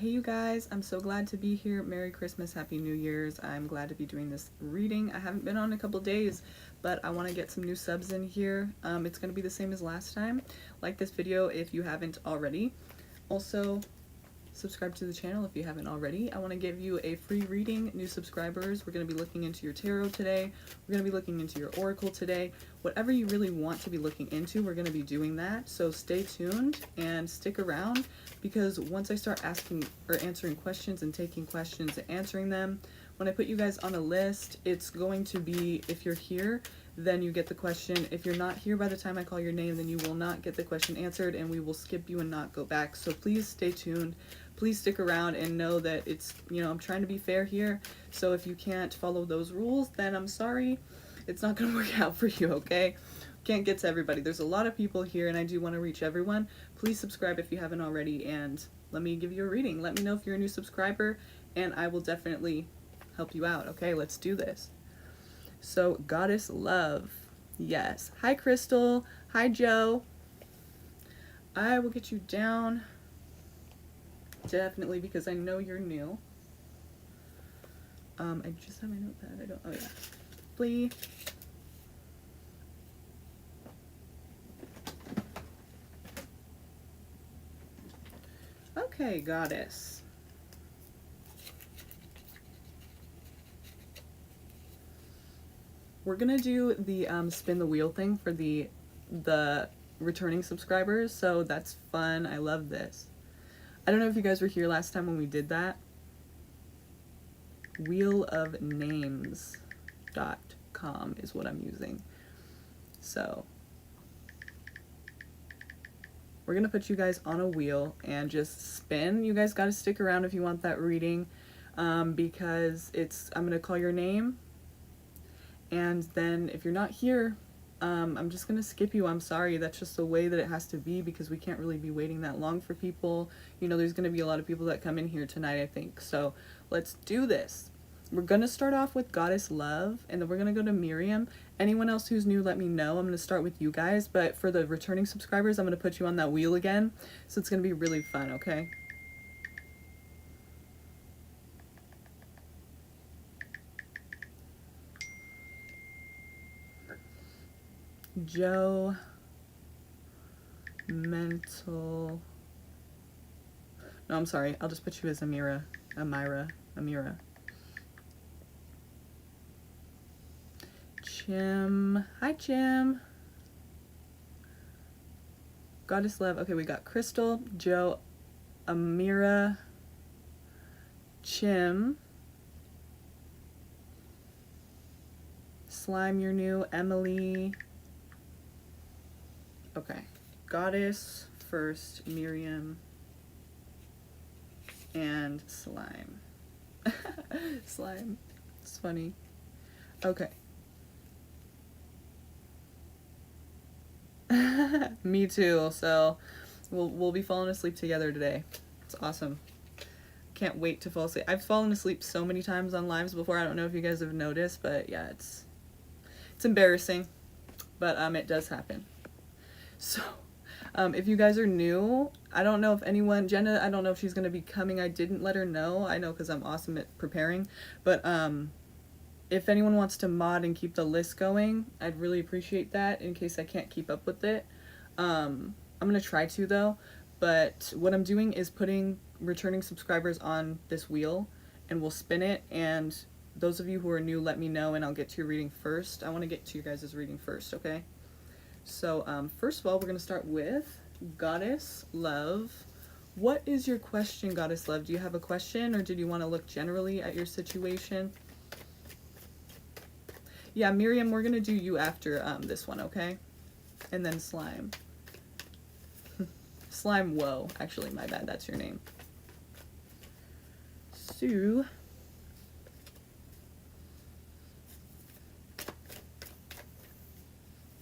Hey you guys, I'm so glad to be here. Merry Christmas, Happy New Year's. I'm glad to be doing this reading. I haven't been on a couple days, but I want to get some new subs in here. It's going to be the same as last time. Like this video if you haven't already. Also, subscribe to the channel if you haven't already. I want to give you a free reading, new subscribers. We're going to be looking into your tarot today. We're going to be looking into your oracle today. Whatever you really want to be looking into, we're going to be doing that. So stay tuned and stick around, because once I start asking or answering questions and taking questions and answering them, when I put you guys on a list, it's going to be, if you're here, then you get the question. If you're not here by the time I call your name, then you will not get the question answered and we will skip you and not go back. So please stay tuned. Please stick around and know that it's, I'm trying to be fair here. So if you can't follow those rules, then I'm sorry. It's not going to work out for you, okay? Can't get to everybody. There's a lot of people here and I do want to reach everyone. Please subscribe if you haven't already and let me give you a reading. Let me know if you're a new subscriber and I will definitely help you out, okay? Let's do this. So, Goddesslove. Yes. Hi, Crystal. Hi, Joe. I will get you down. Definitely, because I know you're new. I just have my notepad. I don't. Oh yeah. Please. Okay, Goddess. We're gonna do the spin the wheel thing for the returning subscribers, so that's fun. I love this. I don't know if you guys were here last time when we did that. wheelofnames.com is what I'm using. So we're gonna put you guys on a wheel and just spin. You guys gotta stick around if you want that reading, because I'm gonna call your name, and then if you're not here, I'm just gonna skip you. I'm sorry, that's just the way that it has to be, because we can't really be waiting that long for people. There's gonna be a lot of people that come in here tonight, I think. So let's do this. We're gonna start off with Goddesslove, and then we're gonna go to Miriam. Anyone else who's new, let me know. I'm gonna start with you guys, but for the returning subscribers, I'm gonna put you on that wheel again. So it's gonna be really fun, okay? Joe, mental. No, I'm sorry. I'll just put you as Amira. Chim. Hi, Chim. Goddesslove. Okay, we got Crystal, Joe, Amira, Chim. Slime, you're new. Emily. Okay. Goddess first, Miriam, and Slime. Slime. It's funny. Okay. Me too. So we'll be falling asleep together today. It's awesome. Can't wait to fall asleep. I've fallen asleep so many times on lives before. I don't know if you guys have noticed, but yeah, it's embarrassing, but it does happen. So, if you guys are new, I don't know if anyone, Jenna, I don't know if she's going to be coming. I didn't let her know. I know because I'm awesome at preparing. But if anyone wants to mod and keep the list going, I'd really appreciate that in case I can't keep up with it. I'm going to try to, though. But what I'm doing is putting returning subscribers on this wheel, and we'll spin it. And those of you who are new, let me know, and I'll get to your reading first. I want to get to you guys' reading first, okay? So, first of all, we're going to start with Goddesslove. What is your question, Goddesslove? Do you have a question, or did you want to look generally at your situation? Yeah, Miriam, we're going to do you after this one, okay? And then Slime. Slime, whoa. Actually, my bad. That's your name. Sue.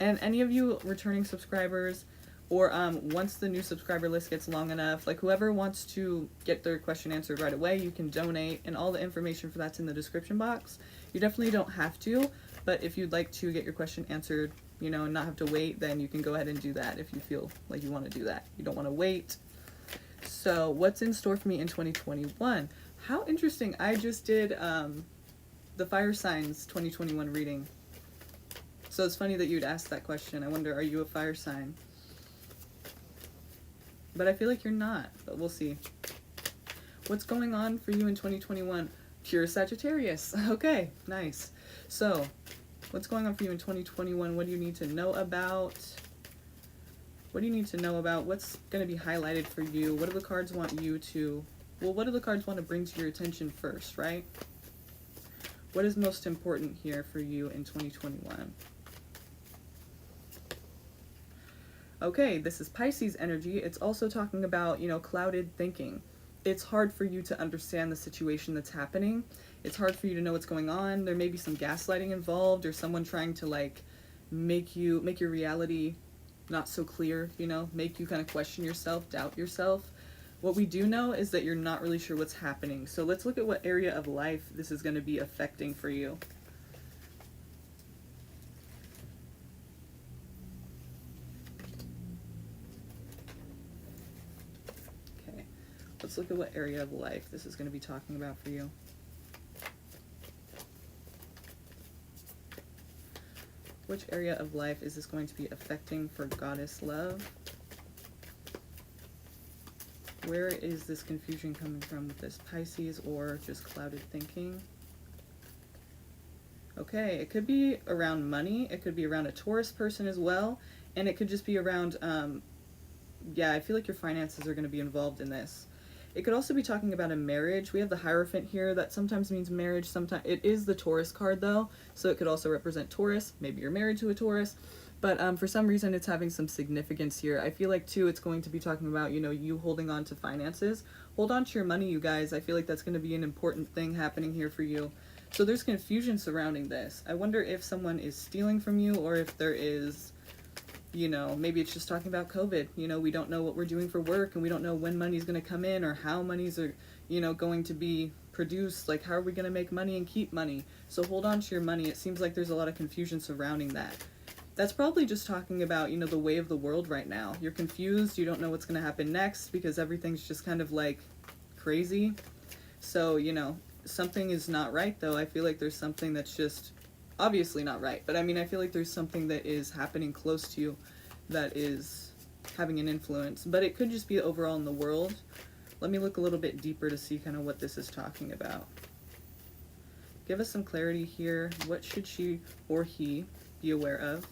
And any of you returning subscribers, or once the new subscriber list gets long enough, like whoever wants to get their question answered right away, you can donate, and all the information for that's in the description box. You definitely don't have to, but if you'd like to get your question answered, and not have to wait, then you can go ahead and do that if you feel like you want to do that. You don't want to wait. So what's in store for me in 2021? How interesting. I just did the fire signs 2021 reading. So it's funny that you'd ask that question. I wonder, are you a fire sign? But I feel like you're not, but we'll see. What's going on for you in 2021? Pure Sagittarius. Okay, nice. So, what's going on for you in 2021? What do you need to know about? What do you need to know about? What's going to be highlighted for you? What do the cards want you to... Well, what do the cards want to bring to your attention first, right? What is most important here for you in 2021? Okay, this is Pisces energy. It's also talking about, you know, clouded thinking. It's hard for you to understand the situation that's happening. It's hard for you to know what's going on. There may be some gaslighting involved, or someone trying to like make your reality not so clear, you know, make you kind of question yourself, doubt yourself. What we do know is that you're not really sure what's happening. So let's look at what area of life this is going to be affecting for you. Okay, let's look at what area of life this is going to be talking about for you. Which area of life is this going to be affecting for Goddesslove? Where is this confusion coming from with this Pisces or just clouded thinking? Okay, it could be around money. It could be around a Taurus person as well. And it could just be around, yeah, I feel like your finances are going to be involved in this. It could also be talking about a marriage. We have the Hierophant here. That sometimes means marriage. Sometimes it is the Taurus card though, so it could also represent Taurus. Maybe you're married to a Taurus, but for some reason it's having some significance here. I feel like too it's going to be talking about, you know, you holding on to finances. Hold on to your money, you guys. I feel like that's going to be an important thing happening here for you. So there's confusion surrounding this. I wonder if someone is stealing from you, or if there is, you know, maybe it's just talking about COVID. You know, we don't know what we're doing for work, and we don't know when money's going to come in, or how monies are, you know, going to be produced. Like, how are we going to make money and keep money? So hold on to your money. It seems like there's a lot of confusion surrounding that. That's probably just talking about, you know, the way of the world right now. You're confused. You don't know what's going to happen next because everything's just kind of like crazy. So, you know, something is not right though. I feel like there's something that's just obviously not right, but I mean, I feel like there's something that is happening close to you that is having an influence, but it could just be overall in the world. Let me look a little bit deeper to see kind of what this is talking about. Give us some clarity here. What should she or he be aware of?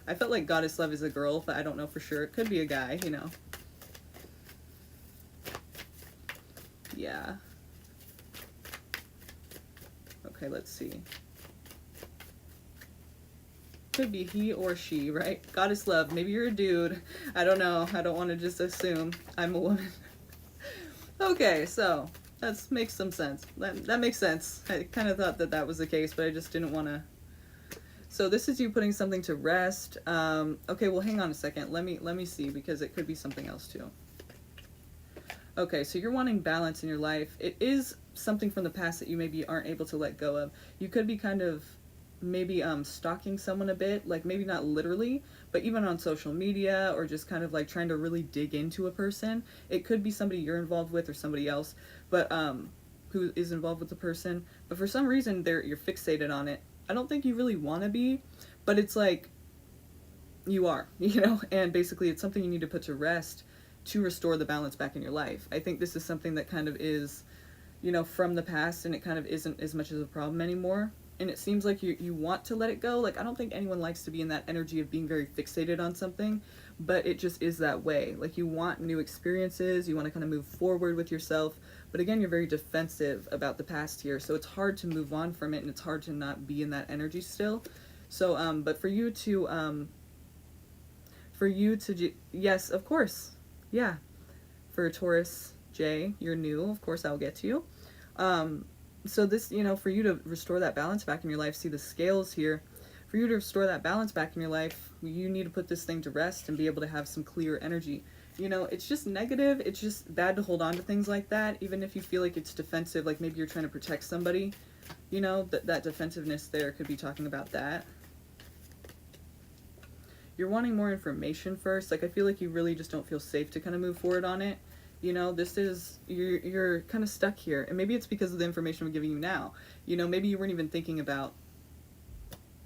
I felt like Goddesslove is a girl, but I don't know for sure. It could be a guy, you know. Yeah. Okay, let's see. Could be he or she, right? Goddesslove. Maybe you're a dude. I don't know. I don't want to just assume I'm a woman. Okay, so that makes some sense. That makes sense. I kind of thought that that was the case, but I just didn't want to. So this is you putting something to rest. Okay, well, hang on a second. Let me see, because it could be something else too. Okay, so you're wanting balance in your life. It is something from the past that you maybe aren't able to let go of. You could be kind of maybe stalking someone a bit, like maybe not literally, but even on social media, or just kind of like trying to really dig into a person. It could be somebody you're involved with or somebody else, but who is involved with the person, but for some reason you're fixated on it. I don't think you really want to be, but it's like you are, you know, and basically it's something you need to put to rest to restore the balance back in your life. I think this is something that kind of is, you know, from the past, and it kind of isn't as much of a problem anymore. And it seems like you want to let it go. Like, I don't think anyone likes to be in that energy of being very fixated on something, but it just is that way. Like, you want new experiences, you want to kind of move forward with yourself, but again, you're very defensive about the past here, so it's hard to move on from it, and it's hard to not be in that energy still. So, but for you to, yes, of course, yeah, for Taurus J, you're new, of course I'll get to you. So this, you know, for you to restore that balance back in your life, see the scales here, for you to restore that balance back in your life, you need to put this thing to rest and be able to have some clear energy. You know, it's just negative. It's just bad to hold on to things like that, even if you feel like it's defensive, like maybe you're trying to protect somebody, you know, that defensiveness there could be talking about that. You're wanting more information first. Like, I feel like you really just don't feel safe to kind of move forward on it. You know, this is, you're kind of stuck here. And maybe it's because of the information I'm giving you now. You know, maybe you weren't even thinking about,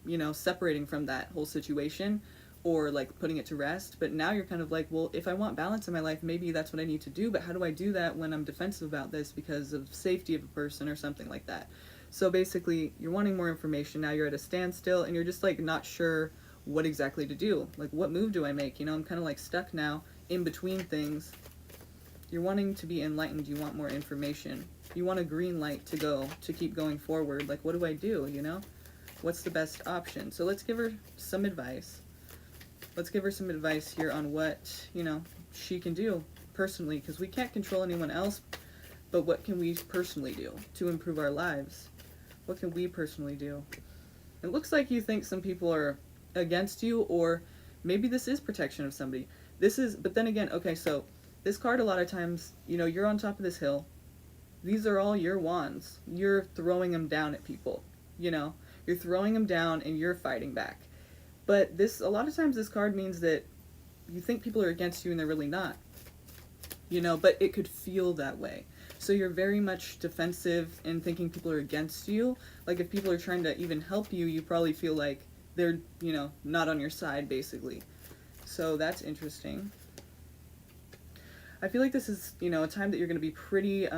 you know, separating from that whole situation or like putting it to rest. But now you're kind of like, well, if I want balance in my life, maybe that's what I need to do. But how do I do that when I'm defensive about this because of safety of a person or something like that? So basically, you're wanting more information. Now you're at a standstill and you're just like not sure what exactly to do. Like, what move do I make? You know, I'm kind of like stuck now in between things. You're wanting to be enlightened. You want more information. You want a green light to go, to keep going forward. Like, what do I do, you know? What's the best option? So let's give her some advice. Let's give her some advice here on what, you know, she can do personally, because we can't control anyone else, but what can we personally do to improve our lives? What can we personally do? It looks like you think some people are against you, or maybe this is protection of somebody. This is, but then again, okay, so this card a lot of times, you know, you're on top of this hill. These are all your wands. You're throwing them down at people, you know? You're throwing them down and you're fighting back. But this, a lot of times this card means that you think people are against you and they're really not. You know, but it could feel that way. So you're very much defensive and thinking people are against you. Like if people are trying to even help you, you probably feel like they're, you know, not on your side basically. So that's interesting. I feel like this is, you know, a time that you're going to be pretty,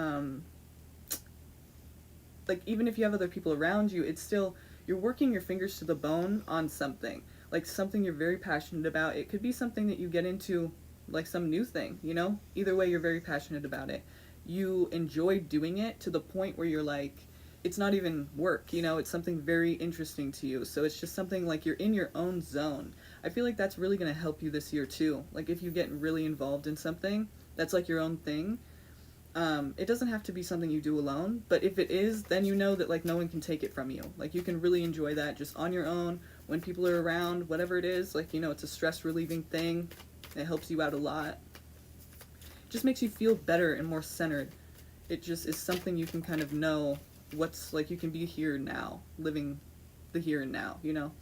like even if you have other people around you, it's still, you're working your fingers to the bone on something. Like something you're very passionate about. It could be something that you get into, like some new thing, you know? Either way, you're very passionate about it. You enjoy doing it to the point where you're like, it's not even work, you know? It's something very interesting to you. So it's just something like you're in your own zone. I feel like that's really going to help you this year too. Like if you get really involved in something that's like your own thing, it doesn't have to be something you do alone, but if it is, then you know that like no one can take it from you. Like you can really enjoy that just on your own, when people are around, whatever it is. Like, you know, it's a stress relieving thing. It helps you out a lot. It just makes you feel better and more centered. It just is something you can kind of know what's like, you can be here now, living the here and now, you know,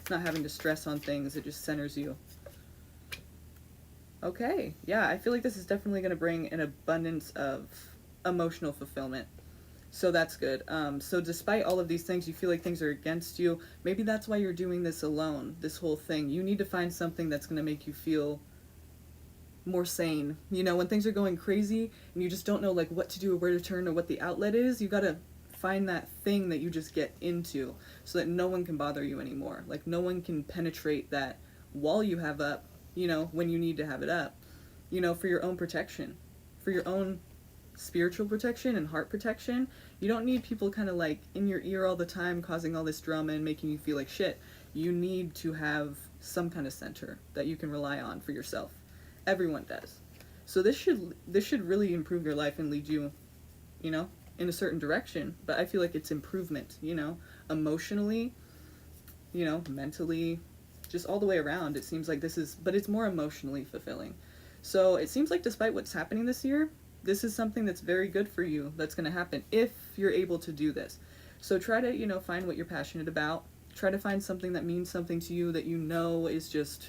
not having to stress on things. It just centers you. Okay, yeah, I feel like this is definitely going to bring an abundance of emotional fulfillment. So that's good. So despite all of these things, you feel like things are against you. Maybe that's why you're doing this alone, this whole thing. You need to find something that's going to make you feel more sane. You know, when things are going crazy and you just don't know like what to do or where to turn or what the outlet is, you got to find that thing that you just get into so that no one can bother you anymore. Like no one can penetrate that wall you have up, you know, when you need to have it up, you know, for your own protection, for your own spiritual protection and heart protection. You don't need people kind of like in your ear all the time causing all this drama and making you feel like shit. You need to have some kind of center that you can rely on for yourself. Everyone does. So this should really improve your life and lead you, you know, in a certain direction. But I feel like it's improvement, you know, emotionally, you know, mentally, just all the way around. It seems like this is, but it's more emotionally fulfilling. So it seems like despite what's happening this year, this is something that's very good for you that's going to happen if you're able to do this. So try to, you know, find what you're passionate about. Try to find something that means something to you that you know is just,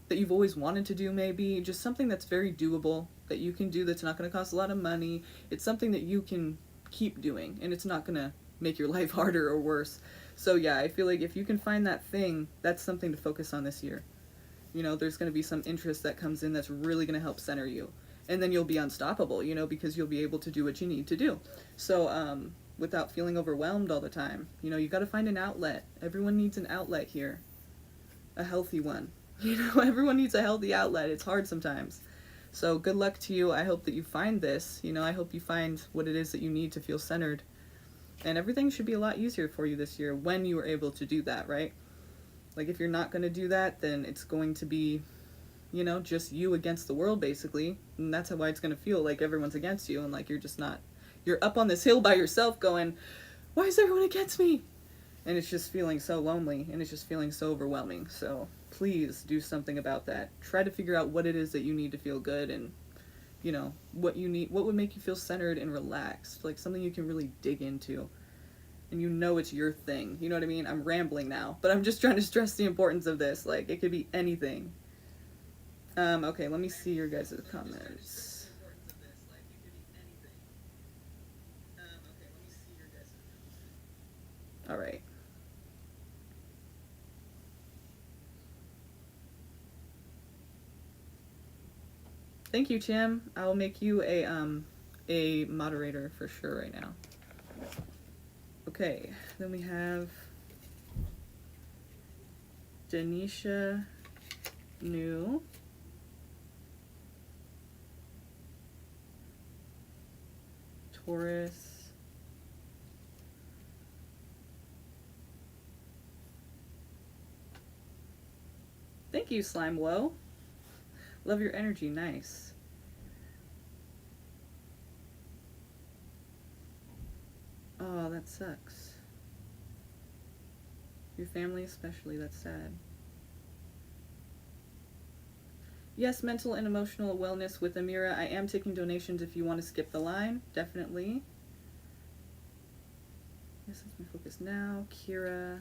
that you've always wanted to do maybe. Just something that's very doable, that you can do, that's not going to cost a lot of money. It's something that you can keep doing and it's not going to make your life harder or worse. So yeah, I feel like if you can find that thing, that's something to focus on this year. You know, there's going to be some interest that comes in that's really going to help center you. And then you'll be unstoppable, you know, because you'll be able to do what you need to do. So, without feeling overwhelmed all the time. You know, you got to find an outlet. Everyone needs an outlet here. A healthy one. You know, everyone needs a healthy outlet. It's hard sometimes. So good luck to you. I hope that you find this. You know, I hope you find what it is that you need to feel centered. And everything should be a lot easier for you this year when you are able to do that, right? Like if you're not going to do that, then it's going to be, you know, just you against the world basically. And that's why it's going to feel like everyone's against you and like you're just not, you're up on this hill by yourself going, why is everyone against me? And it's just feeling so lonely and it's just feeling so overwhelming. So please do something about that. Try to figure out what it is that you need to feel good and, you know, what you need, what would make you feel centered and relaxed, like something you can really dig into and you know it's your thing. You know what I mean? I'm rambling now, but I'm just trying to stress the importance of this. Like it could be anything. Okay, let me see your guys' comments. All right. Thank you, Tim. I will make you a moderator for sure right now. Okay, then we have Denisha New. Taurus. Thank you, Slime Low. Love your energy, nice. Oh, that sucks. Your family especially, that's sad. Yes, mental and emotional wellness with Amira. I am taking donations if you want to skip the line, definitely. This is my focus now. Kira.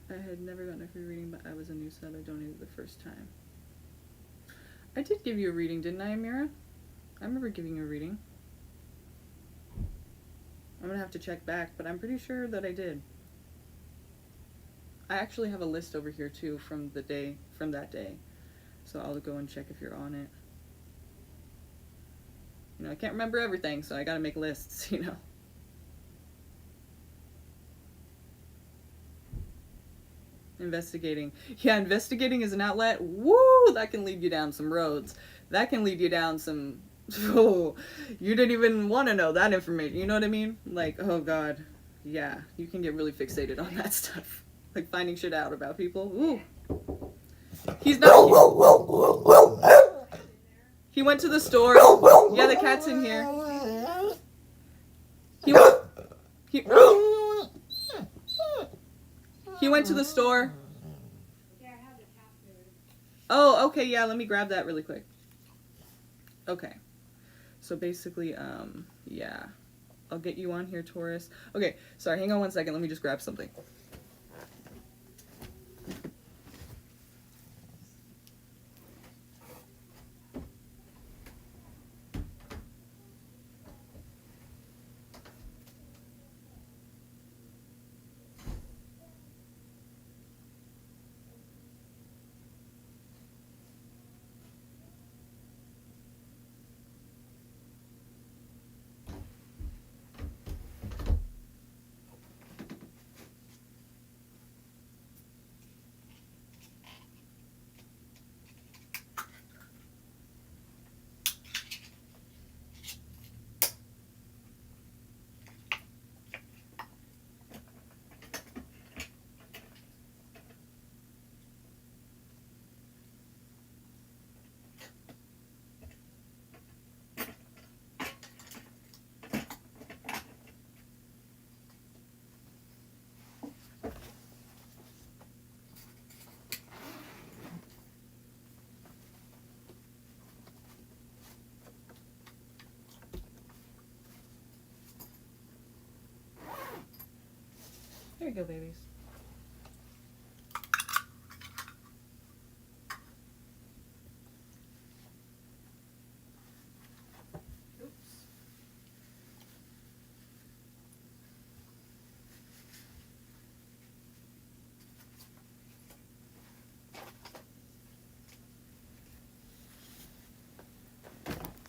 I had never gotten a free reading, but I was a new sub. I donated the first time. I did give you a reading, didn't I, Amira? I remember giving you a reading. I'm gonna have to check back, but I'm pretty sure that I did. I actually have a list over here too from that day. So I'll go and check if you're on it. You know, I can't remember everything, so I gotta make lists, you know. Investigating. Yeah, investigating is an outlet. Woo! That can lead you down some roads. That can lead you down some... Oh, you didn't even want to know that information. You know what I mean? Like, oh God. Yeah, you can get really fixated on that stuff. Like finding shit out about people. Ooh. He's not... He went to the store. Yeah, the cat's in here. He went to the store. Yeah, I have the cat food. Oh, okay, yeah, let me grab that really quick. Okay. So basically, yeah. I'll get you on here, Taurus. Okay, sorry, hang on one second. Let me just grab something. Here you go, babies. Oops.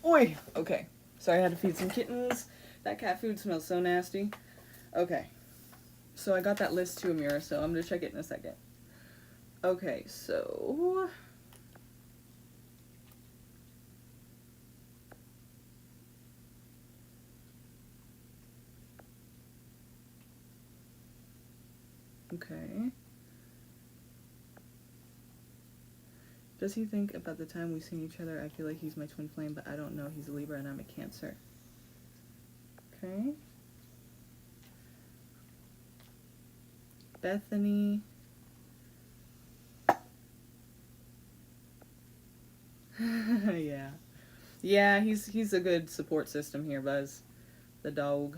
Oi! Okay. Sorry, I had to feed some kittens. That cat food smells so nasty. Okay. So I got that list to Amira, so I'm going to check it in a second. Okay, so... Okay. Does he think about the time we've seen each other? I feel like he's my twin flame, but I don't know. He's a Libra and I'm a Cancer. Okay. Bethany. Yeah. Yeah, he's a good support system here, Buzz. The dog.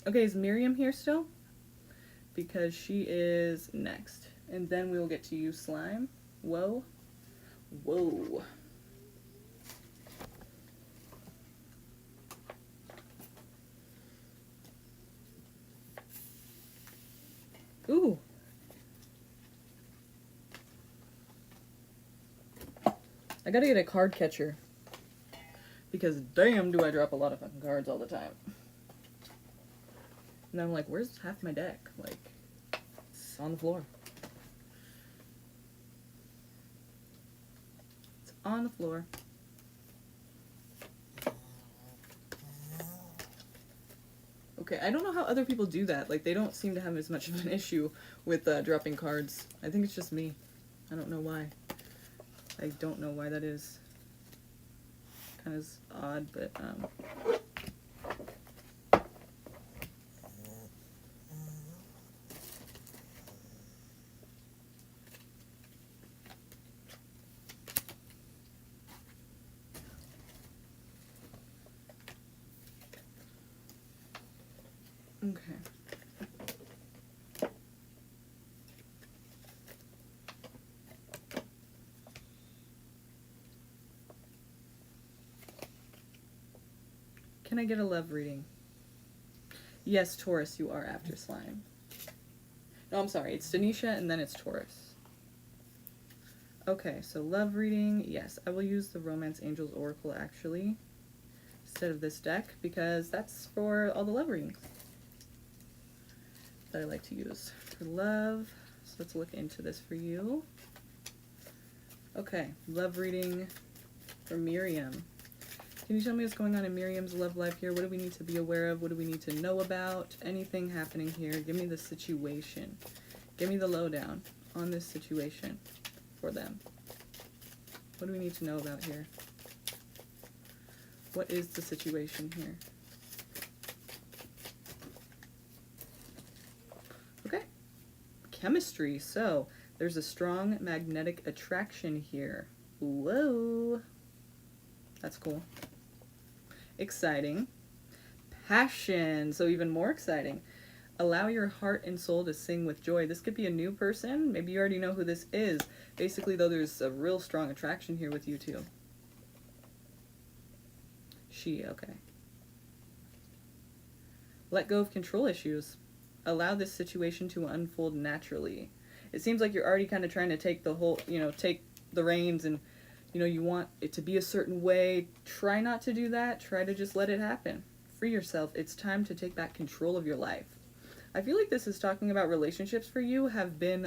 Okay, is Miriam here still? Because she is next. And then we'll get to you, Slime. Whoa. Whoa. I gotta get a card catcher. Because damn do I drop a lot of fucking cards all the time. And I'm like, where's half my deck? Like, it's on the floor. It's on the floor. Okay, I don't know how other people do that. Like, they don't seem to have as much of an issue with dropping cards. I think it's just me. I don't know why. I don't know why that is. Kind of odd, but okay. Can I get a love reading? Yes, Taurus, you are after slime. No, I'm sorry. It's Denisha and then it's Taurus. Okay, so love reading. Yes, I will use the Romance Angels Oracle actually instead of this deck because that's for all the love readings that I like to use for love. So let's look into this for you. Okay, love reading for Miriam. Can you tell me what's going on in Miriam's love life here? What do we need to be aware of? What do we need to know about? Anything happening here? Give me the situation. Give me the lowdown on this situation for them. What do we need to know about here? What is the situation here? Okay. Chemistry. So, there's a strong magnetic attraction here. Whoa. That's cool. Exciting. Passion. So even more exciting. Allow your heart and soul to sing with joy. This could be a new person. Maybe you already know who this is. Basically, though, there's a real strong attraction here with you two. She, okay. Let go of control issues. Allow this situation to unfold naturally. It seems like you're already kind of trying to take the whole, take the reins and you want it to be a certain way. Try not to do that. Try to just let it happen. Free yourself. It's time to take back control of your life. I feel like this is talking about relationships for you have been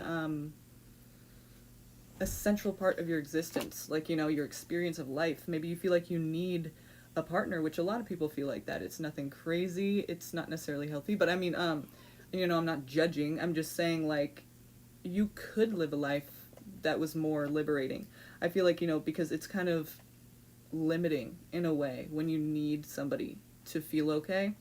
a central part of your existence. Like, your experience of life. Maybe you feel like you need a partner, which a lot of people feel like that. It's nothing crazy. It's not necessarily healthy. But I mean, I'm not judging. I'm just saying, like, you could live a life that was more liberating. I feel like, because it's kind of limiting in a way when you need somebody to feel okay.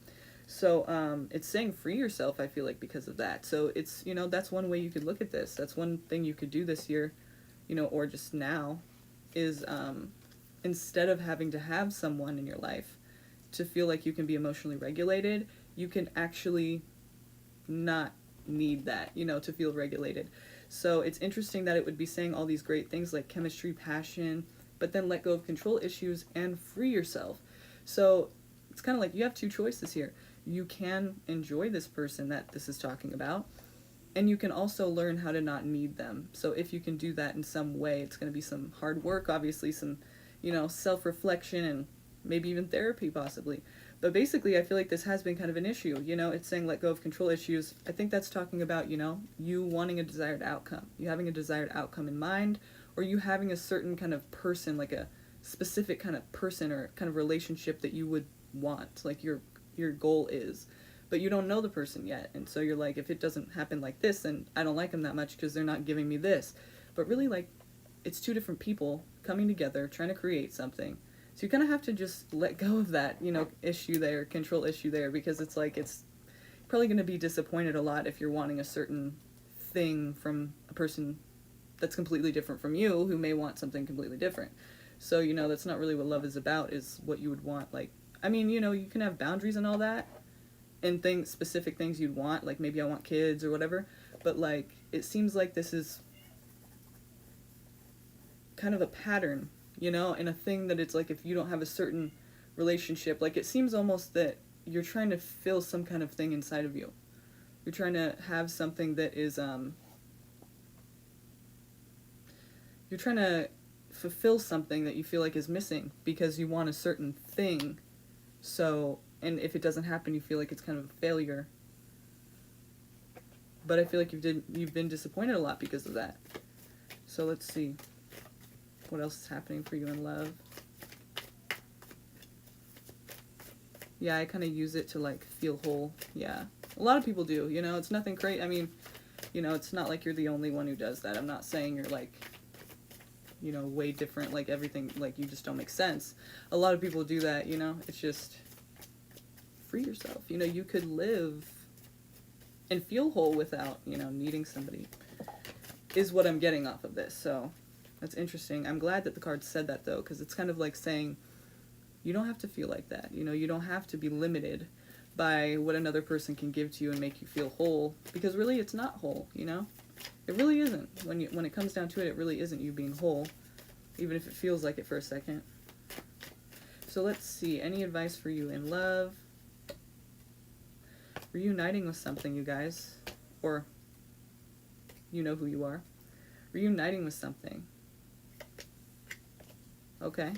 So it's saying free yourself, I feel like, because of that. So it's, that's one way you could look at this. That's one thing you could do this year, or just now, is instead of having to have someone in your life to feel like you can be emotionally regulated, you can actually not need that, to feel regulated. So it's interesting that it would be saying all these great things like chemistry, passion, but then let go of control issues and free yourself. So it's kind of like you have two choices here. You can enjoy this person that this is talking about, and you can also learn how to not need them. So if you can do that in some way, it's going to be some hard work, obviously, some, self-reflection and maybe even therapy possibly. But basically, I feel like this has been kind of an issue. It's saying let go of control issues. I think that's talking about, you wanting a desired outcome. You having a desired outcome in mind, or you having a certain kind of person, like a specific kind of person or kind of relationship that you would want, like your goal is. But you don't know the person yet. And so you're like, if it doesn't happen like this, then I don't like them that much because they're not giving me this. But really, like, it's two different people coming together, trying to create something. So you kind of have to just let go of that, issue there, control issue there, because it's like, it's probably going to be disappointed a lot if you're wanting a certain thing from a person that's completely different from you, who may want something completely different. So, that's not really what love is about, is what you would want. Like, I mean, you can have boundaries and all that, and specific things you'd want, like maybe I want kids or whatever, but like, it seems like this is kind of a pattern, and a thing that it's like, if you don't have a certain relationship, like, it seems almost that you're trying to fill some kind of thing inside of you. You're trying to have something that is, you're trying to fulfill something that you feel like is missing because you want a certain thing. So, and if it doesn't happen, you feel like it's kind of a failure. But I feel like you've been disappointed a lot because of that. So let's see what else is happening for you in love. Yeah, I kind of use it to like feel whole. Yeah, a lot of people do. You know, it's nothing crazy. I mean, you know, it's not like you're the only one who does that. I'm not saying you're like, you know, way different, like everything, like you just don't make sense. A lot of people do that, you know. It's just free yourself. You know, you could live and feel whole without, you know, needing somebody, is what I'm getting off of this. So that's interesting. I'm glad that the card said that, though, because it's kind of like saying you don't have to feel like that. You know, you don't have to be limited by what another person can give to you and make you feel whole, because really it's not whole, you know. It really isn't. When it comes down to it, it really isn't you being whole, even if it feels like it for a second. So let's see, any advice for you in love? Reuniting with something, you guys, or you know who you are. Reuniting with something. Okay.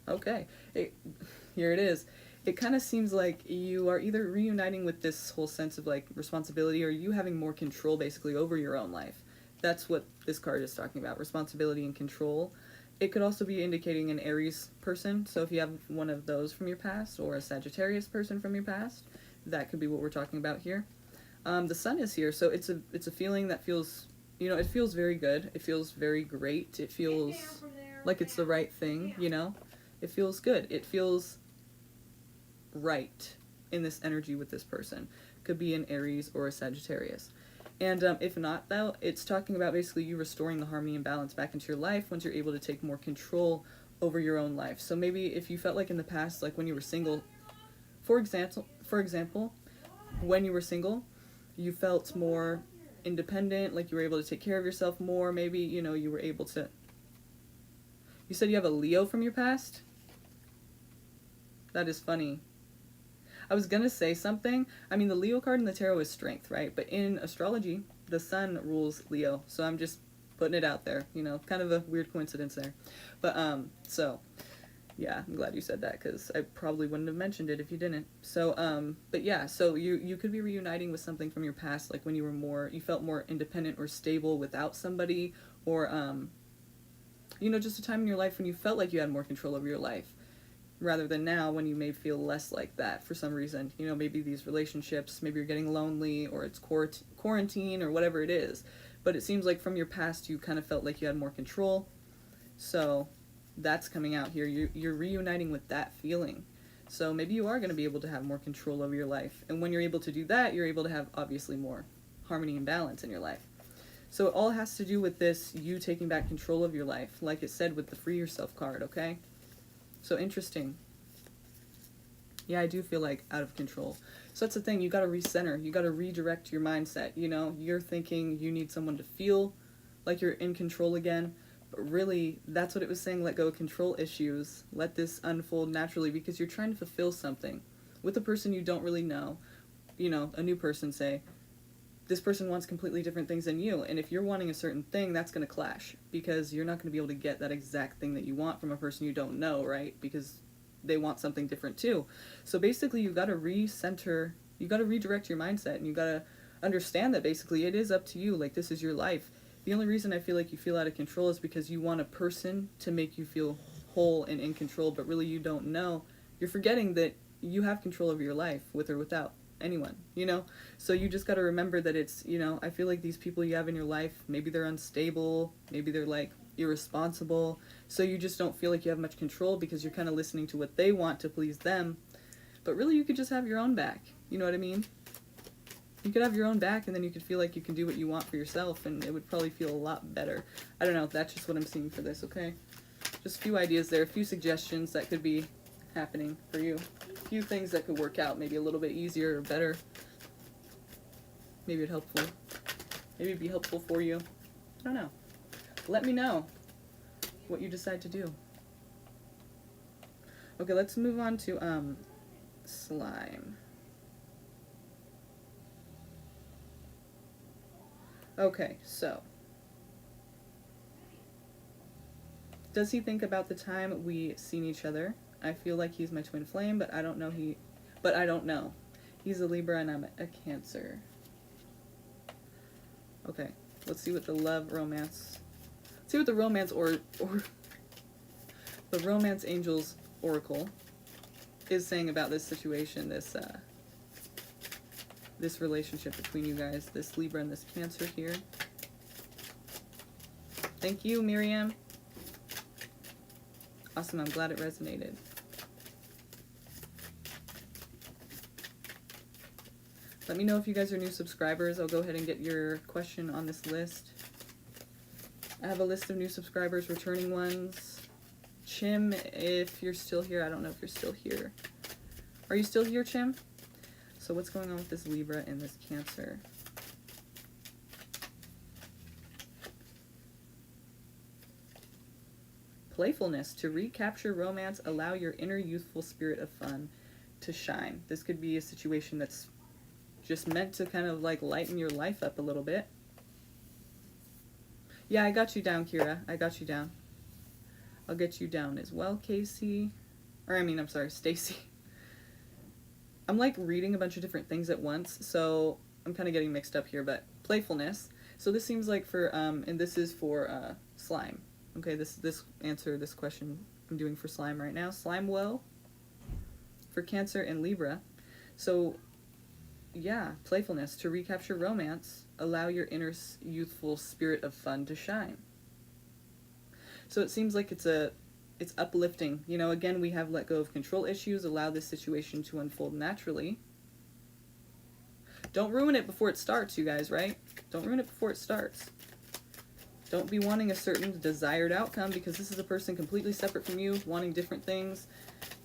Okay. Here it is. It kind of seems like you are either reuniting with this whole sense of like responsibility, or you having more control basically over your own life. That's what this card is talking about, responsibility and control. It could also be indicating an Aries person. So if you have one of those from your past, or a Sagittarius person from your past, that could be what we're talking about here. The sun is here, so it's a feeling that feels, you know, it feels very good. It feels very great. It feels like it's the right thing, you know. It feels good. It feels right in this energy with this person. Could be an Aries or a Sagittarius. And if not, though, it's talking about basically you restoring the harmony and balance back into your life once you're able to take more control over your own life. So maybe if you felt like in the past, like when you were single, for example, when you were single, you felt more independent, like you were able to take care of yourself more. Maybe, you know, you were able to... You said you have a Leo from your past? That is funny. I was gonna say something. I mean, the Leo card in the tarot is strength, right? But in astrology, the sun rules Leo. So I'm just putting it out there, you know, kind of a weird coincidence there. But, so, yeah, I'm glad you said that, because I probably wouldn't have mentioned it if you didn't. So, but yeah, so you could be reuniting with something from your past, like when you felt more independent or stable without somebody, or, you know, just a time in your life when you felt like you had more control over your life, rather than now when you may feel less like that for some reason. You know, maybe these relationships, maybe you're getting lonely, or it's quarantine, or whatever it is. But it seems like from your past you kind of felt like you had more control. So that's coming out here. You're reuniting with that feeling. So maybe you are going to be able to have more control over your life. And when you're able to do that, you're able to have obviously more harmony and balance in your life. So it all has to do with this, you taking back control of your life, like it said with the Free Yourself card, okay? So interesting. Yeah, I do feel like out of control. So that's the thing, you gotta recenter, you gotta redirect your mindset, you know? You're thinking you need someone to feel like you're in control again, but really, that's what it was saying, let go of control issues, let this unfold naturally, because you're trying to fulfill something with a person you don't really know, you know, a new person, say. This person wants completely different things than you, and if you're wanting a certain thing, that's going to clash, because you're not going to be able to get that exact thing that you want from a person you don't know, right? Because they want something different too. So basically, you've got to recenter, you've got to redirect your mindset, and you've got to understand that basically it is up to you, like this is your life. The only reason I feel like you feel out of control is because you want a person to make you feel whole and in control, but really you don't know. You're forgetting that you have control over your life, with or without anyone, you know? So you just got to remember that it's, you know, I feel like these people you have in your life, maybe they're unstable, maybe they're like irresponsible, so you just don't feel like you have much control because you're kind of listening to what they want to please them. But really you could just have your own back, you know what I mean? You could have your own back, and then you could feel like you can do what you want for yourself, and it would probably feel a lot better. I don't know, that's just what I'm seeing for this, okay? Just a few ideas there, a few suggestions that could be happening for you. A few things that could work out maybe a little bit easier or better. Maybe it'd be helpful for you. I don't know. Let me know what you decide to do. Okay, let's move on to slime. Okay, so Does he think about the time we seen each other? I feel like he's my twin flame, but I don't know but I don't know. He's a Libra and I'm a Cancer. Okay, let's see what the love romance. Let's see what the romance or the romance angels oracle is saying about this situation, this relationship between you guys, this Libra and this Cancer here. Thank you, Miriam. Awesome, I'm glad it resonated. Let me know if you guys are new subscribers. I'll go ahead and get your question on this list. I have a list of new subscribers, returning ones. Chim, if you're still here, I don't know if you're still here. Are you still here, Chim? So what's going on with this Libra and this Cancer? Playfulness. To recapture romance, allow your inner youthful spirit of fun to shine. This could be a situation that's just meant to kind of like lighten your life up a little bit. Yeah, I got you down, Kira. I got you down. I'll get you down as well, Casey. I'm sorry, Stacy. I'm like reading a bunch of different things at once, so I'm kind of getting mixed up here, but playfulness. So this seems like for, and this is for slime. Okay, this question I'm doing for slime right now. Slime woe for Cancer and Libra. So yeah, playfulness. To recapture romance, allow your inner youthful spirit of fun to shine. So it seems like it's uplifting. You know, again, we have let go of control issues, allow this situation to unfold naturally. Don't ruin it before it starts, you guys, right? Don't ruin it before it starts. Don't be wanting a certain desired outcome, because this is a person completely separate from you, wanting different things.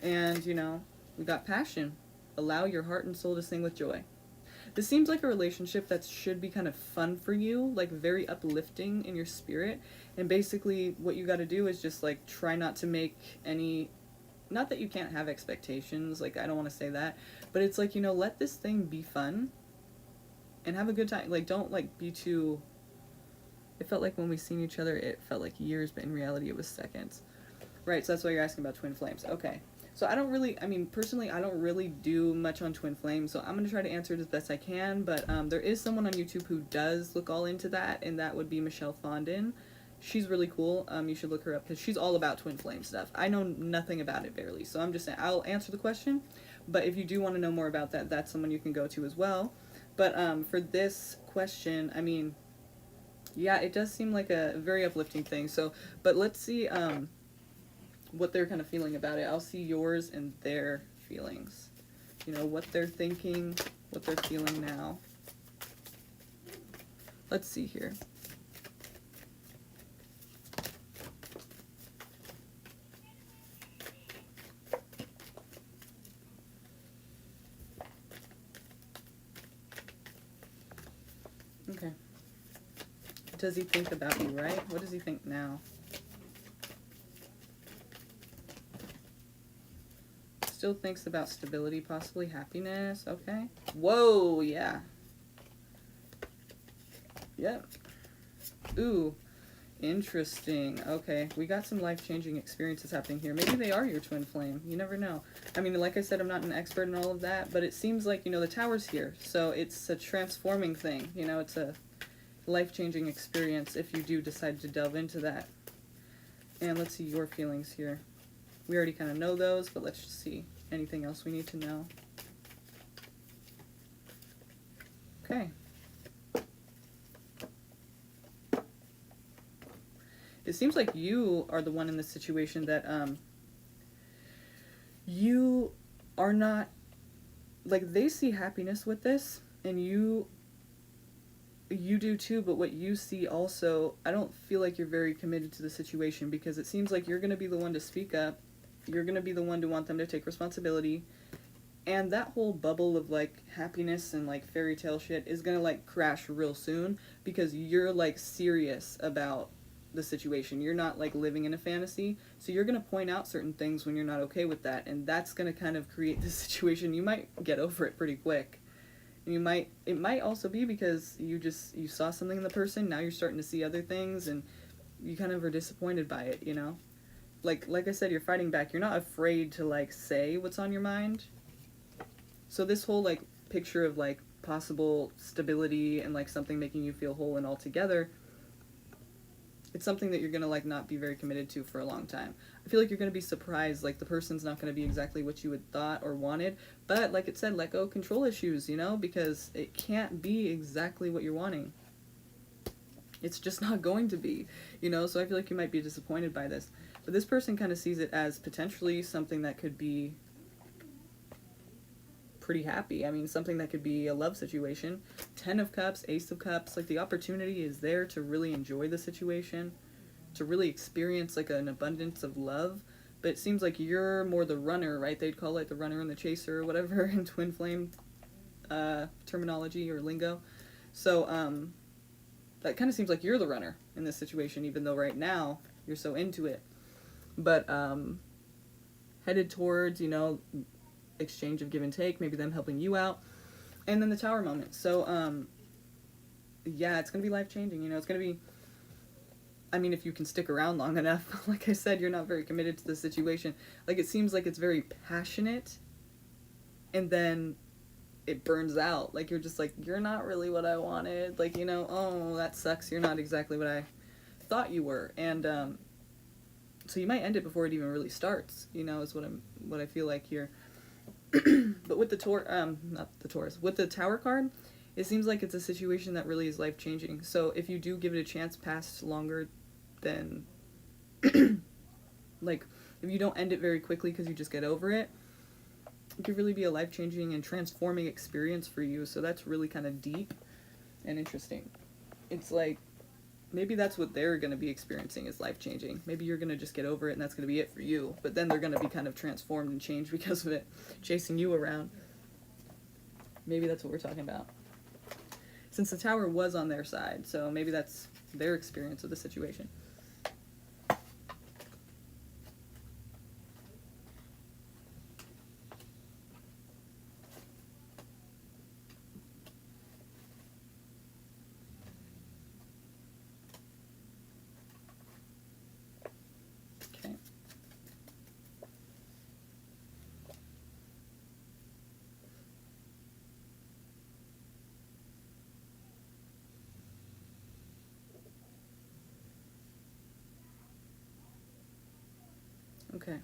And, you know, we got passion. Allow your heart and soul to sing with joy. This seems like a relationship that should be kind of fun for you, like very uplifting in your spirit. And basically what you got to do is just like try not to make any, not that you can't have expectations, like I don't want to say that, but it's like, you know, let this thing be fun and have a good time. Like don't like be too, it felt like when we seen each other, it felt like years, but in reality it was seconds. Right, so that's why you're asking about twin flames. Okay. So I don't really, personally, I don't really do much on twin flames, so I'm going to try to answer it as best I can, but there is someone on YouTube who does look all into that, and that would be Michelle Fondin. She's really cool. You should look her up, because she's all about twin flame stuff. I know nothing about it, barely, so I'm just saying, I'll answer the question, but if you do want to know more about that, that's someone you can go to as well. But for this question, yeah, it does seem like a very uplifting thing, so, but let's see, what they're kind of feeling about it. I'll see yours and their feelings. You know, what they're thinking, what they're feeling now. Let's see here. Okay. Does he think about you, right? What does he think now? Still thinks about stability, possibly happiness. Okay. Whoa, yeah. Yep. Ooh, interesting. Okay, we got some life-changing experiences happening here. Maybe they are your twin flame. You never know. Like I said, I'm not an expert in all of that, but it seems like, you know, the tower's here. So it's a transforming thing. You know, it's a life-changing experience if you do decide to delve into that. And let's see your feelings here. We already kind of know those, but let's just see. Anything else we need to know? Okay. It seems like you are the one in this situation that, you are not, like, they see happiness with this, and you do too, but what you see also, I don't feel like you're very committed to the situation, because it seems like you're going to be the one to speak up. You're going to be the one to want them to take responsibility. And that whole bubble of, like, happiness and, like, fairy tale shit is going to, like, crash real soon, because you're, like, serious about the situation. You're not, like, living in a fantasy. So you're going to point out certain things when you're not okay with that. And that's going to kind of create this situation. You might get over it pretty quick. And it might also be because you saw something in the person. Now you're starting to see other things, and you kind of are disappointed by it, you know? like I said, you're fighting back. You're not afraid to like say what's on your mind. So this whole like picture of like possible stability and like something making you feel whole and all together, it's something that you're gonna like not be very committed to for a long time. I feel like you're gonna be surprised, like the person's not gonna be exactly what you had thought or wanted, but like it said, let go of control issues, you know, because it can't be exactly what you're wanting. It's just not going to be, you know, so I feel like you might be disappointed by this. But this person kind of sees it as potentially something that could be pretty happy. I mean, something that could be a love situation. 10 of Cups, Ace of Cups, like the opportunity is there to really enjoy the situation, to really experience like an abundance of love. But it seems like you're more the runner, right? They'd call it the runner and the chaser or whatever in twin flame terminology or lingo. So that kind of seems like you're the runner in this situation, even though right now you're so into it. But headed towards, you know, exchange of give and take, maybe them helping you out, and then the Tower moment. So yeah, it's gonna be life changing, you know. It's gonna be, I mean, if you can stick around long enough. Like I said, you're not very committed to the situation. Like it seems like it's very passionate, and then it burns out. Like you're just like, you're not really what I wanted, like, you know, oh, that sucks, you're not exactly what I thought you were. And so you might end it before it even really starts, you know, is what I feel like here. But with the not the Taurus, with the Tower card, it seems like it's a situation that really is life changing. So if you do give it a chance past longer than, like, if you don't end it very quickly because you just get over it, it could really be a life changing and transforming experience for you. So that's really kind of deep and interesting. It's like, maybe that's what they're going to be experiencing is life changing. Maybe you're going to just get over it and that's going to be it for you. But then they're going to be kind of transformed and changed because of it, chasing you around. Maybe that's what we're talking about. Since the Tower was on their side, so maybe that's their experience of the situation. Okay. Okay.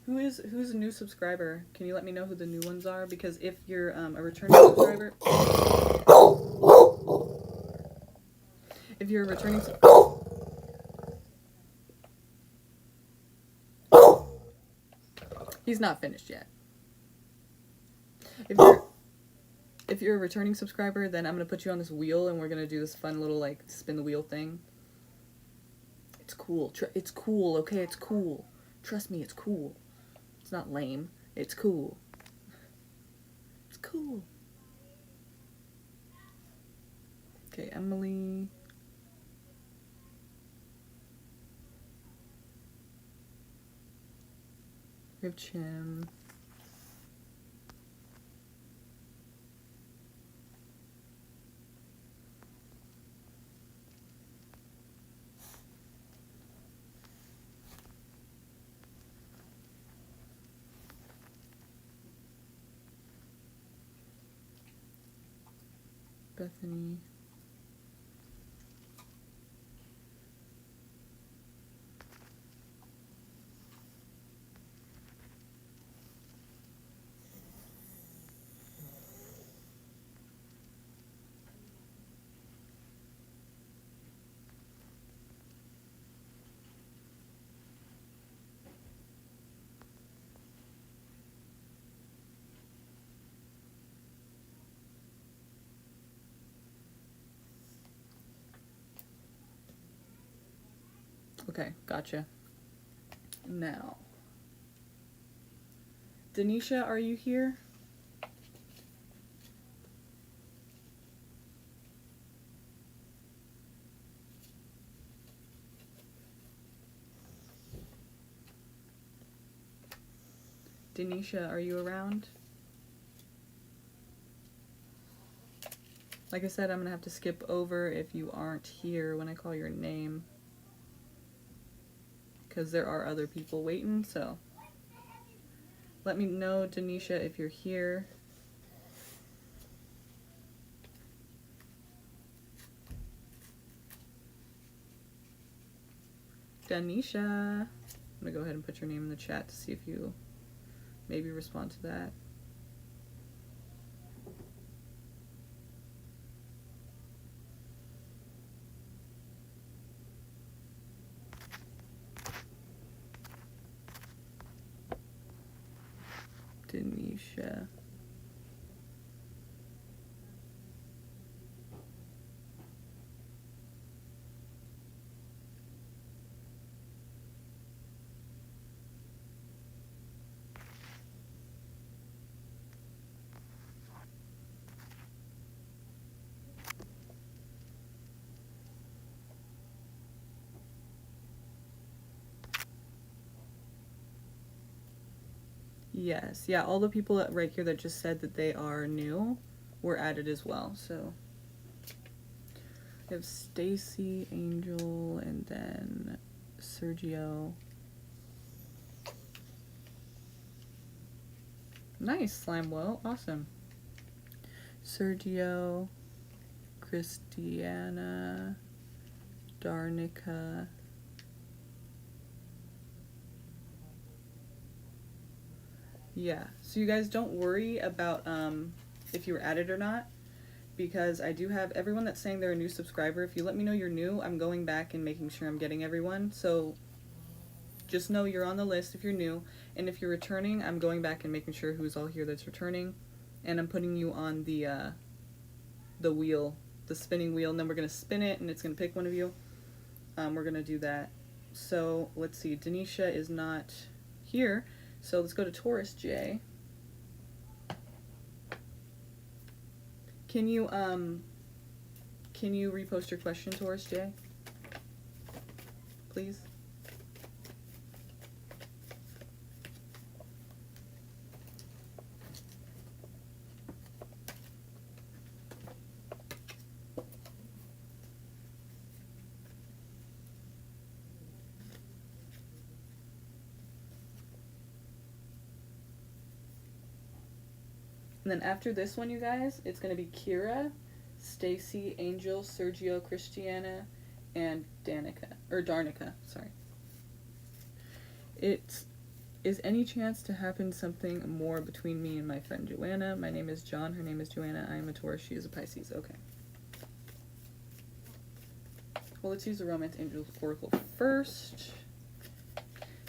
Who's a new subscriber? Can you let me know who the new ones are? Because if you're a returning subscriber, if you're a returning, he's not finished yet. If you're a returning subscriber, then I'm gonna put you on this wheel and we're gonna do this fun little like spin the wheel thing. It's cool. It's cool. Okay, it's cool. Trust me, it's cool. It's not lame. It's cool. It's cool. Okay, Emily. We have Chim. Bethany. Okay, gotcha. Now, Denisha, are you here? Denisha, are you around? Like I said, I'm going to have to skip over if you aren't here when I call your name, because there are other people waiting, so let me know, Denisha, if you're here. Denisha, I'm going to go ahead and put your name in the chat to see if you maybe respond to that. Denisha. Yes, yeah, all the people right here that just said that they are new were added as well, so we have Stacy, Angel, and then Sergio. Nice, Slime Woe, awesome. Sergio, Christiana, Darnica. Yeah, so you guys don't worry about if you were added or not, because I do have everyone that's saying they're a new subscriber. If you let me know you're new, I'm going back and making sure I'm getting everyone. So just know you're on the list if you're new, and if you're returning, I'm going back and making sure who's all here that's returning, and I'm putting you on the wheel, the spinning wheel, and then we're going to spin it, and it's going to pick one of you. We're going to do that. So let's see, Denisha is not here. So let's go to Taurus J. Can you repost your question, Taurus J? Please. And then after this one, you guys, it's going to be Kira, Stacy, Angel, Sergio, Christiana, and Darnica, sorry. Is any chance to happen something more between me and my friend Joanna? My name is John, her name is Joanna, I am a Taurus, she is a Pisces. Okay. Well, let's use the Romance Angels Oracle first.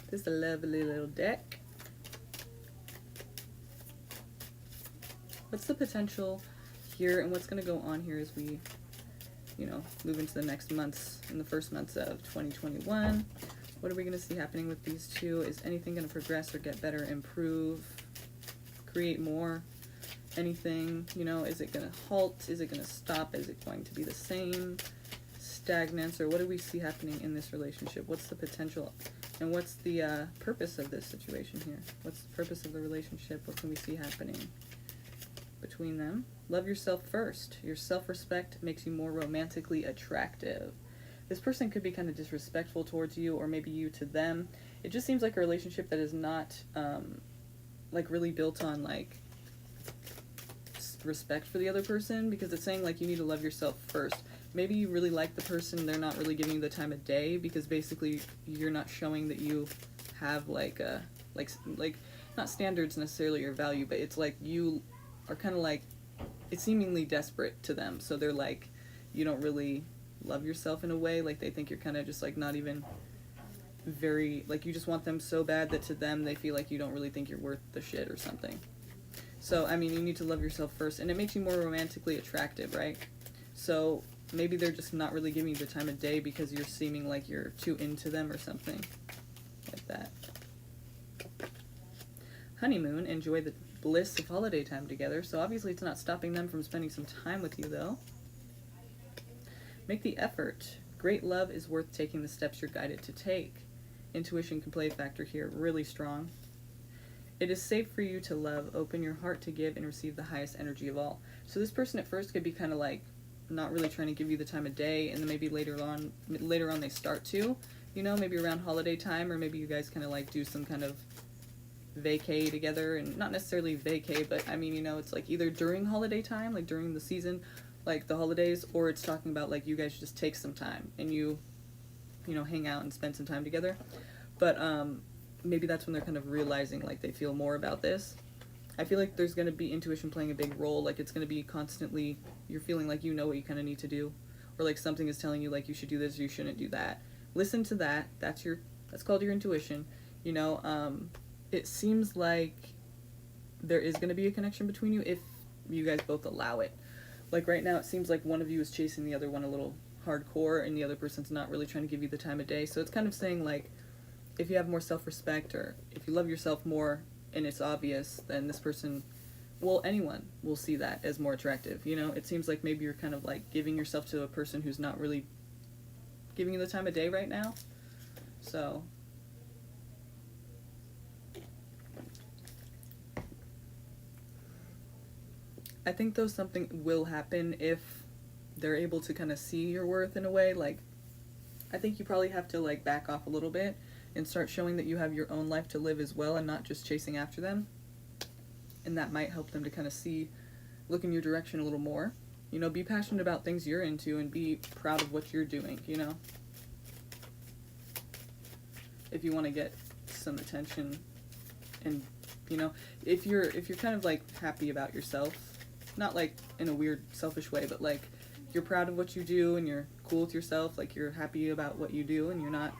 This is a lovely little deck. What's the potential here, and what's going to go on here as we, move into the next months, in the first months of 2021? What are we going to see happening with these two? Is anything going to progress or get better, improve, create more? Anything, is it going to halt? Is it going to stop? Is it going to be the same? Stagnance? Or what do we see happening in this relationship? What's the potential? And what's the purpose of this situation here? What's the purpose of the relationship? What can we see happening between them? Love yourself first. Your self-respect makes you more romantically attractive. This person could be kind of disrespectful towards you, or maybe you to them. It just seems like a relationship that is not really built on respect for the other person, because it's saying you need to love yourself first. Maybe you really like the person, they're not really giving you the time of day, because basically you're not showing that you have not standards necessarily or value, but it's you are kind of it's seemingly desperate to them, so they're you don't really love yourself in a way, they think you're kind of just not even very, you just want them so bad that to them they feel you don't really think you're worth the shit or something. So I mean, you need to love yourself first, and it makes you more romantically attractive, right? So maybe they're just not really giving you the time of day because you're seeming like you're too into them or something like that. Honeymoon, enjoy the bliss of holiday time together. So obviously it's not stopping them from spending some time with you, though. Make the effort. Great love is worth taking the steps you're guided to take. Intuition can play a factor here, really strong. It is safe for you to love. Open your heart to give and receive the highest energy of all. So this person at first could be kind of like not really trying to give you the time of day, and then maybe later on they start to, you know, maybe around holiday time, or maybe you guys kind of like do some kind of vacay together, and not necessarily vacay, but I mean, you know, it's like either during holiday time, like during the season, like the holidays, or it's talking about like you guys just take some time and you know, hang out and spend some time together. But maybe that's when they're kind of realizing like they feel more about this. I feel like there's going to be intuition playing a big role. Like it's going to be constantly, you're feeling like you know what you kind of need to do, or like something is telling you like you should do this, you shouldn't do that. Listen to that. That's called your intuition. You know, it seems like there is going to be a connection between you if you guys both allow it. Like right now it seems like one of you is chasing the other one a little hardcore, and the other person's not really trying to give you the time of day. So it's kind of saying like, if you have more self-respect, or if you love yourself more and it's obvious, then this person, well, anyone will see that as more attractive. You know, it seems like maybe you're kind of like giving yourself to a person who's not really giving you the time of day right now. So I think though something will happen if they're able to kind of see your worth in a way. Like, I think you probably have to like back off a little bit and start showing that you have your own life to live as well, and not just chasing after them. And that might help them to kind of look in your direction a little more. You know, be passionate about things you're into and be proud of what you're doing, you know. If you want to get some attention, and, you know, if you're kind of like happy about yourself, not like in a weird selfish way, but like you're proud of what you do and you're cool with yourself, like you're happy about what you do and you're not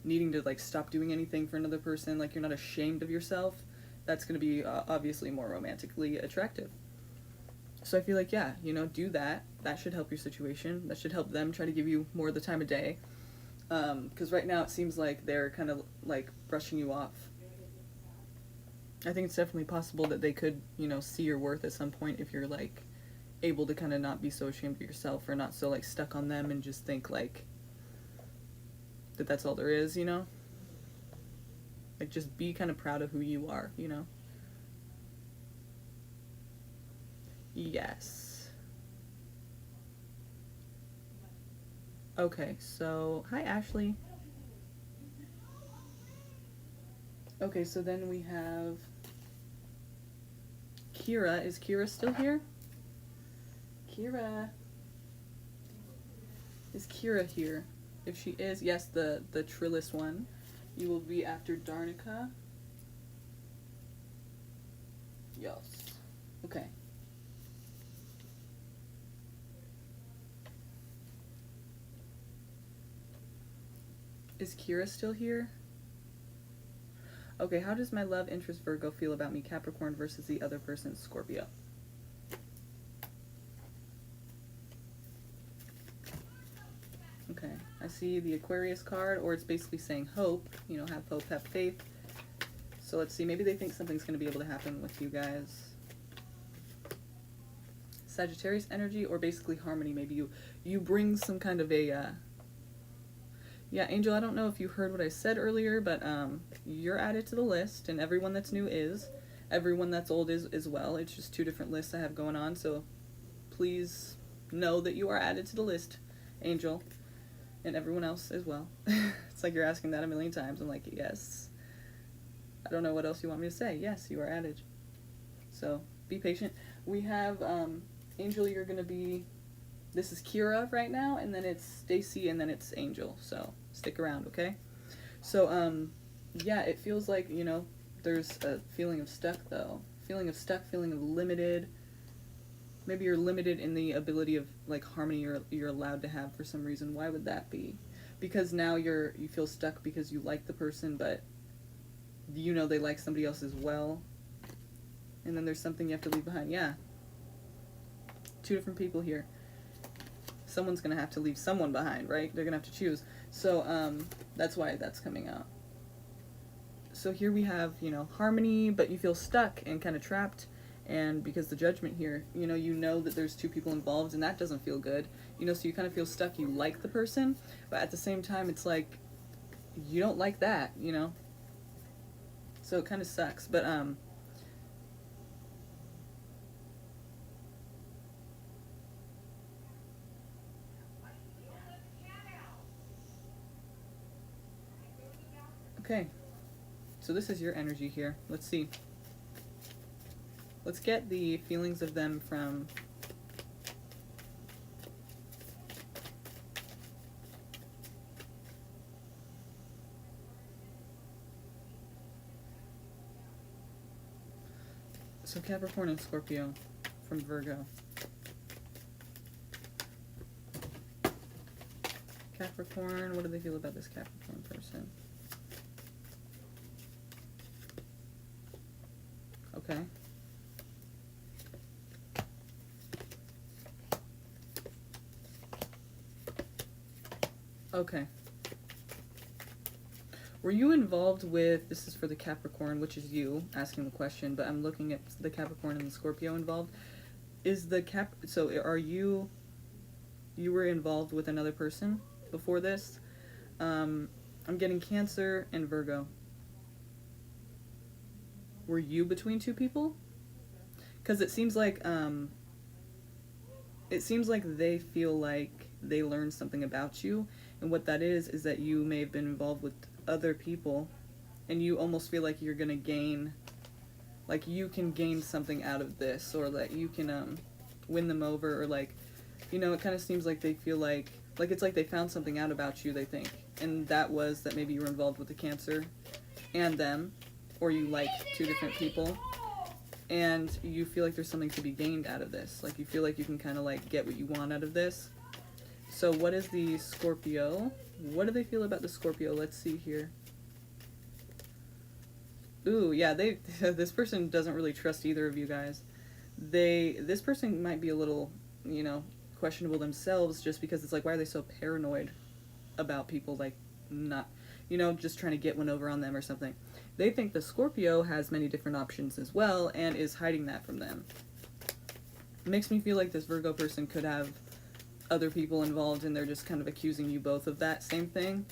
needing to like stop doing anything for another person, like you're not ashamed of yourself, that's going to be obviously more romantically attractive. So I feel like, yeah, you know, do that. That should help your situation. That should help them try to give you more of the time of day. Because right now it seems like they're kind of like brushing you off. I think it's definitely possible that they could, you know, see your worth at some point if you're like able to kind of not be so ashamed of yourself, or not so like stuck on them and just think like that's all there is, you know? Like, just be kind of proud of who you are, you know? Yes. Okay, so, hi, Ashley. Okay, so then we have Kira. Is Kira still here? Kira. Is Kira here? If she is, yes, the Trillis one. You will be after Darnica. Yes. Okay. Is Kira still here? Okay, how does my love interest Virgo feel about me, Capricorn, versus the other person, Scorpio? Okay, I see the Aquarius card, or it's basically saying hope, you know, have hope, have faith. So let's see, maybe they think something's going to be able to happen with you guys. Sagittarius energy, or basically harmony. Maybe you bring some kind of a, yeah, Angel, I don't know if you heard what I said earlier, but you're added to the list, and everyone that's new is. Everyone that's old is as well. It's just two different lists I have going on, so please know that you are added to the list, Angel. And everyone else as well. It's like you're asking that a million times. I'm like, yes. I don't know what else you want me to say. Yes, you are added. So, be patient. We have, Angel, you're going to be, this is Kira right now, and then it's Stacy, and then it's Angel. So, stick around, okay? So, yeah, it feels like, you know, there's a feeling of stuck, though. Feeling of stuck, feeling of limited. Maybe you're limited in the ability of, like, harmony you're allowed to have for some reason. Why would that be? Because now you feel stuck because you like the person, but you know they like somebody else as well. And then there's something you have to leave behind. Yeah. Two different people here. Someone's going to have to leave someone behind, right? They're going to have to choose. So, that's why that's coming out. So here we have, you know, harmony, but you feel stuck and kind of trapped. And because the judgment here, you know that there's two people involved, and that doesn't feel good. You know, so you kind of feel stuck. You like the person, but at the same time, it's like, you don't like that, you know? So it kind of sucks, but okay. So this is your energy here. Let's see. Let's get the feelings of them from so Capricorn and Scorpio from Virgo. Capricorn, what do they feel about this Capricorn person? Okay. Okay. Were you involved with, this is for the Capricorn, which is you asking the question, but I'm looking at the Capricorn and the Scorpio involved. Is the so are you were involved with another person before this? I'm getting Cancer and Virgo. Were you between two people? Because it seems like they feel like they learned something about you, and what that is that you may have been involved with other people, and you almost feel like you're gonna gain, like you can gain something out of this, or that you can win them over, or like, you know, it kind of seems like they feel like it's like they found something out about you, they think, and that was that maybe you were involved with the Cancer and them, or you like two different people, and you feel like there's something to be gained out of this, like you feel like you can kind of like get what you want out of this. So what is the Scorpio? What do they feel about the Scorpio? Let's see here. Ooh, yeah, this person doesn't really trust either of you guys. This person might be a little, you know, questionable themselves, just because it's like, why are they so paranoid about people, like, not, you know, just trying to get one over on them or something. They think the Scorpio has many different options as well and is hiding that from them. It makes me feel like this Virgo person could have other people involved, and they're just kind of accusing you both of that same thing.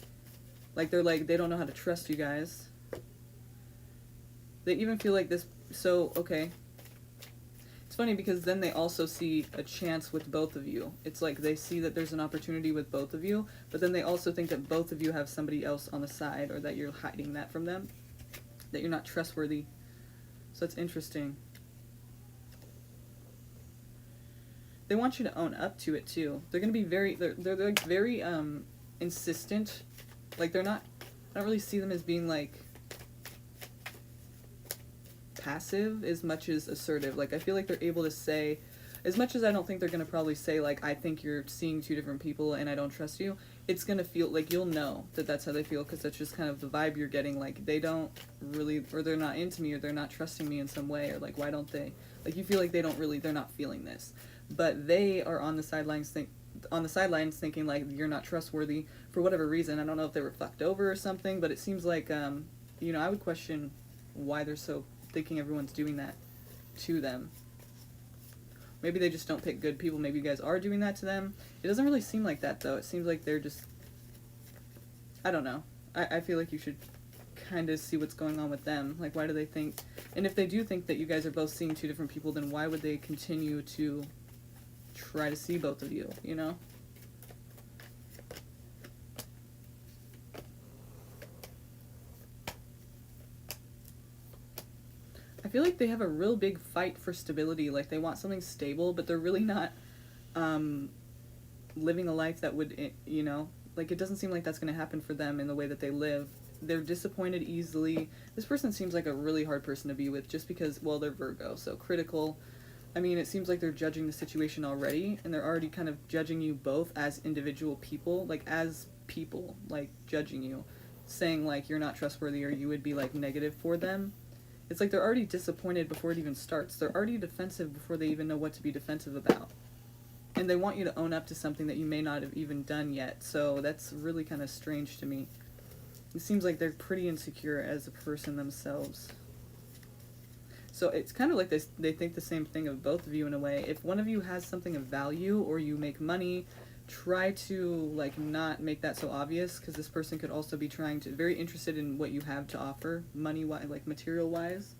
Like, they don't know how to trust you guys. They even feel like this, so, okay. It's funny because then they also see a chance with both of you. It's like they see that there's an opportunity with both of you, but then they also think that both of you have somebody else on the side, or that you're hiding that from them, that you're not trustworthy. So it's interesting. They want you to own up to it too. They're gonna be they're like very insistent. Like I don't really see them as being like passive as much as assertive. Like I feel like they're able to say, as much as I don't think they're gonna probably say like, I think you're seeing two different people and I don't trust you, it's gonna feel like you'll know that that's how they feel, because that's just kind of the vibe you're getting. Like they don't really, or they're not into me, or they're not trusting me in some way, or like why don't they, like you feel like they're not feeling this, but they are on the sidelines thinking like you're not trustworthy for whatever reason. I don't know if they were fucked over or something, but it seems like you know, I would question why they're so thinking everyone's doing that to them. Maybe they just don't pick good people. Maybe you guys are doing that to them. It doesn't really seem like that, though. It seems like they're just, I don't know. I feel like you should kind of see what's going on with them. Like, why do they think, and if they do think that you guys are both seeing two different people, then why would they continue to try to see both of you, you know? I feel like they have a real big fight for stability. Like they want something stable, but they're really not living a life that would, you know, like it doesn't seem like that's going to happen for them in the way that they live. They're disappointed easily. This person seems like a really hard person to be with, just because, well, they're Virgo, so critical. I mean, it seems like they're judging the situation already, and they're already kind of judging you both as individual people, like as people, like judging you, saying like you're not trustworthy, or you would be like negative for them. It's like they're already disappointed before it even starts. They're already defensive before they even know what to be defensive about. And they want you to own up to something that you may not have even done yet. So that's really kind of strange to me. It seems like they're pretty insecure as a person themselves. So it's kind of like they think the same thing of both of you in a way. If one of you has something of value, or you make money, try to like not make that so obvious, because this person could also be trying to very interested in what you have to offer, money wise, like material wise,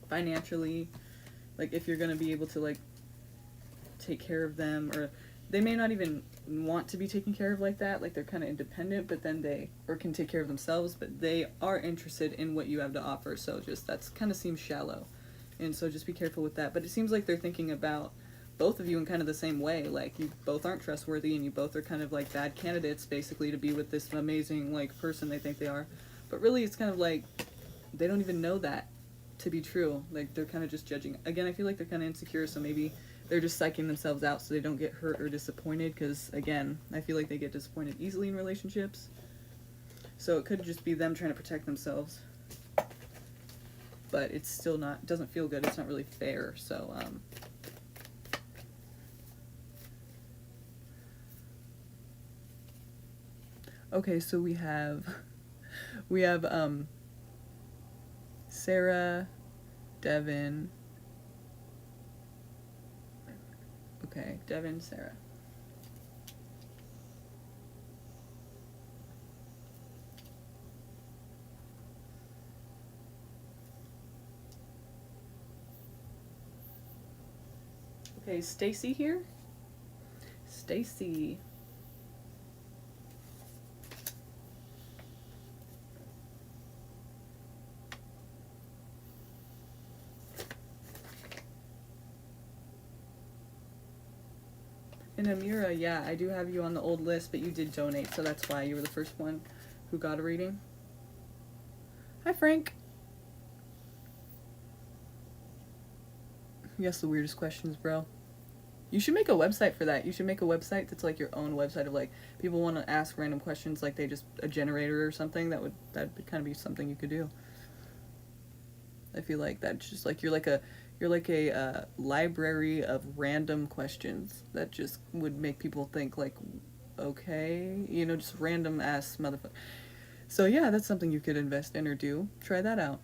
financially, like if you're gonna be able to like take care of them, or they may not even want to be taken care of like that, like they're kind of independent, but then they or can take care of themselves, but they are interested in what you have to offer. So just that's kind of seems shallow, and so just be careful with that. But it seems like they're thinking about both of you in kind of the same way, like you both aren't trustworthy and you both are kind of like bad candidates basically to be with this amazing like person they think they are, but really it's kind of like they don't even know that to be true. Like they're kind of just judging. Again, I feel like they're kind of insecure, so maybe they're just psyching themselves out so they don't get hurt or disappointed, because again, I feel like they get disappointed easily in relationships, so it could just be them trying to protect themselves, but it's still not, doesn't feel good, it's not really fair. So okay, so we have Sarah, Devin. Okay, Devin, Sarah. Okay, Stacy here. Stacy. And Amira, yeah, I do have you on the old list, but you did donate, so that's why you were the first one who got a reading. Hi, Frank. You ask the weirdest questions, bro. You should make a website for that. You should make a website that's like your own website of like people want to ask random questions, like they just a generator or something. That'd kind of be something you could do. I feel like that's just like you're like a library of random questions that just would make people think like, okay, you know, just random ass motherfucker. So yeah, that's something you could invest in or do. Try that out.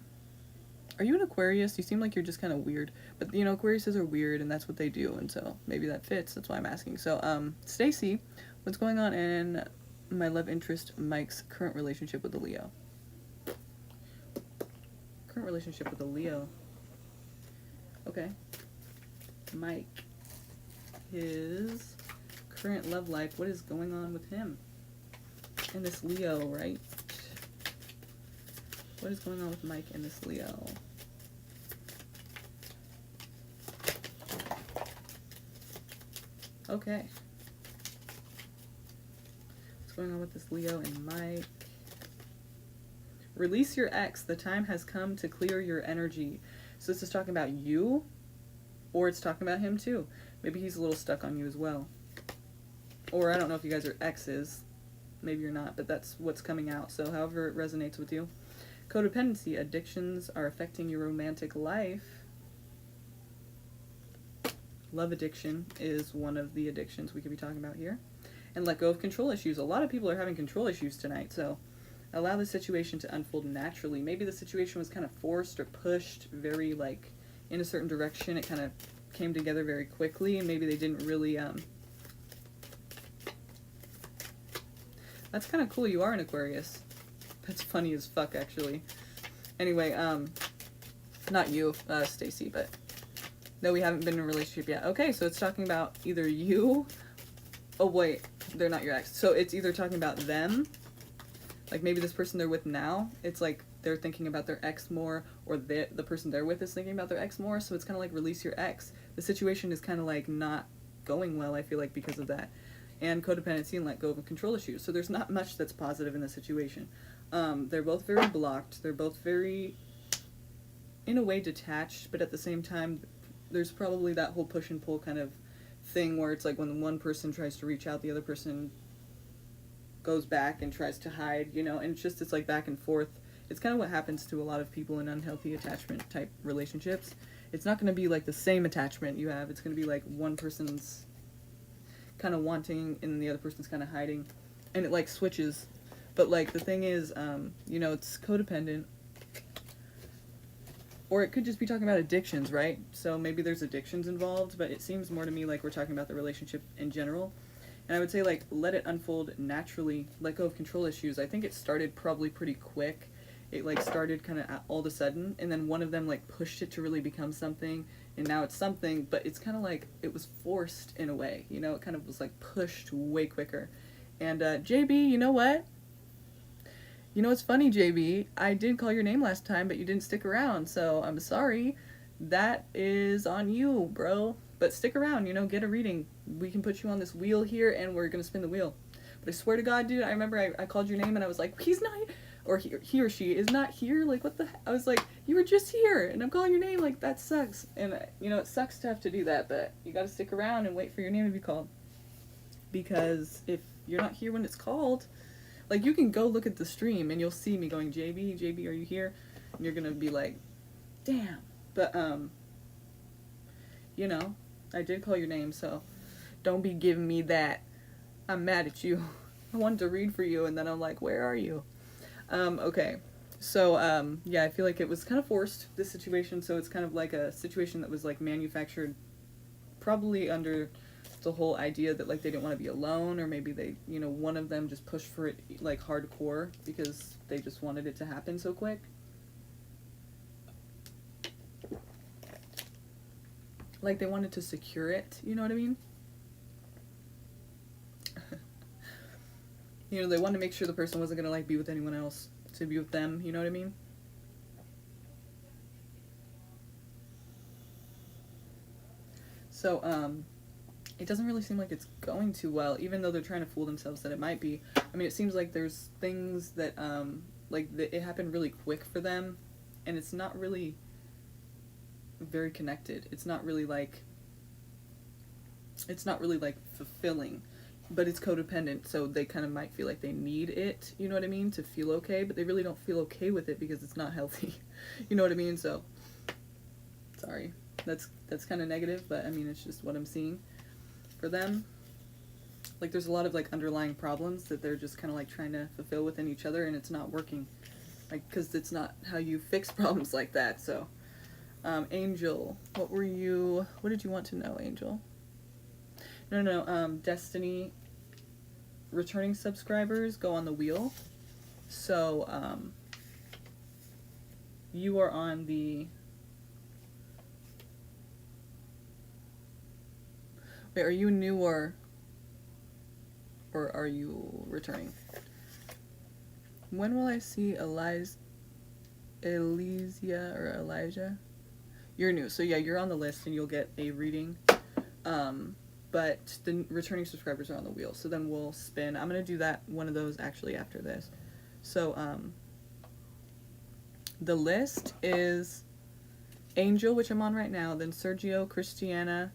Are you an Aquarius? You seem like you're just kind of weird, but you know, Aquariuses are weird and that's what they do, and so maybe that fits. That's why I'm asking. So Stacy, what's going on in my love interest Mike's current relationship with a Leo? Current relationship with a Leo. Okay. Mike, his current love life, what is going on with him? And this Leo, right? What is going on with Mike and this Leo? Okay. What's going on with this Leo and Mike? Release your ex. The time has come to clear your energy. So this is talking about you, or it's talking about him too. Maybe he's a little stuck on you as well. Or I don't know if you guys are exes. Maybe you're not, but that's what's coming out. So however it resonates with you. Codependency. Addictions are affecting your romantic life. Love addiction is one of the addictions we could be talking about here. And let go of control issues. A lot of people are having control issues tonight, so allow the situation to unfold naturally. Maybe the situation was kind of forced or pushed very, like, in a certain direction. It kind of came together very quickly, and maybe they didn't really, That's kind of cool. You are an Aquarius. That's funny as fuck, actually. Anyway, not you, Stacy, but no, we haven't been in a relationship yet. Okay, so it's talking about either you. Oh, wait, they're not your ex. So it's either talking about them, like maybe this person they're with now, it's like they're thinking about their ex more, or the person they're with is thinking about their ex more, so it's kind of like release your ex. The situation is kind of like not going well, I feel like, because of that. And codependency and let go of control issues. So there's not much that's positive in the situation. They're both very blocked. They're both very, in a way, detached, but at the same time, there's probably that whole push and pull kind of thing where it's like when one person tries to reach out, the other person goes back and tries to hide, you know, and it's like back and forth. It's kind of what happens to a lot of people in unhealthy attachment type relationships. It's not going to be like the same attachment you have. It's going to be like one person's kind of wanting and the other person's kind of hiding, and it like switches. But like the thing is, you know, it's codependent. or it could just be talking about addictions, right? So maybe there's addictions involved, but it seems more to me like we're talking about the relationship in general. And I would say, like, let it unfold naturally. Let go of control issues. I think it started probably pretty quick. It, like, started kind of all of a sudden, and then one of them, like, pushed it to really become something, and now it's something, but it's kind of like it was forced in a way. You know, it kind of was, like, pushed way quicker. And, JB, you know what? You know what's funny, JB? I did call your name last time, but you didn't stick around, so I'm sorry. That is on you, bro. But stick around, you know, get a reading. We can put you on this wheel here, and we're gonna spin the wheel. But I swear to God, dude, I remember I called your name, and I was like, he's not, or he or she is not here. Like, what the? I was like, you were just here, and I'm calling your name. Like, that sucks. And you know, it sucks to have to do that, but you gotta stick around and wait for your name to be called. Because if you're not here when it's called, like, you can go look at the stream, and you'll see me going, JB, are you here? And you're gonna be like, damn. But you know, I did call your name, so don't be giving me that. I'm mad at you. I wanted to read for you, and then I'm like, where are you? Okay. So, yeah, I feel like it was kind of forced, this situation, so it's kind of like a situation that was, like, manufactured probably under the whole idea that, like, they didn't want to be alone, or maybe they, you know, one of them just pushed for it, like, hardcore because they just wanted it to happen so quick. Like, they wanted to secure it, you know what I mean? You know, they wanted to make sure the person wasn't gonna, like, be with anyone else to be with them, you know what I mean? So, it doesn't really seem like it's going too well, even though they're trying to fool themselves that it might be. I mean, it seems like there's things that, it happened really quick for them, and it's not really very connected. It's not really, like, fulfilling, but it's codependent, so they kind of might feel like they need it, you know what I mean, to feel okay, but they really don't feel okay with it because it's not healthy. You know what I mean? So, sorry. That's kind of negative, but I mean, it's just what I'm seeing for them. Like, there's a lot of, like, underlying problems that they're just kind of, like, trying to fulfill within each other, and it's not working. Like, because it's not how you fix problems like that, so. Angel, what did you want to know, Angel? No, Destiny, returning subscribers go on the wheel. So, you are on the... Wait, are you new or are you returning? When will I see Elysia or Elijah? You're new, so yeah, you're on the list and you'll get a reading. But the returning subscribers are on the wheel, so then we'll spin. I'm gonna do one of those actually after this. So, the list is Angel, which I'm on right now, then Sergio, Christiana,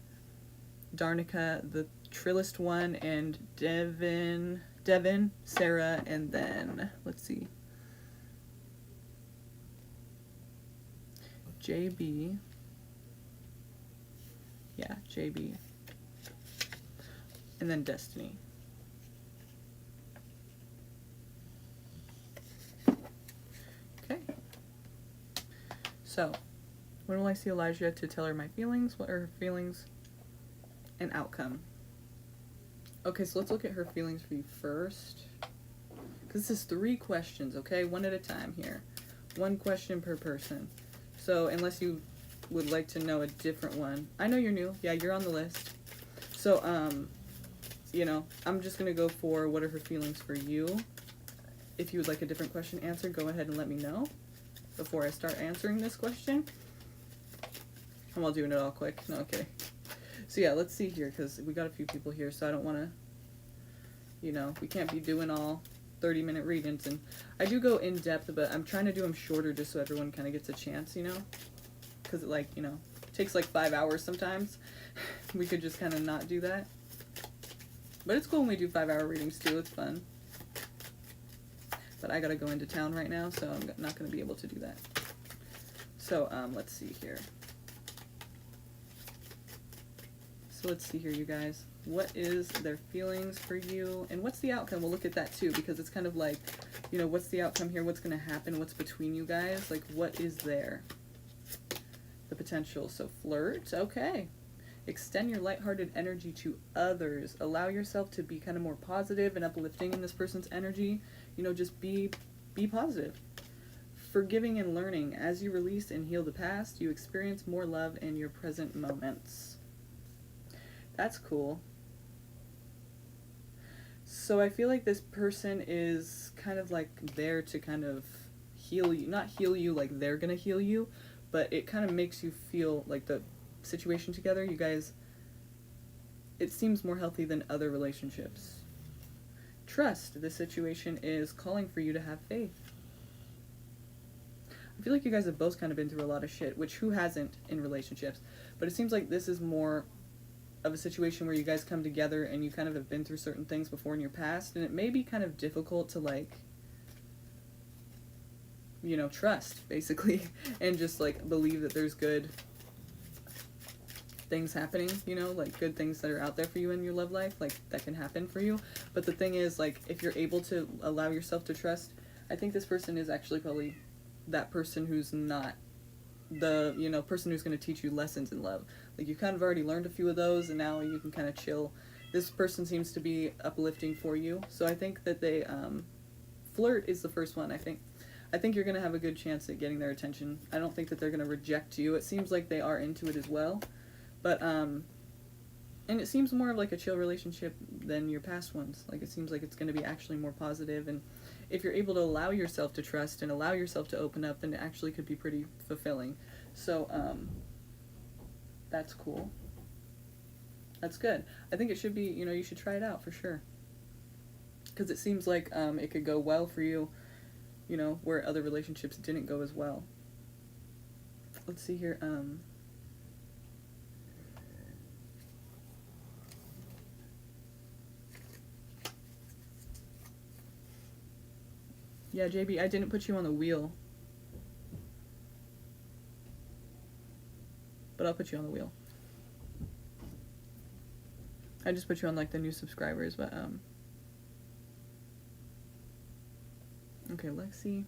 Darnica, the Trillist one, and Devin, Sarah, and then, let's see, JB. Yeah, JB. And then Destiny. Okay. So, when will I see Elijah to tell her my feelings? What are her feelings? And outcome. Okay, so let's look at her feelings for you first. Because this is 3 questions, okay? One at a time here. 1 question per person. So, unless you would like to know a different one. I know you're new. Yeah, you're on the list. So, you know, I'm just going to go for what are her feelings for you. If you would like a different question answered, go ahead and let me know before I start answering this question. I'm all doing it all quick. No, okay. So yeah, let's see here, because we got a few people here, so I don't want to, you know, we can't be doing all 30-minute readings. And I do go in depth, but I'm trying to do them shorter just so everyone kind of gets a chance, you know, because it, like, you know, takes like 5 hours sometimes. We could just kind of not do that. But it's cool when we do 5-hour readings too. It's fun. But I gotta go into town right now, so I'm not gonna be able to do that. So, let's see here. So let's see here, you guys. What is their feelings for you? And what's the outcome? We'll look at that too, because it's kind of like, you know, what's the outcome here? What's gonna happen? What's between you guys? Like, what is there? the potential. So flirt, okay. Extend your lighthearted energy to others. Allow yourself to be kind of more positive and uplifting in this person's energy. You know, just be positive. Forgiving and learning. As you release and heal the past, you experience more love in your present moments. That's cool. So I feel like this person is kind of like there to kind of heal you. Not heal you like they're gonna heal you, but it kind of makes you feel like the situation together, you guys, it seems more healthy than other relationships. Trust. The situation is calling for you to have faith. I feel like you guys have both kind of been through a lot of shit, which who hasn't in relationships? But it seems like this is more of a situation where you guys come together and you kind of have been through certain things before in your past, and it may be kind of difficult to, like, you know, trust, basically, and just, like, believe that there's good things happening, you know, like good things that are out there for you in your love life, like that can happen for you. But the thing is, like, if you're able to allow yourself to trust, I think this person is actually probably that person who's not the, you know, person who's going to teach you lessons in love. Like, you kind of already learned a few of those and now you can kind of chill. This person seems to be uplifting for you. So I think that they, flirt is the first one. I think you're going to have a good chance at getting their attention. I don't think that they're going to reject you. It seems like they are into it as well. But, and it seems more of like a chill relationship than your past ones. Like, it seems like it's going to be actually more positive, and if you're able to allow yourself to trust and allow yourself to open up, then it actually could be pretty fulfilling. So, that's cool. That's good. I think it should be, you know, you should try it out for sure. Because it seems like, it could go well for you, you know, where other relationships didn't go as well. Let's see here, yeah, JB, I didn't put you on the wheel. But I'll put you on the wheel. I just put you on, like, the new subscribers, but, okay, Lexi.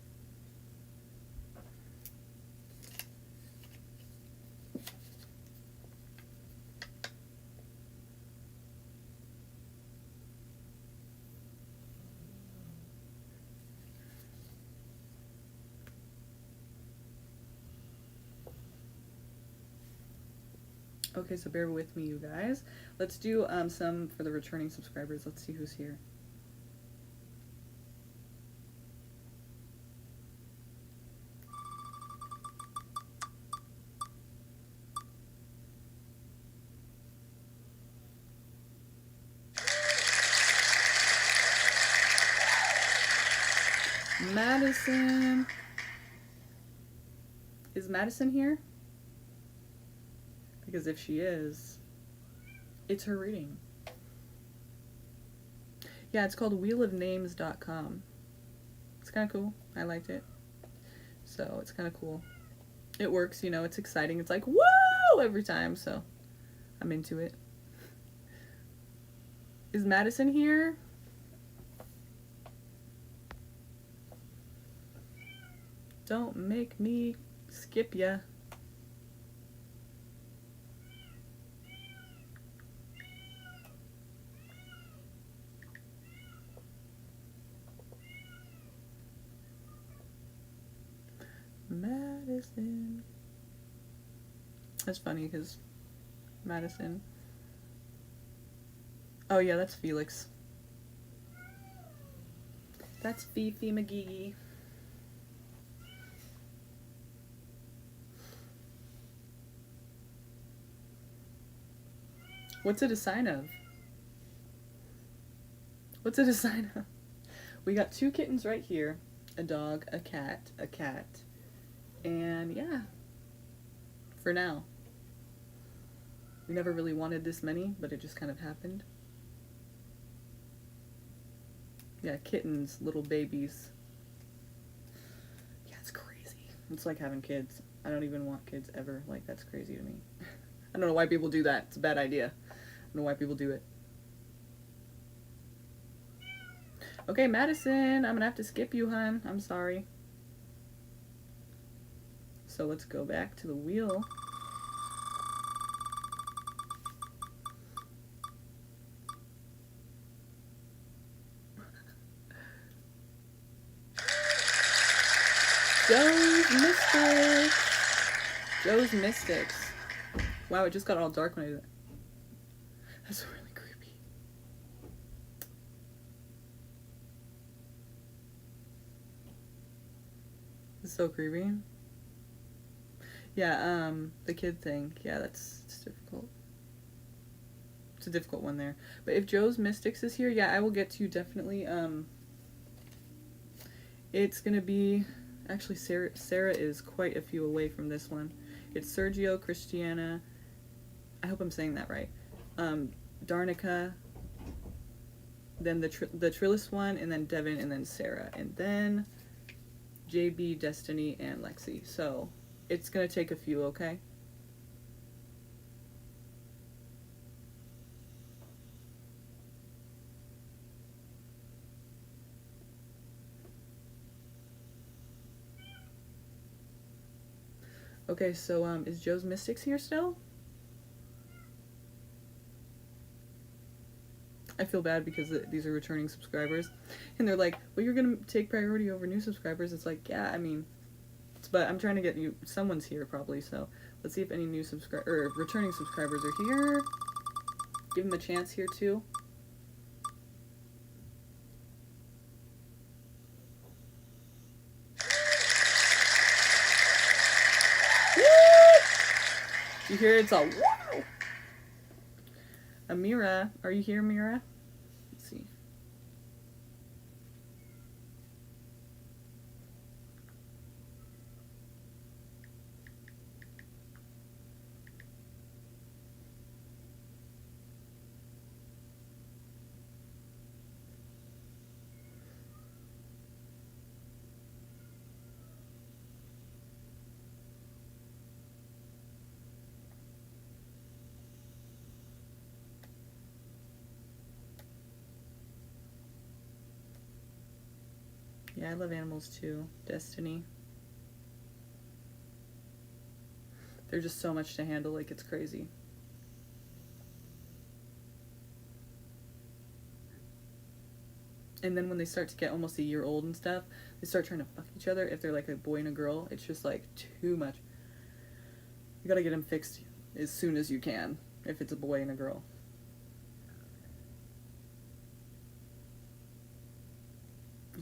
Okay, so bear with me, you guys. Let's do some for the returning subscribers. Let's see who's here. Madison. Is Madison here? Because if she is, it's her reading. Yeah, it's called wheelofnames.com. It's kind of cool. I liked it. So it's kind of cool. It works, you know, it's exciting. It's like, whoa, every time, so I'm into it. Is Madison here? Don't make me skip ya. Madison. That's funny because Madison. Oh yeah, that's Felix. That's Fifi McGee. What's it a sign of? What's it a sign of? We got 2 kittens right here. A dog, a cat, and yeah, for now. We never really wanted this many, but it just kind of happened. Yeah, kittens, little babies. Yeah, it's crazy. It's like having kids. I don't even want kids ever. Like, that's crazy to me. I don't know why people do that. It's a bad idea. I don't know why people do it. Okay, Madison, I'm gonna have to skip you, hun. I'm sorry. So let's go back to the wheel. Joe's Mystics. Joe's Mystics. Wow, it just got all dark when I did that. That's really creepy. It's so creepy. Yeah, the kid thing. Yeah, it's difficult. It's a difficult one there. But if Joe's Mystics is here, yeah, I will get to you definitely. It's gonna be, actually Sarah is quite a few away from this one. It's Sergio, Christiana, I hope I'm saying that right, Darnica, then the Trillis one, and then Devin, and then Sarah, and then JB, Destiny, and Lexi. So it's gonna take a few, okay? Okay, so is Joe's Mystics here still? I feel bad because these are returning subscribers, and they're like, well, you're gonna take priority over new subscribers. It's like, yeah, I mean, but I'm trying to get you, someone's here probably, so let's see if any new returning subscribers are here. Give them a chance here too. You hear it's all wow. Amira, are you here, Amira? Let's see. Yeah, I love animals too. Destiny. They're just so much to handle, like it's crazy. And then when they start to get almost a year old and stuff, they start trying to fuck each other. If they're like a boy and a girl, it's just like too much. You gotta get them fixed as soon as you can, if it's a boy and a girl.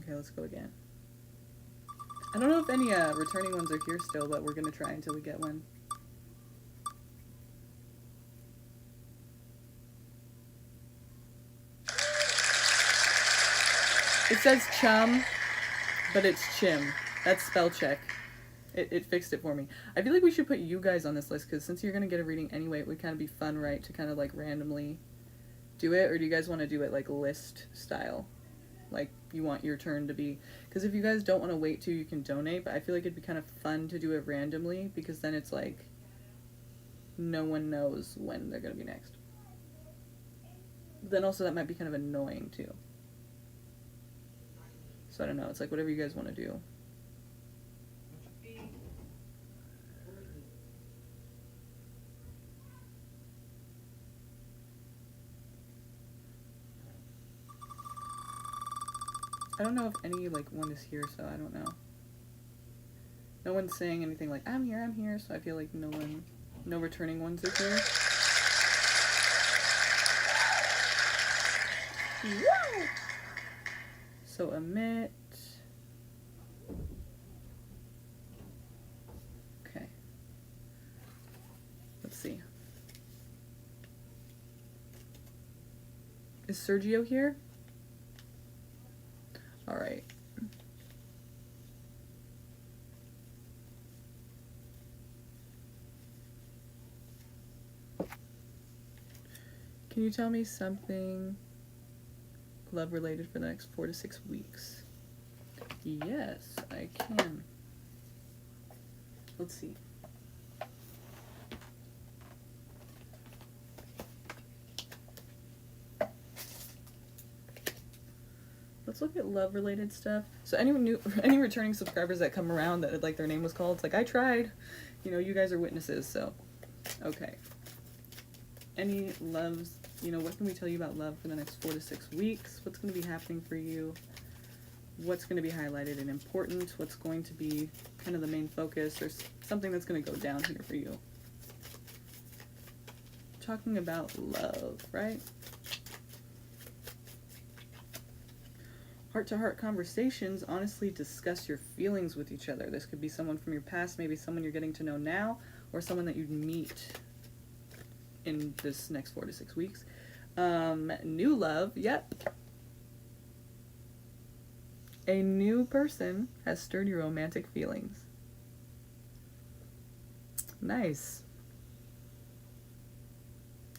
Okay, let's go again. I don't know if any returning ones are here still, but we're gonna try until we get one. It says chum, but it's chim. That's spell check. It fixed it for me. I feel like we should put you guys on this list, because since you're gonna get a reading anyway, it would kind of be fun, right, to kind of like randomly do it, or do you guys want to do it like list style? Like, you want your turn to be, because if you guys don't want to wait till you can donate, but I feel like it'd be kind of fun to do it randomly, because then it's like no one knows when they're gonna be next. But then also that might be kind of annoying too. So I don't know, it's like whatever you guys want to do. I don't know if any like one is here, so I don't know. No one's saying anything like I'm here, so I feel like no returning ones are here. Woo! So omit. Okay. Let's see. Is Sergio here? All right. Can you tell me something love related for the next 4 to 6 weeks? Yes, I can. Let's see. Let's look at love related stuff. So any returning subscribers that come around that like their name was called, it's like I tried. You know, you guys are witnesses, so okay. Any loves, you know, what can we tell you about love for the next 4 to 6 weeks? What's going to be happening for you? what's going to be highlighted and important, what's going to be kind of the main focus, or something that's going to go down here for you. Talking about love, right? Heart-to-heart conversations, honestly discuss your feelings with each other. This could be someone from your past, maybe someone you're getting to know now, or someone that you'd meet in this next 4 to 6 weeks. New love, yep. A new person has stirred your romantic feelings. Nice.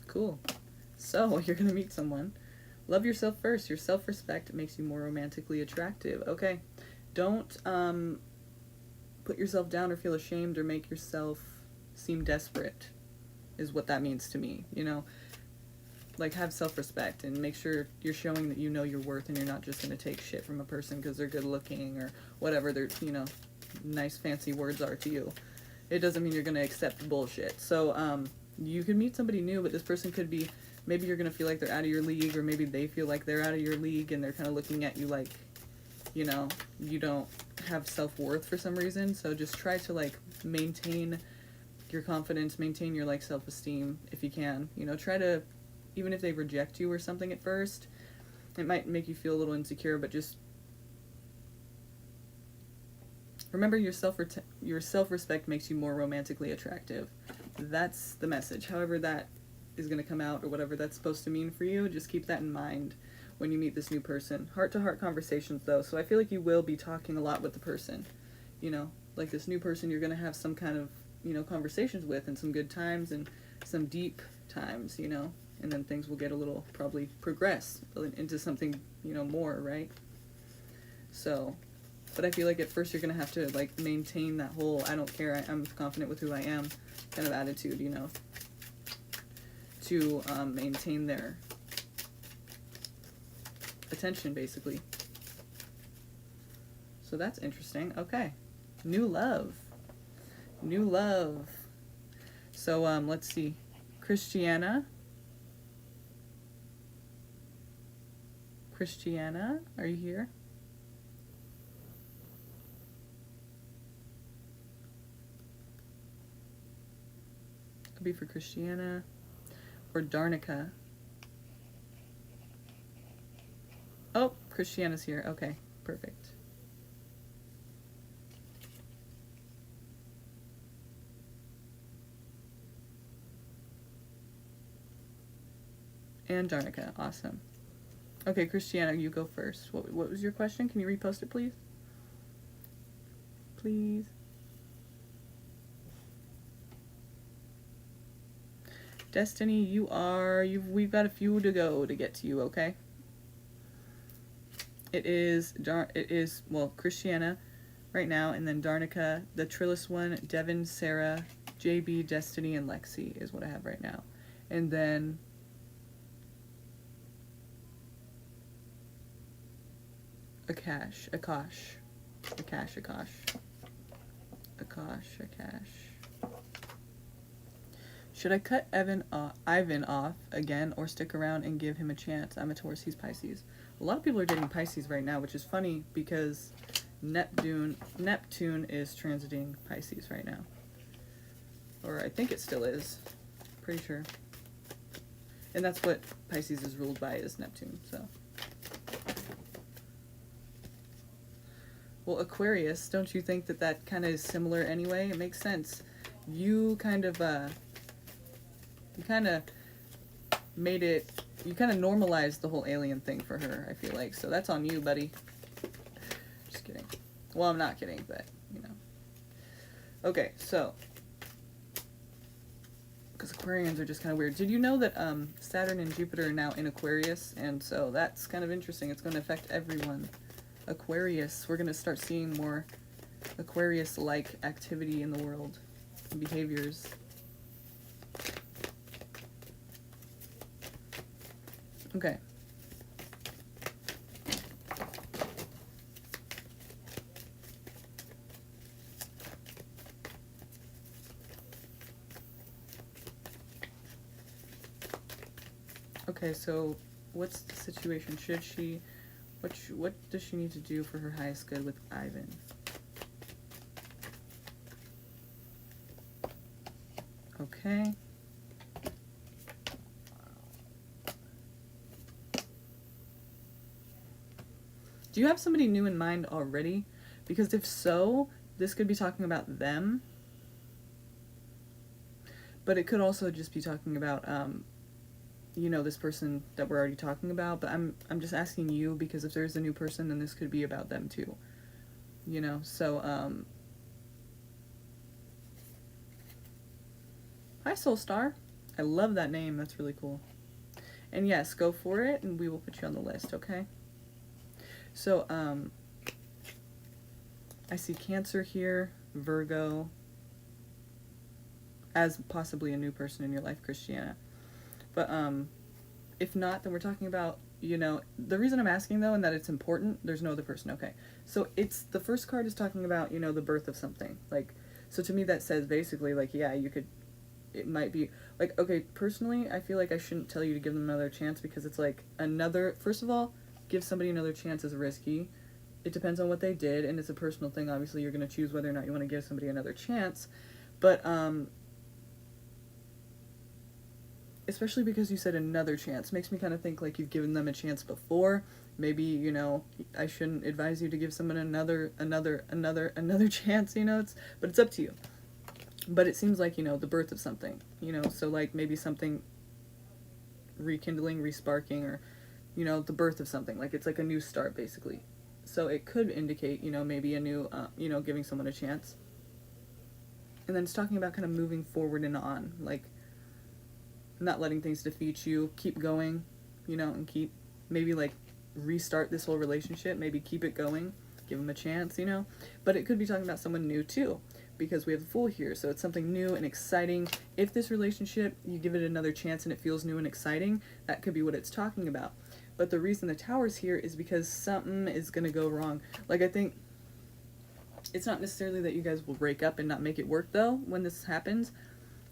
Cool. So, you're going to meet someone. Love yourself first. Your self-respect makes you more romantically attractive. Okay. Don't put yourself down or feel ashamed or make yourself seem desperate, is what that means to me. You know, like, have self-respect and make sure you're showing that you know your worth and you're not just going to take shit from a person because they're good looking or whatever their, you know, nice fancy words are to you. It doesn't mean you're going to accept bullshit. So, you can meet somebody new, but this person could be, maybe you're going to feel like they're out of your league, or maybe they feel like they're out of your league and they're kind of looking at you like, you know, you don't have self-worth for some reason. So just try to, like, maintain your confidence, maintain your, like, self-esteem if you can. You know, try to, even if they reject you or something at first, it might make you feel a little insecure, but just remember your self-respect makes you more romantically attractive. That's the message. However that is going to come out, or whatever that's supposed to mean for you, just keep that in mind when you meet this new person. Heart-to-heart conversations, though, so I feel like you will be talking a lot with the person. You know, like this new person you're going to have some kind of, you know, conversations with, and some good times and some deep times, you know, and then things will get a little, probably progress into something, you know, more, right? So, but I feel like at first you're going to have to, like, maintain that whole, I don't care, I'm confident with who I am kind of attitude, you know, to maintain their attention, basically. So that's interesting. Okay. New love. New love. So, let's see. Christiana, are you here? Could be for Christiana or Darnica. Oh, Christiana's here. Okay, perfect. And Darnica, awesome. Okay, Christiana, you go first. What was your question? Can you repost it, please? Please. Destiny, we've got a few to go to get to you, okay? It is, well, Christiana right now, and then Darnica, the Trillis one, Devin, Sarah, JB, Destiny, and Lexi is what I have right now. And then Akash. Should I cut Ivan off again, or stick around and give him a chance? I'm a Taurus, he's Pisces. A lot of people are dating Pisces right now, which is funny because Neptune is transiting Pisces right now. Or I think it still is. Pretty sure. And that's what Pisces is ruled by, is Neptune, so. Well, Aquarius, don't you think that kind of is similar anyway? It makes sense. You kind of normalized the whole alien thing for her, I feel like. So that's on you, buddy. Just kidding. Well, I'm not kidding, but, you know. Okay, so. Because Aquarians are just kind of weird. Did you know that Saturn and Jupiter are now in Aquarius? And so that's kind of interesting. It's going to affect everyone. Aquarius. We're going to start seeing more Aquarius-like activity in the world. Behaviors. Okay. Okay, so what's the situation? Should she What does she need to do for her highest good with Ivan? Okay. Do you have somebody new in mind already? Because if so, this could be talking about them. But it could also just be talking about, you know, this person that we're already talking about. But I'm just asking you because if there's a new person, then this could be about them too. You know, so, hi, Soul Star. I love that name. That's really cool. And yes, go for it, and we will put you on the list, okay? So, I see Cancer here, Virgo, as possibly a new person in your life, Christiana. But, if not, then we're talking about, you know, the reason I'm asking, though, and that it's important, there's no other person, okay? So, it's, the first card is talking about, you know, the birth of something. Like, so to me that says basically, like, yeah, you could, it might be, like, okay, personally, I feel like I shouldn't tell you to give them another chance because it's like another, first of all, give somebody another chance is risky. It depends on what they did, and it's a personal thing. Obviously, you're going to choose whether or not you want to give somebody another chance. But, especially because you said another chance, makes me kind of think like you've given them a chance before. Maybe, you know, I shouldn't advise you to give someone another chance, you know, but it's up to you. But it seems like, you know, the birth of something, you know, so like maybe something rekindling, resparking, or, you know, the birth of something, like it's like a new start basically. So it could indicate, you know, maybe a new, you know, giving someone a chance. And then it's talking about kind of moving forward and on, like not letting things defeat you, keep going, you know, and keep, maybe like restart this whole relationship, maybe keep it going, give them a chance, you know. But it could be talking about someone new too, because we have the Fool here, so it's something new and exciting. If this relationship, you give it another chance and it feels new and exciting, that could be what it's talking about. But the reason the Tower's here is because something is going to go wrong. Like, I think it's not necessarily that you guys will break up and not make it work, though, when this happens.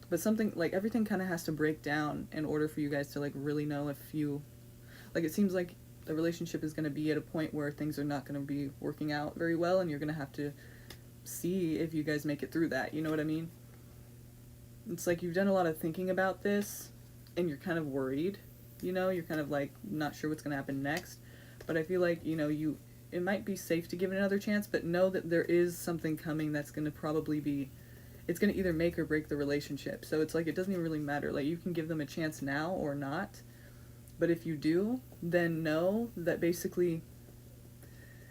But something, like, everything kind of has to break down in order for you guys to, like, really know if you... Like, it seems like the relationship is going to be at a point where things are not going to be working out very well, and you're going to have to see if you guys make it through that. You know what I mean? It's like you've done a lot of thinking about this, and you're kind of worried. You know, you're kind of, like, not sure what's going to happen next. But I feel like, you know, it might be safe to give it another chance, but know that there is something coming that's going to probably be... It's going to either make or break the relationship. So it's like, it doesn't even really matter. Like, you can give them a chance now or not. But if you do, then know that basically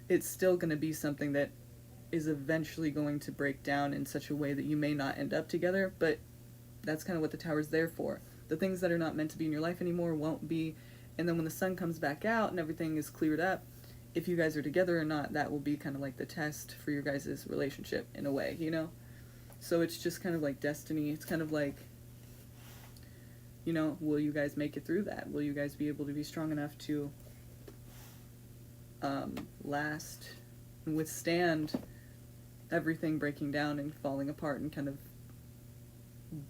it's still going to be something that is eventually going to break down in such a way that you may not end up together. But that's kind of what the Tower's there for. The things that are not meant to be in your life anymore won't be. And then when the sun comes back out and everything is cleared up, if you guys are together or not, that will be kind of like the test for your guys' relationship in a way, you know? So it's just kind of like destiny. It's kind of like, you know, will you guys make it through that? Will you guys be able to be strong enough to last and withstand everything breaking down and falling apart and kind of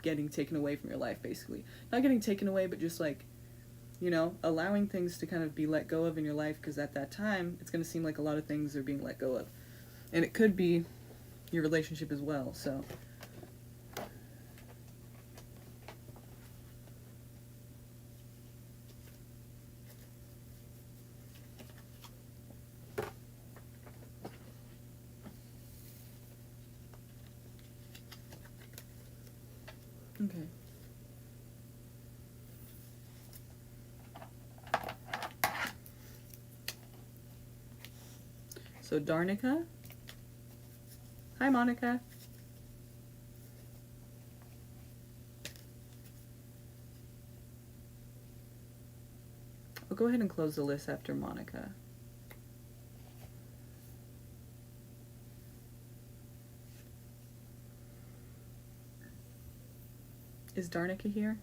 getting taken away from your life, basically? Not getting taken away, but just like, you know, allowing things to kind of be let go of in your life, because at that time, it's going to seem like a lot of things are being let go of. And it could be your relationship as well, so... Okay. So Darnica. Hi, Monica. I'll go ahead and close the list after Monica. Is Darnica here?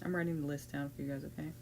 I'm writing the list down for you guys, okay?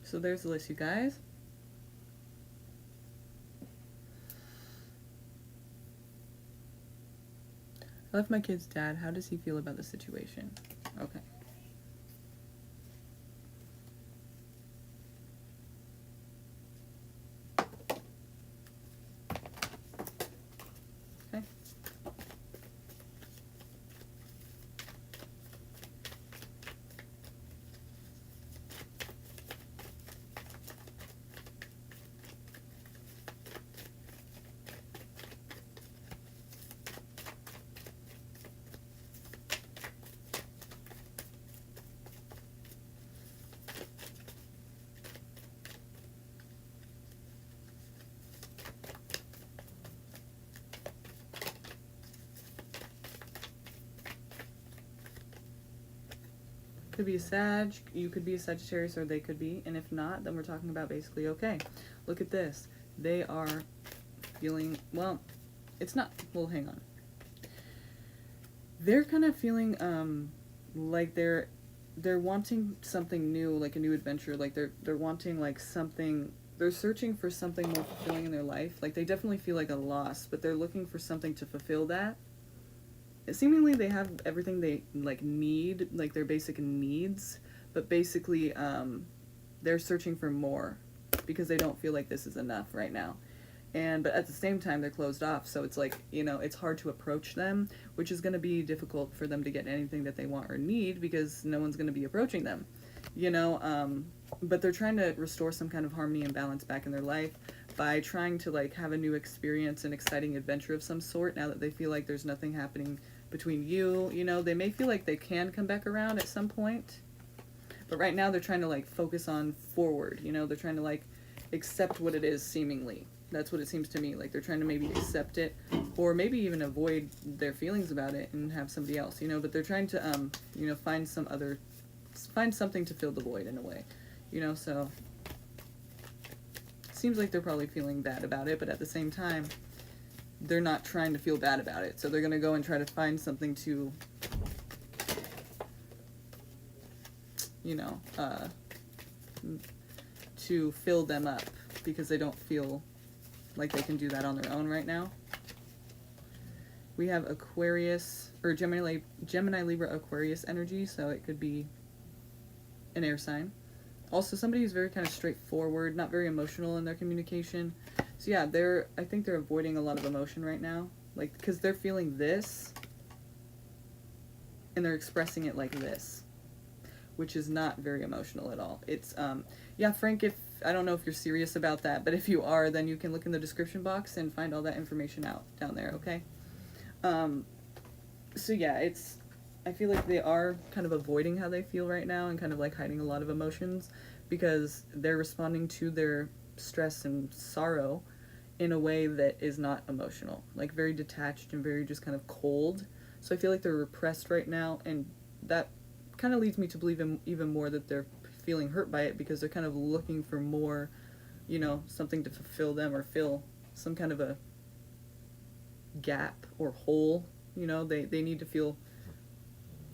So there's the list, you guys. I left my kid's dad. How does he feel about the situation? Okay. Okay. Could be a Sag, you could be a Sagittarius, or they could be, and if not, then we're talking about basically, okay, look at this. They are feeling, well, it's not, well, hang on. They're kind of feeling, like they're wanting something new, like a new adventure, like they're wanting, like, something, they're searching for something more fulfilling in their life. Like, they definitely feel like a loss, but they're looking for something to fulfill that. Seemingly they have everything they like need, like their basic needs, but basically they're searching for more because they don't feel like this is enough right now. And but at the same time they're closed off, so it's like, you know, it's hard to approach them, which is going to be difficult for them to get anything that they want or need because no one's going to be approaching them, you know. But they're trying to restore some kind of harmony and balance back in their life by trying to like have a new experience, an exciting adventure of some sort, now that they feel like there's nothing happening between you. You know, they may feel like they can come back around at some point, but right now they're trying to like focus on forward, you know. They're trying to like accept what it is, seemingly. That's what it seems to me. Like they're trying to maybe accept it, or maybe even avoid their feelings about it and have somebody else, you know. But they're trying to you know, find something to fill the void in a way, you know. So seems like they're probably feeling bad about it, but at the same time they're not trying to feel bad about it. So they're going to go and try to find something to, you know, to fill them up, because they don't feel like they can do that on their own right now. We have Aquarius, or Gemini, Libra, Aquarius energy, so it could be an air sign. Also, somebody who's very kind of straightforward, not very emotional in their communication. So yeah, I think they're avoiding a lot of emotion right now, like, because they're feeling this, and they're expressing it like this, which is not very emotional at all. It's, yeah, Frank, I don't know if you're serious about that, but if you are, then you can look in the description box and find all that information out down there, okay? So yeah, I feel like they are kind of avoiding how they feel right now and kind of like hiding a lot of emotions because they're responding to their stress and sorrow in a way that is not emotional, like very detached and very just kind of cold. So I feel like they're repressed right now, and that kind of leads me to believe even more that they're feeling hurt by it because they're kind of looking for more, you know, something to fulfill them or fill some kind of a gap or hole. You know, they need to feel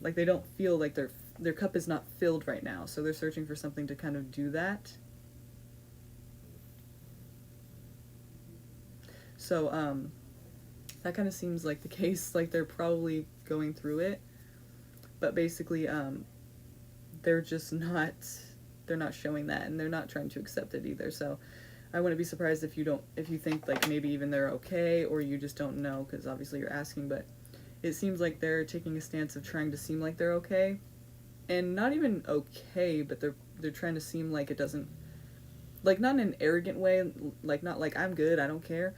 like they don't feel like their cup is not filled right now, so they're searching for something to kind of do that. So that kind of seems like the case, like they're probably going through it, but basically they're just not, they're not showing that, and they're not trying to accept it either. So I wouldn't be surprised if you think like maybe even they're okay, or you just don't know because obviously you're asking, but it seems like they're taking a stance of trying to seem like they're okay, and not even okay, but they're trying to seem like it doesn't, like not in an arrogant way, like not like I'm good, I don't care,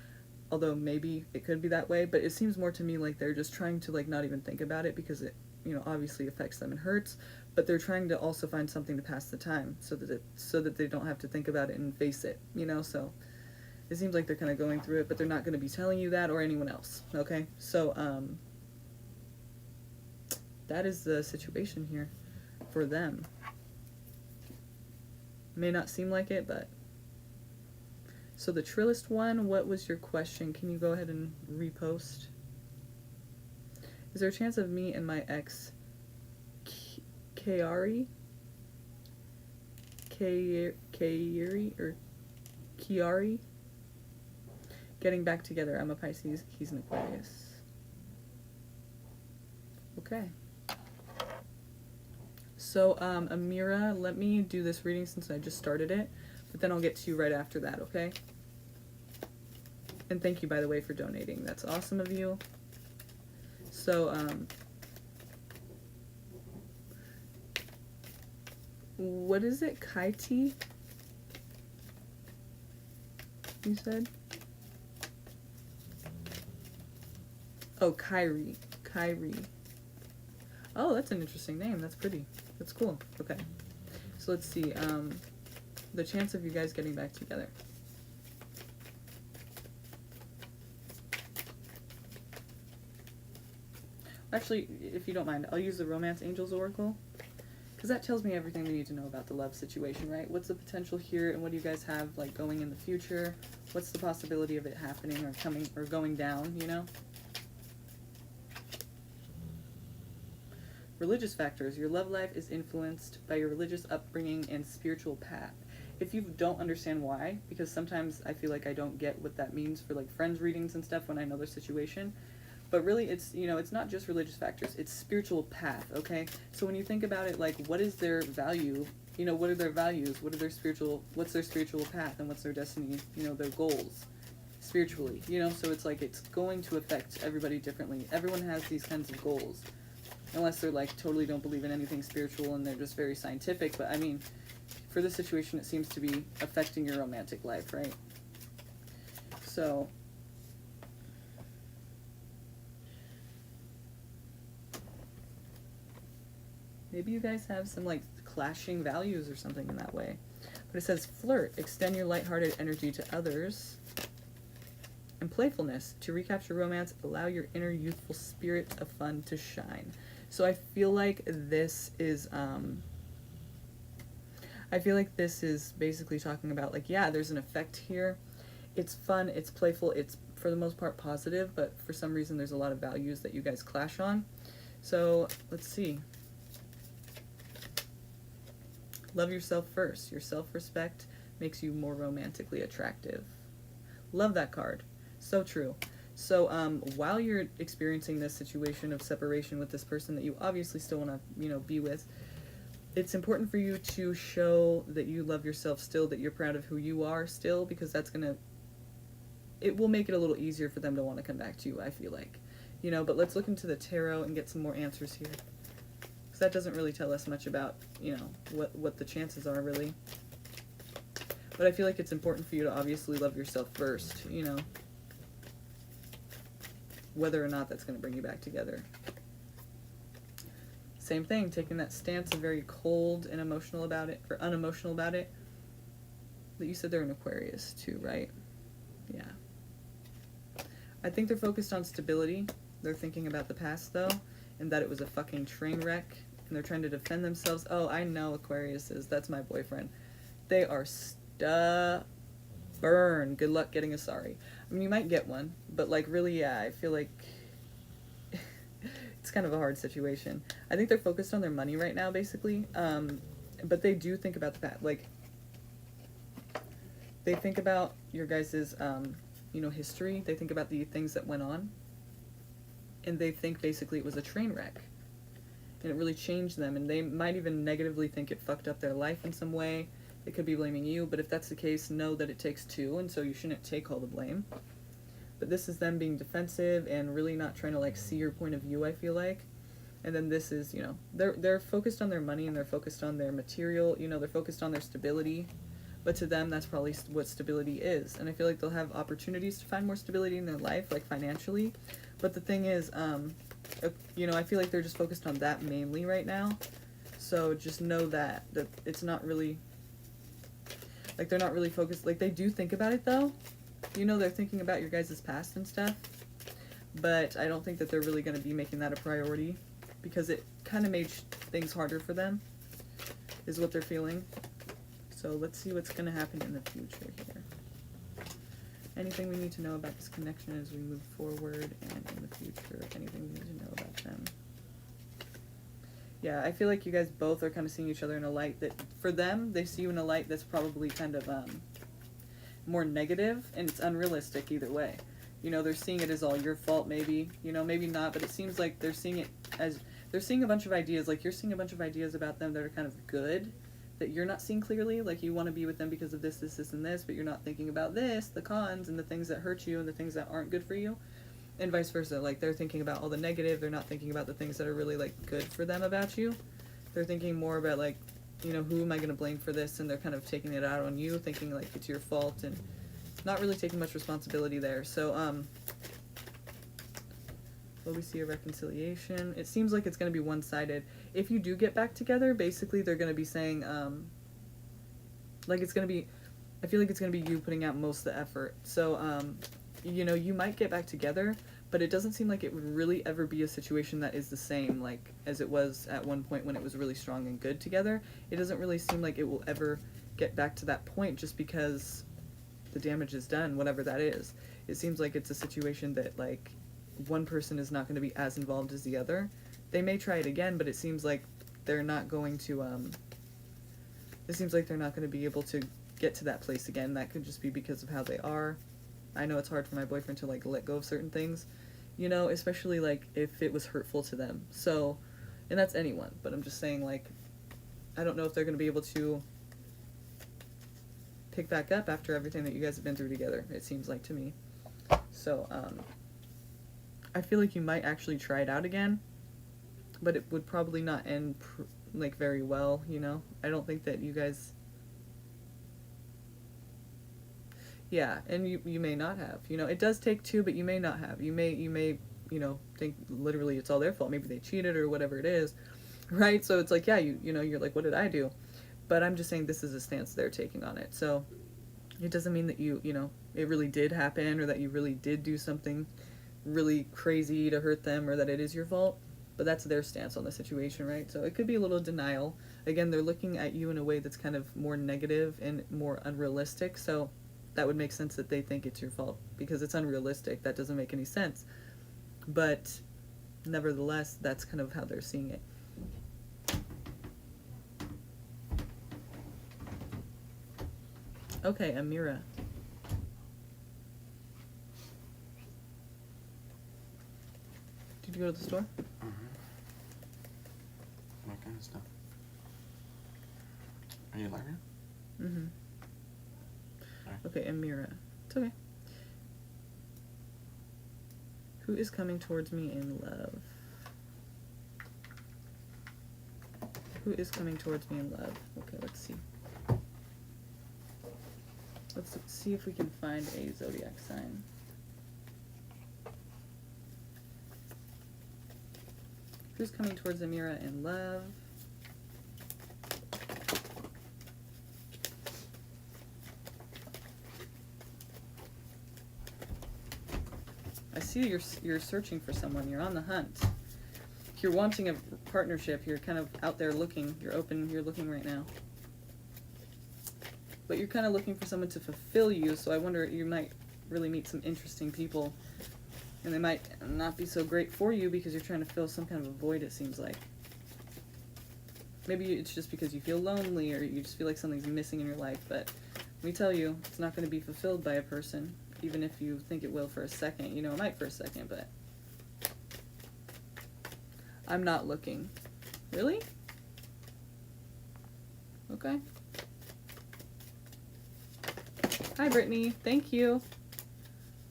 although maybe it could be that way, but it seems more to me like they're just trying to like not even think about it because it, you know, obviously affects them and hurts, but they're trying to also find something to pass the time so that they don't have to think about it and face it, you know. So it seems like they're kind of going through it, but they're not going to be telling you that or anyone else, okay? So that is the situation here for them. May not seem like it, but so the Trillist one, what was your question? Can you go ahead and repost? Is there a chance of me and my ex, Kyrie? Kyrie or Kyrie? Getting back together. I'm a Pisces, he's an Aquarius. Okay. So, Amira, let me do this reading since I just started it, but then I'll get to you right after that, okay? And thank you, by the way, for donating. That's awesome of you. So, what is it? Kytie? You said? Oh, Kyrie. Kyrie. Oh, that's an interesting name. That's pretty. That's cool. Okay. So let's see. The chance of you guys getting back together. Actually, if you don't mind, I'll use the Romance Angels Oracle, because that tells me everything we need to know about the love situation, right? What's the potential here, and what do you guys have, like, going in the future? What's the possibility of it happening or coming or going down, you know? Religious factors. Your love life is influenced by your religious upbringing and spiritual path. If you don't understand why, because sometimes I feel like I don't get what that means for like friends readings and stuff when I know their situation, but really it's, you know, it's not just religious factors, it's spiritual path, okay? So when you think about it, like, what is their value? You know, what are their values? What's their spiritual path, and what's their destiny, you know, their goals spiritually, you know? So it's like it's going to affect everybody differently. Everyone has these kinds of goals. Unless they're like totally don't believe in anything spiritual and they're just very scientific. But I mean, for this situation, it seems to be affecting your romantic life, right? So, maybe you guys have some like clashing values or something in that way. But it says flirt, extend your lighthearted energy to others. And playfulness, to recapture romance, allow your inner youthful spirit of fun to shine. So I feel like this is basically talking about like, yeah, there's an effect here. It's fun, it's playful, it's for the most part positive, but for some reason there's a lot of values that you guys clash on. So let's see. Love yourself first. Your self-respect makes you more romantically attractive. Love that card. So true. So while you're experiencing this situation of separation with this person that you obviously still want to, you know, be with, it's important for you to show that you love yourself still, that you're proud of who you are still, because it will make it a little easier for them to want to come back to you, I feel like. You know, but let's look into the tarot and get some more answers here. Because that doesn't really tell us much about, you know, what the chances are, really. But I feel like it's important for you to obviously love yourself first, you know, whether or not that's going to bring you back together. Same thing, taking that stance of very cold and emotional about it, or unemotional about it. That you said they're an Aquarius too, right? Yeah. I think they're focused on stability. They're thinking about the past though, and that it was a fucking train wreck, and they're trying to defend themselves. Oh, I know Aquariuses. That's my boyfriend. They are stubborn. Good luck getting a sorry. I mean, you might get one, but like really, yeah, I feel like it's kind of a hard situation. I think they're focused on their money right now, basically. But they do think about the past. Like, they think about your guys's, you know, history. They think about the things that went on. And they think basically it was a train wreck. And it really changed them. And they might even negatively think it fucked up their life in some way. They could be blaming you. But if that's the case, know that it takes two. And so you shouldn't take all the blame. But this is them being defensive and really not trying to, like, see your point of view, I feel like. And then this is, you know, they're focused on their money and they're focused on their material. You know, they're focused on their stability. But to them, that's probably what stability is. And I feel like they'll have opportunities to find more stability in their life, like financially. But the thing is, you know, I feel like they're just focused on that mainly right now. So just know that it's not really, like, they're not really focused. Like, they do think about it, though. You know, they're thinking about your guys' past and stuff. But I don't think that they're really going to be making that a priority. Because it kind of made things harder for them, is what they're feeling. So let's see what's going to happen in the future here. Anything we need to know about this connection as we move forward and in the future. Anything we need to know about them. Yeah, I feel like you guys both are kind of seeing each other in a light that, for them, they see you in a light that's probably kind of more negative, and it's unrealistic either way. You know, they're seeing it as all your fault, maybe. You know, maybe not, but it seems like they're seeing it as, they're seeing a bunch of ideas, like you're seeing a bunch of ideas about them that are kind of good, that you're not seeing clearly. Like, you want to be with them because of this, this, this, and this, but you're not thinking about this, the cons, and the things that hurt you, and the things that aren't good for you, and vice versa. Like, they're thinking about all the negative, they're not thinking about the things that are really, like, good for them about you. They're thinking more about, like, you know, who am I going to blame for this, and they're kind of taking it out on you, thinking, like, it's your fault, and not really taking much responsibility there. So, will we see a reconciliation? It seems like it's going to be one-sided. If you do get back together, basically they're going to be saying, like, it's going to be, I feel like it's going to be you putting out most of the effort. So, you know, you might get back together, but it doesn't seem like it would really ever be a situation that is the same, like, as it was at one point when it was really strong and good together. It doesn't really seem like it will ever get back to that point just because the damage is done, whatever that is. It seems like it's a situation that, like, one person is not going to be as involved as the other. They may try it again, but it seems like they're not going to, it seems like they're not going to be able to get to that place again. That could just be because of how they are. I know it's hard for my boyfriend to, like, let go of certain things, you know, especially, like, if it was hurtful to them. So, and that's anyone, but I'm just saying, like, I don't know if they're going to be able to pick back up after everything that you guys have been through together, it seems like to me. So, I feel like you might actually try it out again, but it would probably not end, like, very well, you know? I don't think that you guys... Yeah, and you may not have, you know? It does take two, but you may not have. You may, you know, think literally it's all their fault. Maybe they cheated or whatever it is, right? So it's like, yeah, you know, you're like, what did I do? But I'm just saying this is a stance they're taking on it. So it doesn't mean that you know, it really did happen or that you really did do something really crazy to hurt them or that it is your fault, but that's their stance on the situation, right? So it could be a little denial. Again, they're looking at you in a way that's kind of more negative and more unrealistic, so that would make sense that they think it's your fault because it's unrealistic. That doesn't make any sense, but nevertheless, that's kind of how they're seeing it. Okay, Amira. Did you go to the store? Mm-hmm. That kind of stuff. Are you live now? Mm-hmm. Sorry. Okay, Amira. It's okay. Who is coming towards me in love? Who is coming towards me in love? Okay, let's see. Let's see if we can find a zodiac sign. Who's coming towards Amira in love? I see you're searching for someone. You're on the hunt. You're wanting a partnership. You're kind of out there looking. You're open. You're looking right now. But you're kind of looking for someone to fulfill you, so I wonder, you might really meet some interesting people, and they might not be so great for you because you're trying to fill some kind of a void, it seems like. Maybe it's just because you feel lonely, or you just feel like something's missing in your life, but let me tell you, it's not going to be fulfilled by a person, even if you think it will for a second. You know, it might for a second, but I'm not looking. Really? Okay. Hi, Brittany. Thank you.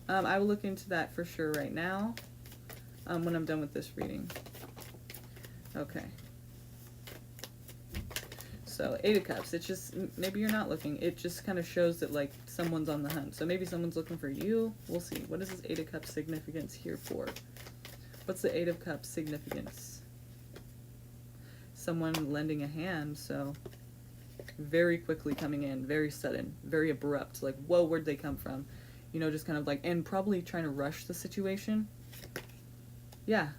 I will look into that for sure right now, when I'm done with this reading. Okay. So, 8 of Cups. It's just, maybe you're not looking. It just kind of shows that, like, someone's on the hunt. So maybe someone's looking for you. We'll see. What is this 8 of Cups significance here for? What's the 8 of Cups significance? Someone lending a hand, so very quickly coming in, very sudden, very abrupt. Like, whoa, where'd they come from? You know, just kind of like, and probably trying to rush the situation. Yeah,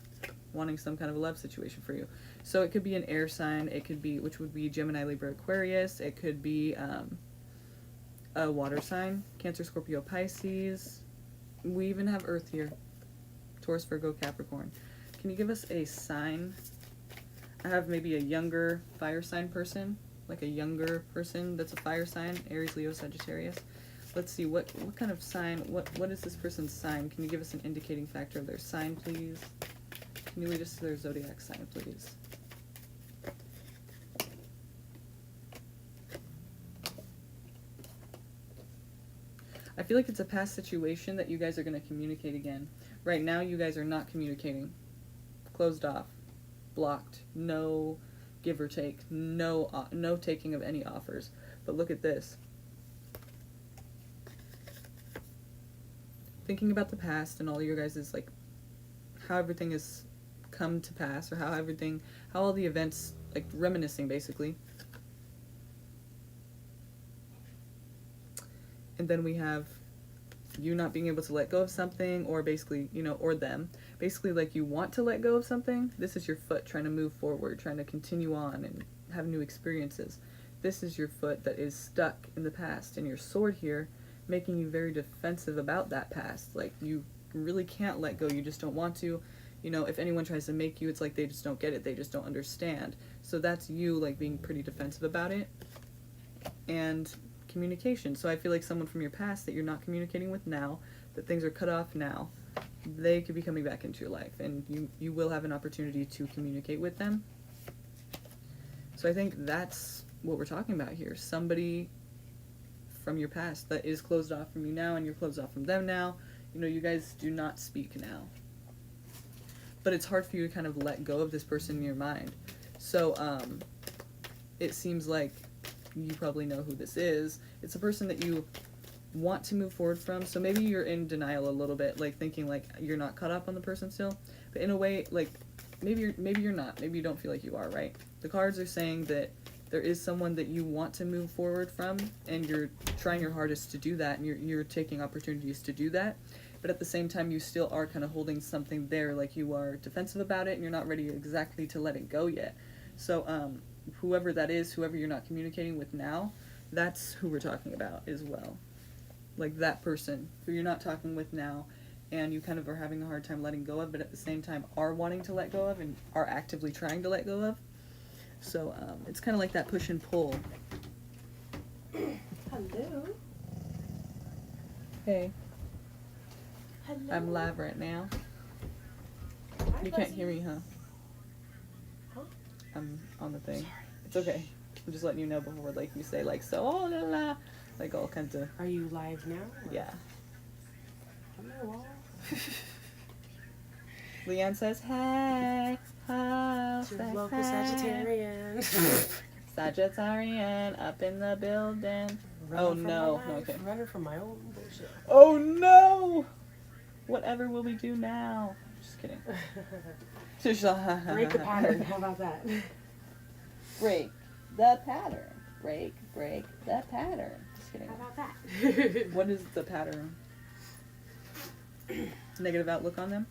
wanting some kind of a love situation for you. So it could be an air sign. It could be, which would be Gemini, Libra, Aquarius. It could be a water sign, Cancer, Scorpio, Pisces. We even have Earth here. Taurus, Virgo, Capricorn. Can you give us a sign? I have maybe a younger fire sign person, like a younger person that's a fire sign, Aries, Leo, Sagittarius. Let's see, what kind of sign, what is this person's sign? Can you give us an indicating factor of their sign, please? Can you lead us to their zodiac sign, please? I feel like it's a past situation that you guys are going to communicate again. Right now, you guys are not communicating. Closed off. Blocked. No give or take. No taking of any offers. But look at this. Thinking about the past and all your guys' like how everything has come to pass, or how all the events, like reminiscing basically. And then we have you not being able to let go of something, or basically, you know, or them. Basically, like, you want to let go of something. This is your foot trying to move forward, trying to continue on and have new experiences. This is your foot that is stuck in the past, and your sword here making you very defensive about that past. Like, you really can't let go. You just don't want to. You know, if anyone tries to make you, it's like they just don't get it. They just don't understand. So that's you, like, being pretty defensive about it. And communication. So I feel like someone from your past that you're not communicating with now, that things are cut off now, they could be coming back into your life, and you will have an opportunity to communicate with them. So I think that's what we're talking about here. Somebody from your past that is closed off from you now, and you're closed off from them now. You know, you guys do not speak now. But it's hard for you to kind of let go of this person in your mind. So it seems like you probably know who this is. It's a person that you want to move forward from. So maybe you're in denial a little bit, like thinking like you're not caught up on the person still. But in a way, like maybe you're not. Maybe you don't feel like you are, right? The cards are saying that there is someone that you want to move forward from, and you're trying your hardest to do that, and you're taking opportunities to do that. But at the same time, you still are kind of holding something there, like you are defensive about it, and you're not ready exactly to let it go yet. So whoever that is, whoever you're not communicating with now, that's who we're talking about as well. Like that person who you're not talking with now, and you kind of are having a hard time letting go of, but at the same time are wanting to let go of and are actively trying to let go of. So it's kind of like that push and pull. Hello. Hey. Hello. I'm live right now. Hi, You can't Lexi. hear me, huh? Huh? I'm on the thing. Sorry. It's okay. I'm just letting you know before, like, you say, like, so, oh, la, la, like, all kinds of, Are you live now? Or- yeah. Hello, all. Leanne says, hey, oh, It's your say local hey. Sagittarian. Sagittarian up in the building. Running Oh, from no. my No, life, okay. Running from my own bullshit. Oh no! Whatever will we do now? Just kidding. Break the pattern. How about that? Break the pattern. Break the pattern. Just kidding. How about that? What is the pattern? Negative outlook on them?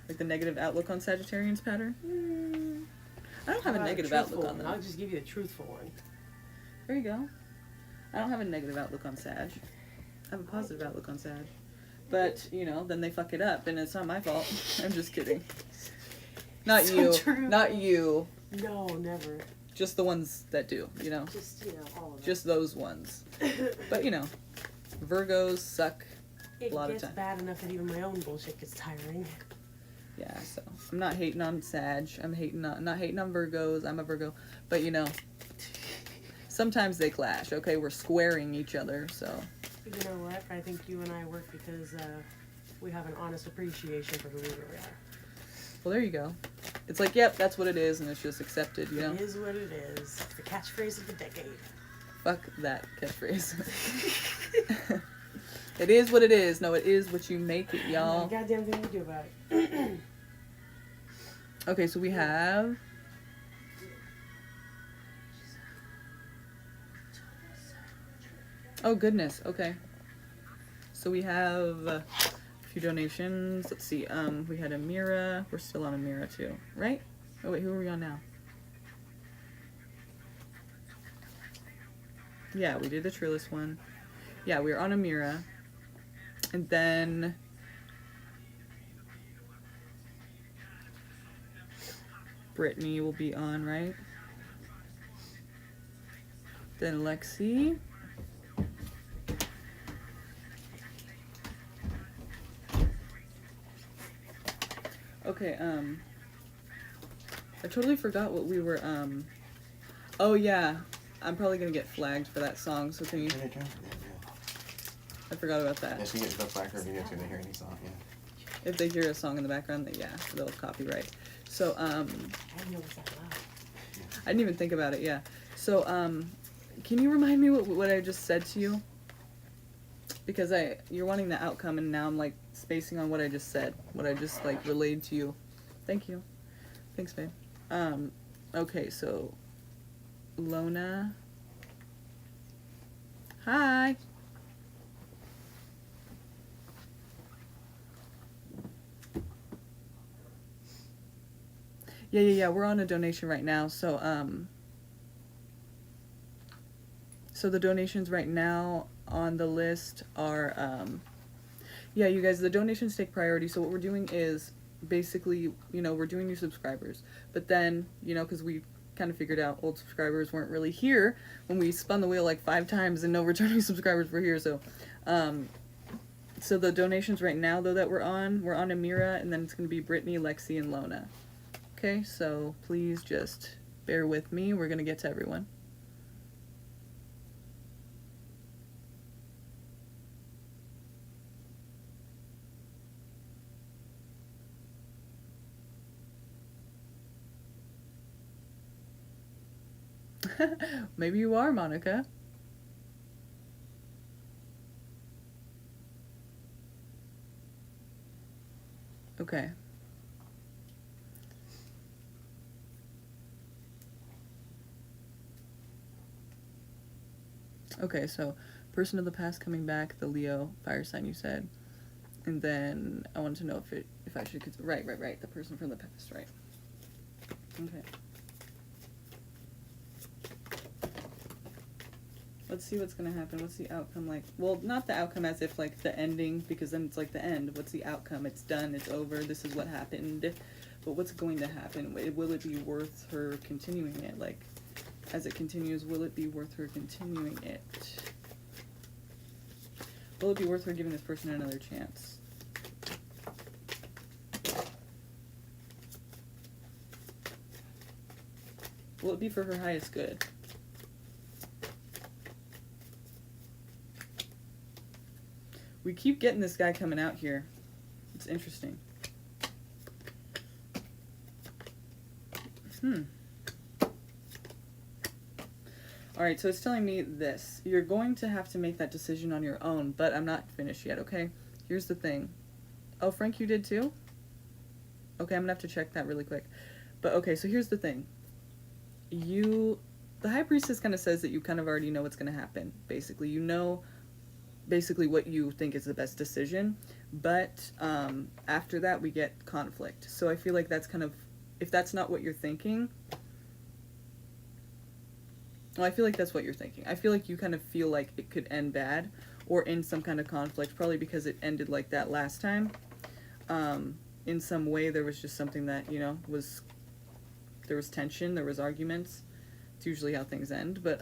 Like the negative outlook on Sagittarians pattern? I don't have a How about negative truthful outlook on one? them. I'll just give you the truthful one. There you go. I don't have a negative outlook on Sag. I have a positive outlook on Sag. But, you know, then they fuck it up and it's not my fault. I'm just kidding. Not So you. true. Not you. No, never. Just the ones that do, you know? Just, you know, all of them. Just those ones. But, you know, Virgos suck it a lot of gets time. bad enough that even my own bullshit gets tiring. Yeah, so I'm not hating on Sag. I'm not hating on Virgos. I'm a Virgo. But, you know, sometimes they clash. Okay, we're squaring each other, so. You know what? I think you and I work because we have an honest appreciation for who we really are. Well, there you go. It's like, yep, that's what it is, and it's just accepted, you know? It is what it is. It's the catchphrase of the decade. Fuck that catchphrase. It is what it is. No, it is what you make it, y'all. Goddamn thing you do about it. Okay, so we have... Oh, goodness. Okay. So we have a few donations. Let's see. We had Amira. We're still on Amira, too. Right? Oh, wait. Who are we on now? Yeah, we did the Trillis one. Yeah, we were on Amira. And then... Britney will be on, right? Then Lexi. Okay, I totally forgot what we were, oh yeah, I'm probably gonna get flagged for that song, so can you, I forgot about that. Yes, you get the flag or video too, they hear any song, yeah. If they hear a song in the background, then yeah, they'll copyright. So, I didn't know it was that loud. I didn't even think about it, yeah. So, can you remind me what I just said to you? Because you're wanting the outcome, and now I'm, like, spacing on what I just said. What I just, like, relayed to you. Thank you. Thanks, babe. Okay, so, Lona. Hi! Yeah, we're on a donation right now, so, so the donations right now on the list are, yeah, you guys, the donations take priority, so what we're doing is, basically, you know, we're doing new subscribers, but then, you know, because we kind of figured out old subscribers weren't really here when we spun the wheel like 5 times and no returning subscribers were here, so, so the donations right now, though, that we're on Amira, and then it's going to be Britney, Lexi, and Lona. Okay, so please just bear with me. We're going to get to everyone. Maybe you are, Monica. Okay. Okay, so person of the past coming back, the Leo fire sign you said. And then I wanted to know if I should right, the person from the past, right. Okay. Let's see what's gonna happen. What's the outcome like? Well, not the outcome as if like the ending, because then it's like the end. What's the outcome? It's done, it's over, this is what happened. But what's going to happen? Will it be worth her continuing it? Like, as it continues, will it be worth her continuing it? Will it be worth her giving this person another chance? Will it be for her highest good? We keep getting this guy coming out here. It's interesting. Alright, so it's telling me this. You're going to have to make that decision on your own, but I'm not finished yet, okay? Here's the thing. Oh, Frank, you did too? Okay, I'm gonna have to check that really quick. But okay, so here's the thing. The High Priestess kind of says that you kind of already know what's gonna happen, basically. You know basically what you think is the best decision, but after that we get conflict. So I feel like that's kind of, if that's not what you're thinking, well, I feel like that's what you're thinking. I feel like you kind of feel like it could end bad or in some kind of conflict, probably because it ended like that last time. In some way there was just something that, you know, there was tension, there was arguments. It's usually how things end, but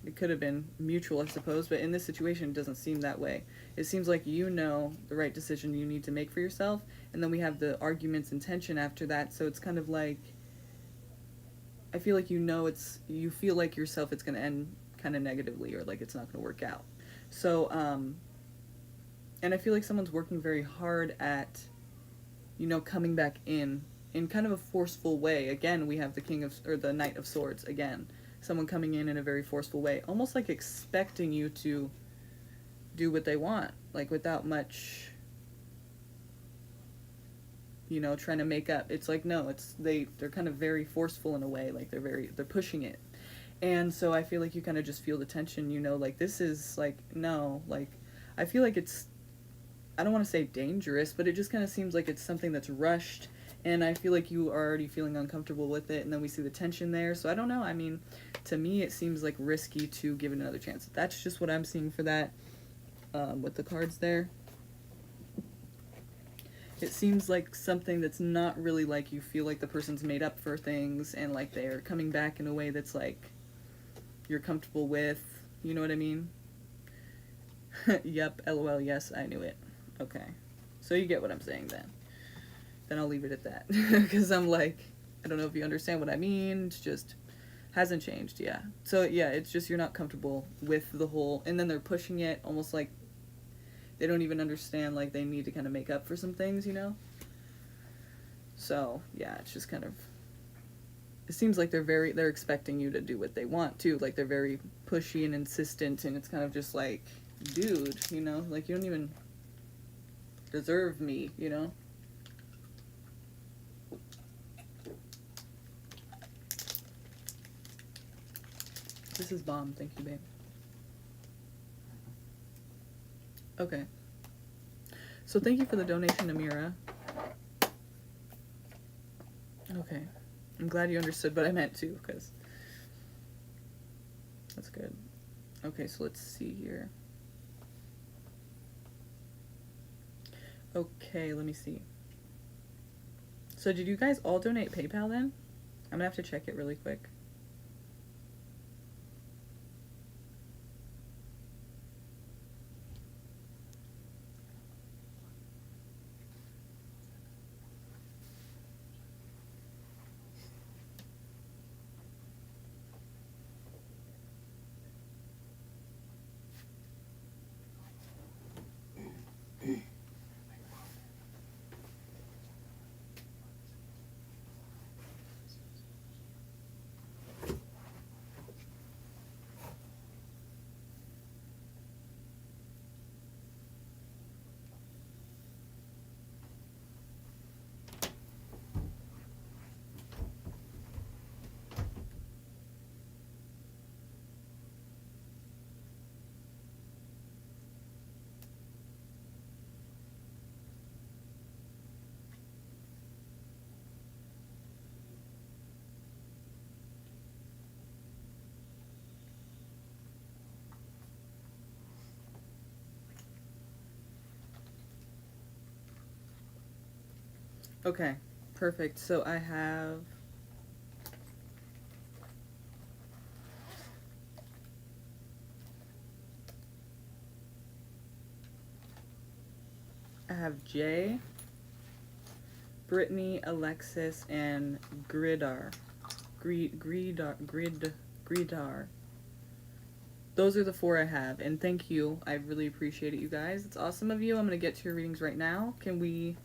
it could have been mutual, I suppose, but in this situation it doesn't seem that way. It seems like you know the right decision you need to make for yourself, and then we have the arguments and tension after that, so it's kind of like, I feel like you feel like yourself it's going to end kind of negatively, or like it's not going to work out. So, and I feel like someone's working very hard at, you know, coming back in kind of a forceful way. Again, we have the Knight of Swords again. Someone coming in a very forceful way, almost like expecting you to do what they want, like without much, you know, trying to make up. It's like, no, they're kind of very forceful in a way, like they're pushing it. And so I feel like you kind of just feel the tension, you know, like this is like, no, like I feel like I don't want to say dangerous, but it just kind of seems like it's something that's rushed, and I feel like you are already feeling uncomfortable with it, and then we see the tension there. So I don't know. I mean, to me, it seems like risky to give it another chance. That's just what I'm seeing for that with the cards there. It seems like something that's not really like you feel like the person's made up for things, and like they're coming back in a way that's like you're comfortable with. You know what I mean? Yep, LOL, yes, I knew it. Okay. So you get what I'm saying then. Then I'll leave it at that. Because I'm like, I don't know if you understand what I mean. It's just, hasn't changed, yeah. So yeah, it's just you're not comfortable with the whole, and then they're pushing it almost like they don't even understand, like they need to kind of make up for some things, you know? So yeah, it's just kind of, it seems like they're expecting you to do what they want too. Like they're very pushy and insistent, and it's kind of just like, dude, you know, like you don't even deserve me, you know? This is bomb. Thank you, babe. Okay. So thank you for the donation, Amira. Okay. I'm glad you understood what I meant too, because that's good. Okay, so let's see here. Okay, let me see. So did you guys all donate PayPal then? I'm gonna have to check it really quick. Okay, perfect. So I have Jay, Britney, Alexis, and Gridar. Gridar. Those are the 4 I have, and thank you. I really appreciate it, you guys. It's awesome of you. I'm gonna get to your readings right now. Can we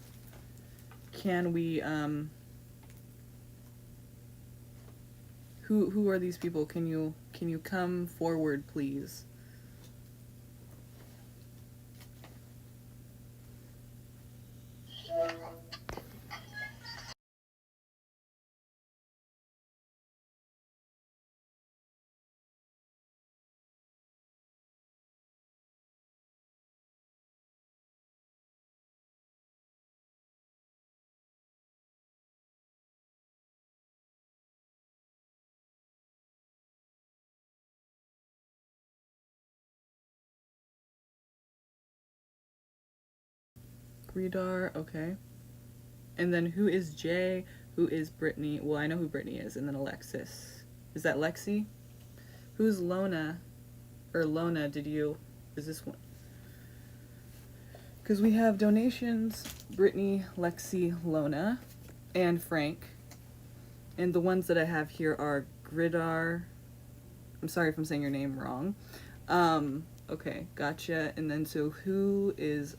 Who are these people? Can you come forward, please? Gredar, okay. And then who is Jay? Who is Britney? Well, I know who Britney is, and then Alexis. Is that Lexi? Who's Lona? Or Lona, is this one? Because we have donations, Britney, Lexi, Lona, and Frank. And the ones that I have here are Gridar. I'm sorry if I'm saying your name wrong. Okay, gotcha. And then so who is,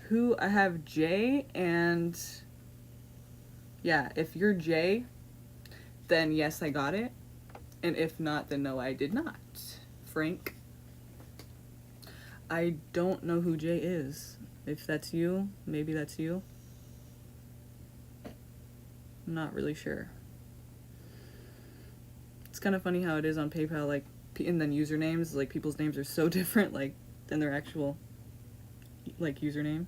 who, I have Jay, and yeah, if you're Jay, then yes, I got it. And if not, then no, I did not. Frank. I don't know who Jay is. If that's you, maybe that's you. I'm not really sure. It's kind of funny how it is on PayPal, like, and then usernames, like, people's names are so different, like, than their actual, like, username.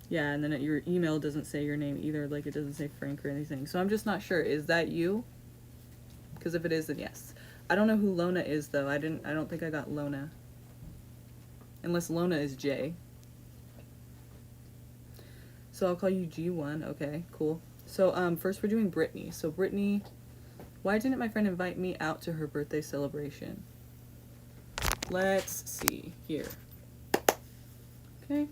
Yeah, and then your email doesn't say your name either, like, it doesn't say Frank or anything. So I'm just not sure. Is that you? Because if it is, then yes. I don't know who Lona is, though. I don't think I got Lona. Unless Lona is Jay. So I'll call you G1. Okay, cool. So first we're doing Britney. So Britney, why didn't my friend invite me out to her birthday celebration? Let's see here. Okay.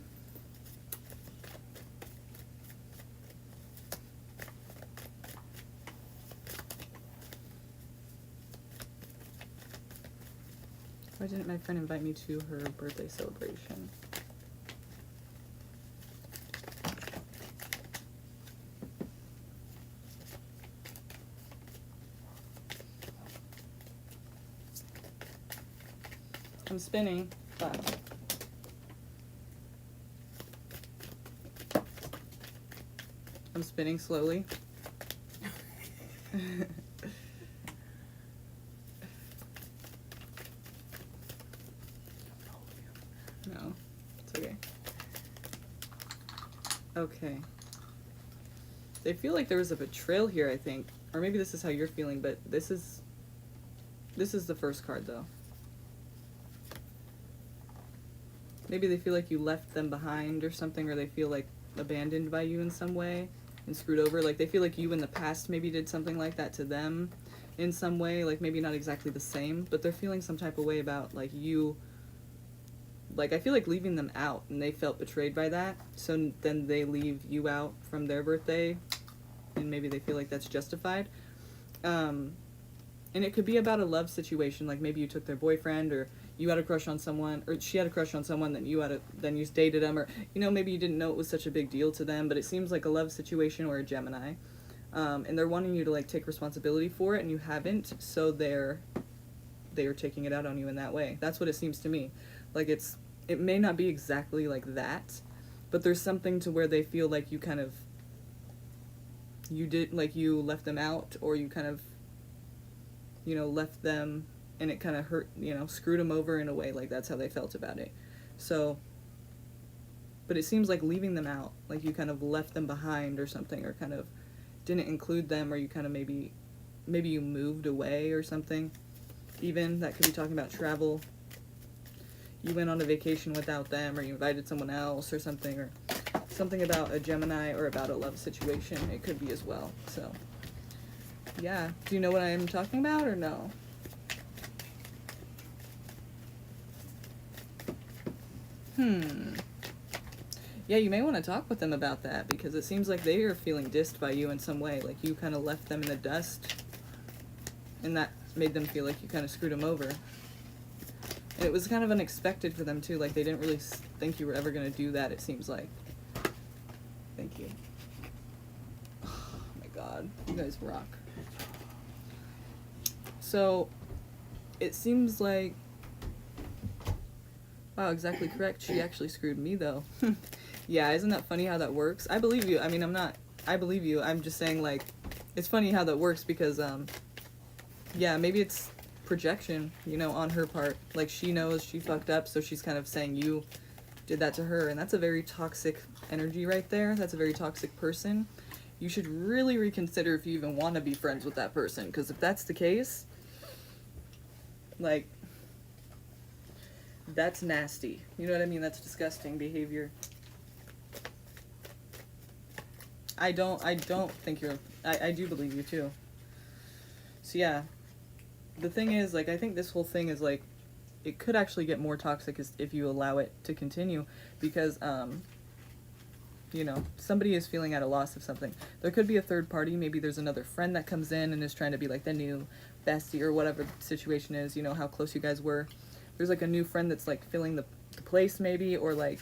Why didn't my friend invite me to her birthday celebration? I'm spinning, but I'm spinning slowly. No, it's okay. Okay. They feel like there was a betrayal here, I think. Or maybe this is how you're feeling, but this is the first card, though. Maybe they feel like you left them behind or something, or they feel like abandoned by you in some way and screwed over. Like they feel like you in the past maybe did something like that to them in some way, like maybe not exactly the same, but they're feeling some type of way about like you. Like I feel like leaving them out and they felt betrayed by that, so then they leave you out from their birthday and maybe they feel like that's justified. And it could be about a love situation, like maybe you took their boyfriend, or you had a crush on someone, or she had a crush on someone, then you dated them, or maybe you didn't know it was such a big deal to them, but it seems like a love situation or a Gemini, and they're wanting you to like take responsibility for it, and you haven't, so they are taking it out on you in that way. That's what it seems to me. Like it may not be exactly like that, but there's something to where they feel like you kind of you left them out, or you kind of left them, and it kind of hurt, screwed them over in a way, like that's how they felt about it. So, but it seems like leaving them out, like you kind of left them behind or something, or kind of didn't include them, or you kind of maybe you moved away or something. Even that could be talking about travel. You went on a vacation without them, or you invited someone else or something, or something about a Gemini or about a love situation. It could be as well. So yeah, do you know what I'm talking about or no? Yeah, you may want to talk with them about that, because it seems like they are feeling dissed by you in some way, like you kind of left them in the dust, and that made them feel like you kind of screwed them over. And it was kind of unexpected for them too. Like they didn't really think you were ever gonna do that. It seems like. Thank you. Oh my God, you guys rock. So, it seems like. Wow, exactly correct. She actually screwed me though. Yeah, isn't that funny how that works? I believe you. I mean, I believe you. I'm just saying like, it's funny how that works because yeah, maybe it's projection, you know, on her part. Like she knows she fucked up, so she's kind of saying you did that to her, and that's a very toxic energy right there. That's a very toxic person. You should really reconsider if you even want to be friends with that person, because if that's the case, like, that's nasty. You know what I mean? That's disgusting behavior. I don't think you're, I do believe you too. So yeah, the thing is, like, I think this whole thing is like, it could actually get more toxic if you allow it to continue, because, you know, somebody is feeling at a loss of something. There could be a third party. Maybe there's another friend that comes in and is trying to be like the new bestie or whatever the situation is, you know, how close you guys were. There's like a new friend that's like filling the place maybe, or like,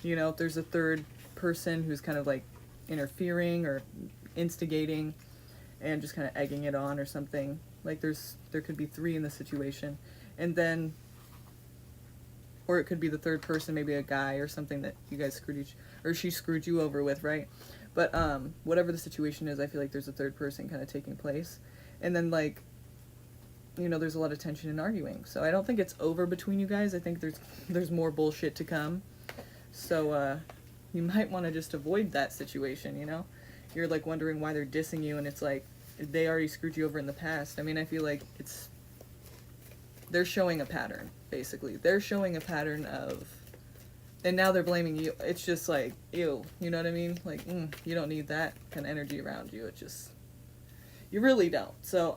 you know, there's a third person who's kind of like interfering or instigating and just kind of egging it on or something. Like there could be three in the situation. And then, or it could be the third person, maybe a guy or something that you guys she screwed you over with, right? But whatever the situation is, I feel like there's a third person kind of taking place. And then, like, you know, there's a lot of tension and arguing. So I don't think it's over between you guys. I think there's more bullshit to come. So you might want to just avoid that situation, you know? You're like wondering why they're dissing you, and it's like they already screwed you over in the past. I mean, I feel like they're showing a pattern, basically. They're showing a pattern of, and now they're blaming you. It's just like, ew, you know what I mean? Like, you don't need that kind of energy around you. It just, you really don't. So,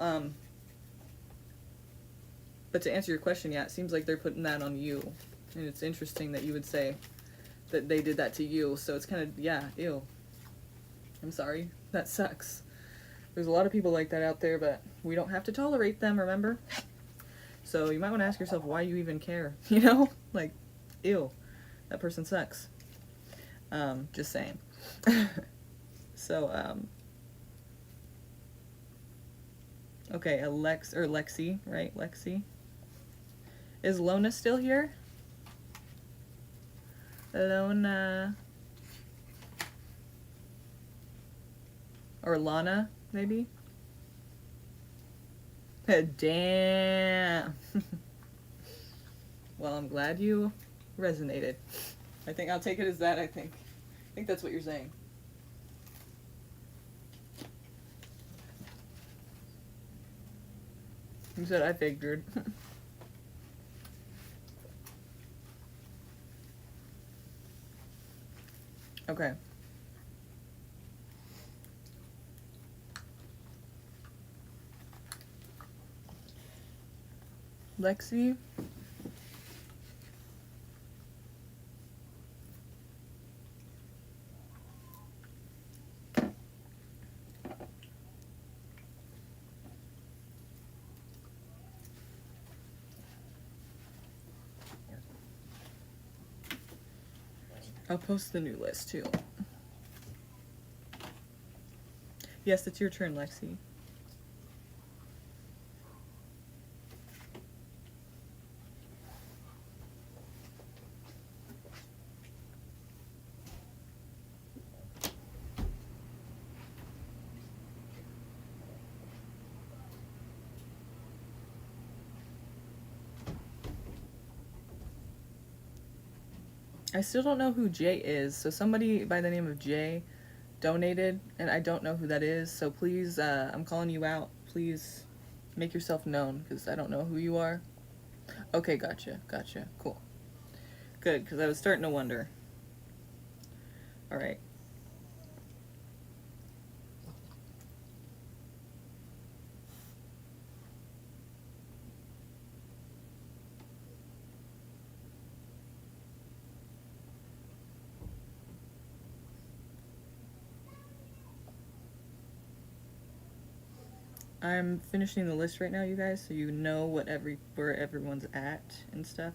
but to answer your question, yeah, it seems like they're putting that on you. And it's interesting that you would say that they did that to you. So it's kind of, yeah, ew. I'm sorry. That sucks. There's a lot of people like that out there, but we don't have to tolerate them, remember? So you might want to ask yourself why you even care, you know? Like, ew, that person sucks. Just saying. So, okay, Lexi, right? Lexi. Is Lona still here? Lona. Or Lana, maybe? Damn. Well, I'm glad you resonated. I think I'll take it as that, I think that's what you're saying. You said I figured. Okay. Lexi. I'll post the new list too. Yes, it's your turn, Lexi. I still don't know who Jay is, so somebody by the name of Jay donated, and I don't know who that is, so please, I'm calling you out. Please make yourself known, because I don't know who you are. Okay, gotcha, cool. Good, because I was starting to wonder. Alright. I'm finishing the list right now, you guys, so you know where everyone's at and stuff.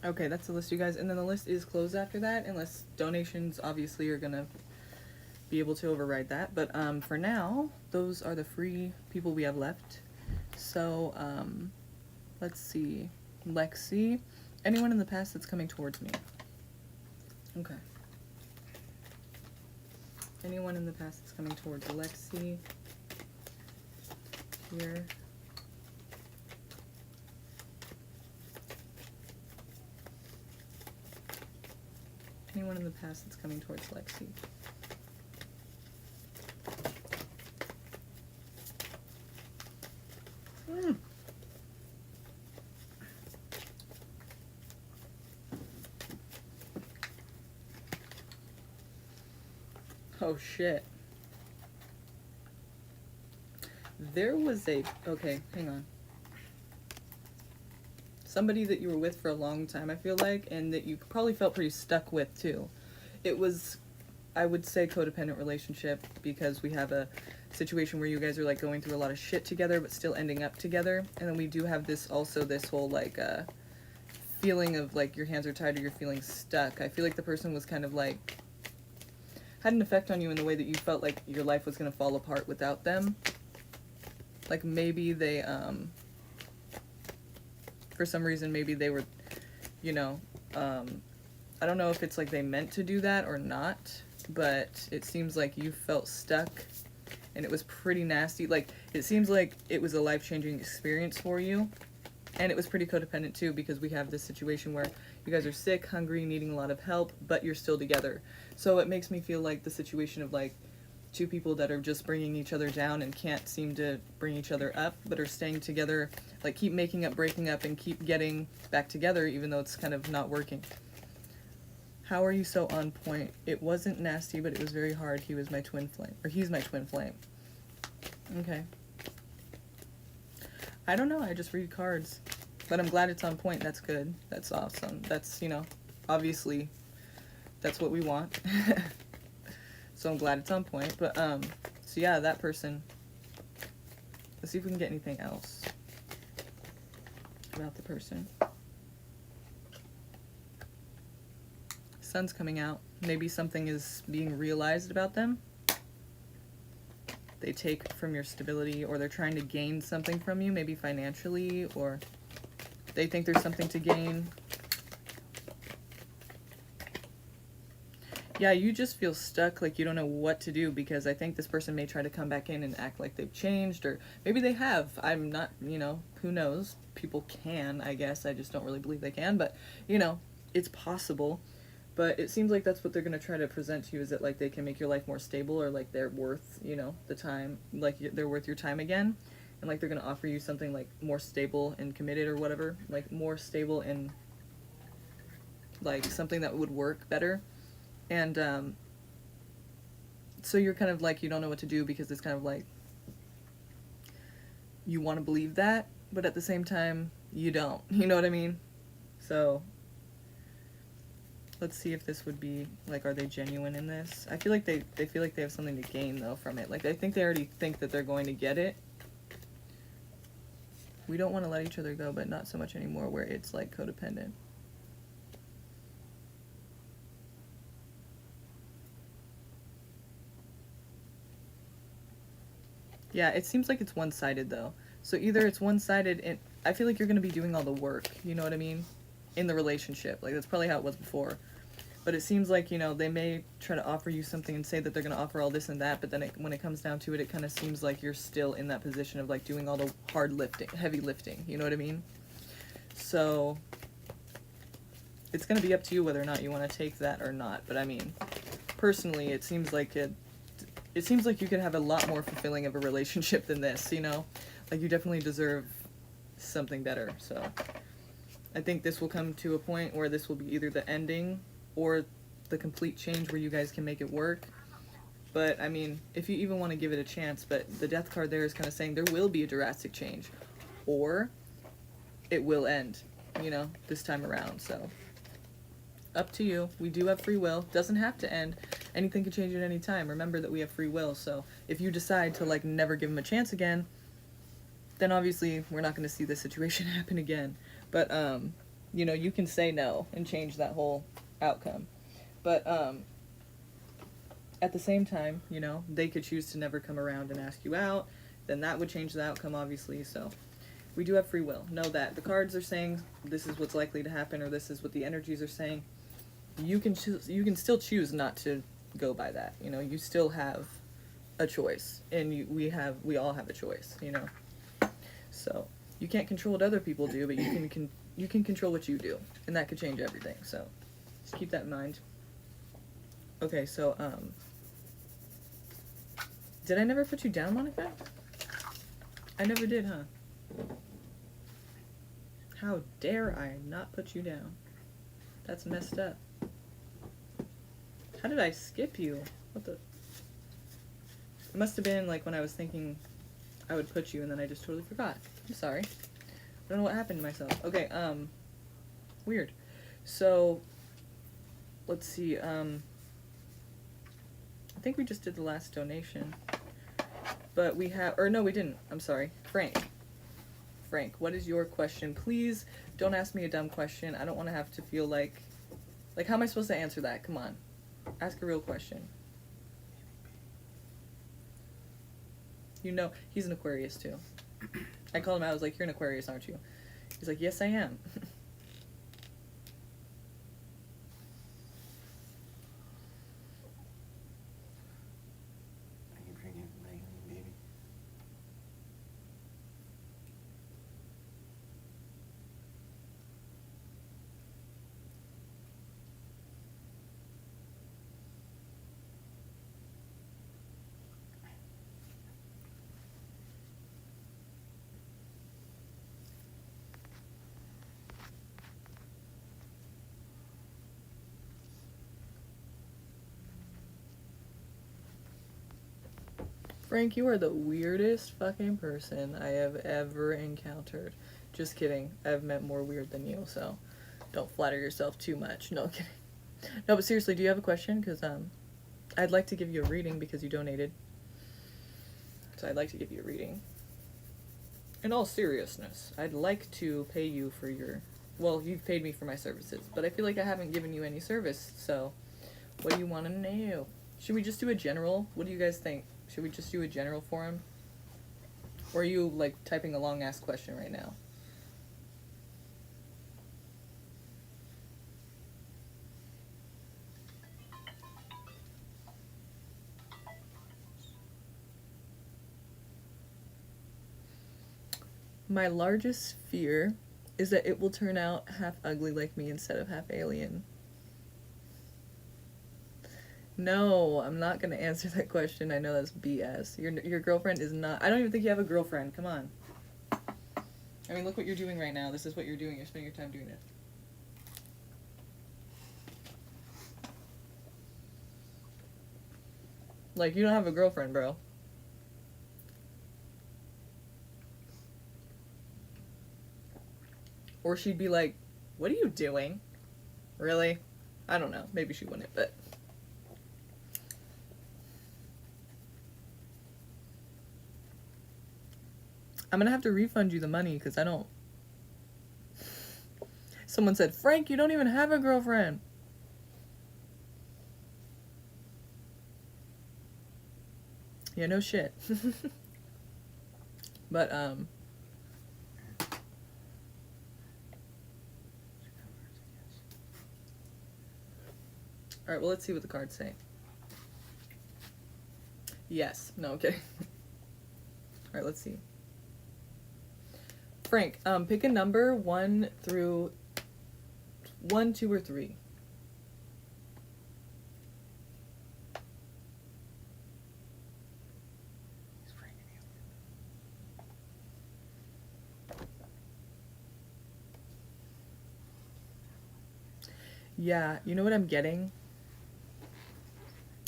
Okay, that's the list, you guys. And then the list is closed after that, unless donations obviously are gonna be able to override that. But for now, those are the free people we have left. So let's see. Lexi. Anyone in the past that's coming towards me? Okay. Anyone in the past that's coming towards Lexi? Here. Anyone in the past that's coming towards Lexi? Oh shit. There was okay, hang on. Somebody that you were with for a long time, I feel like, and that you probably felt pretty stuck with too. It was, I would say, codependent relationship, because we have a situation where you guys are like going through a lot of shit together but still ending up together. And then we do have this whole like feeling of like your hands are tied or you're feeling stuck. I feel like the person was kind of like had an effect on you in the way that you felt like your life was going to fall apart without them. Like maybe they for some reason, maybe they were, you know, I don't know if it's like they meant to do that or not, but it seems like you felt stuck and it was pretty nasty. Like, it seems like it was a life-changing experience for you, and it was pretty codependent too, because we have this situation where you guys are sick, hungry, needing a lot of help, but you're still together. So it makes me feel like the situation of like two people that are just bringing each other down and can't seem to bring each other up, but are staying together, like keep making up, breaking up, and keep getting back together even though it's kind of not working. How are you so on point? It wasn't nasty, but it was very hard. He was my twin flame, or he's my twin flame. Okay. I don't know, I just read cards, but I'm glad it's on point. That's good. That's awesome. That's, you know, obviously that's what we want. So I'm glad it's on point. But so yeah, that person. Let's see if we can get anything else about the person. Sun's coming out. Maybe something is being realized about them. They take from your stability, or they're trying to gain something from you, maybe financially, or they think there's something to gain. Yeah, you just feel stuck, like you don't know what to do, because I think this person may try to come back in and act like they've changed, or maybe they have. I'm not, you know, who knows? People can, I guess. I just don't really believe they can, but, you know, it's possible. But it seems like that's what they're going to try to present to you, is that, like, they can make your life more stable, or, like, they're worth, you know, the time, like, they're worth your time again. And, like, they're going to offer you something, like, more stable and committed or whatever. Like, more stable and, like, something that would work better. And, so you're kind of, like, you don't know what to do, because it's kind of, like, you want to believe that, but at the same time, you don't. You know what I mean? So let's see if this would be, like, are they genuine in this? I feel like they feel like they have something to gain, though, from it. Like, I think they already think that they're going to get it. We don't want to let each other go, but not so much anymore where it's, like, codependent. Yeah, it seems like it's one-sided though. So either it's one-sided and I feel like you're going to be doing all the work, you know what I mean? In the relationship. Like that's probably how it was before. But it seems like, you know, they may try to offer you something and say that they're going to offer all this and that, but then when it comes down to it, it kind of seems like you're still in that position of like doing all the hard lifting, heavy lifting, you know what I mean? So it's going to be up to you whether or not you want to take that or not. But I mean, personally, it seems like you could have a lot more fulfilling of a relationship than this, you know? Like you definitely deserve something better. So I think this will come to a point where this will be either the ending or the complete change where you guys can make it work. But I mean, if you even want to give it a chance, but the death card there is kind of saying there will be a drastic change or it will end, you know, this time around. So up to you. We do have free will. Doesn't have to end. Anything can change at any time. Remember that we have free will. So if you decide to like never give him a chance again, then obviously we're not going to see this situation happen again. But you know, you can say no and change that whole outcome. But at the same time, you know, they could choose to never come around and ask you out. Then that would change the outcome, obviously. So we do have free will. Know that the cards are saying this is what's likely to happen, or this is what the energies are saying. You can choose. You can still choose not to go by that. You know, you still have a choice, and we all have a choice. You know, so you can't control what other people do, but you can control what you do, and that could change everything. So just keep that in mind. Okay, so did I never put you down, Monica? I never did, huh? How dare I not put you down? That's messed up. How did I skip you? What the? It must have been like when I was thinking I would put you and then I just totally forgot. I'm sorry. I don't know what happened to myself. Okay, weird. So, let's see, I think we just did the last donation. But we have, or no, we didn't. I'm sorry. Frank, what is your question? Please don't ask me a dumb question. I don't want to have to feel like, how am I supposed to answer that? Come on. Ask a real question. You know, he's an Aquarius too. I called him out, I was like, you're an Aquarius, aren't you? He's like, yes, I am. Are you pregnant, my alien baby? Frank, you are the weirdest fucking person I have ever encountered. Just kidding. I've met more weird than you, so don't flatter yourself too much. No, kidding. No, but seriously, do you have a question? Because I'd like to give you a reading because you donated. So I'd like to give you a reading. In all seriousness, I'd like to pay you for your... Well, you've paid me for my services, but I feel like I haven't given you any service, so what do you want to know? Should we just do a general? What do you guys think? Should we just do a general for him? Or are you, like, typing a long-ass question right now? My largest fear is that it will turn out half ugly like me instead of half alien. No, I'm not gonna answer that question. I know that's BS. Your girlfriend is not... I don't even think you have a girlfriend. Come on. I mean, look what you're doing right now. This is what you're doing. You're spending your time doing it. Like, you don't have a girlfriend, bro. Or she'd be like, what are you doing? Really? I don't know. Maybe she wouldn't, but... I'm gonna have to refund you the money because I don't... Someone said, Frank, you don't even have a girlfriend. Yeah, no shit. But, alright, well, let's see what the cards say. Yes. No, okay. Alright, let's see. Frank, pick a number 1 through 1, 2, or 3. He's bringing you. Yeah, you know what I'm getting?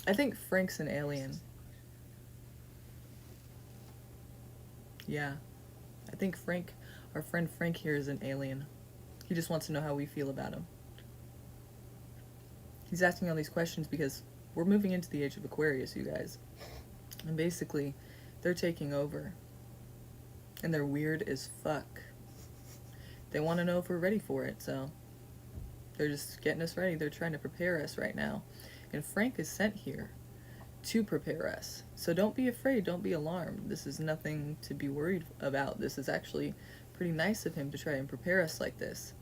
I think Frank's an alien. Yeah. I think Frank, our friend Frank here, is an alien. He just wants to know how we feel about him. He's asking all these questions because we're moving into the age of Aquarius, you guys. And basically, they're taking over. And they're weird as fuck. They want to know if we're ready for it, so they're just getting us ready. They're trying to prepare us right now. And Frank is sent here to prepare us. So don't be afraid, don't be alarmed. This is nothing to be worried about. This is actually pretty nice of him to try and prepare us like this.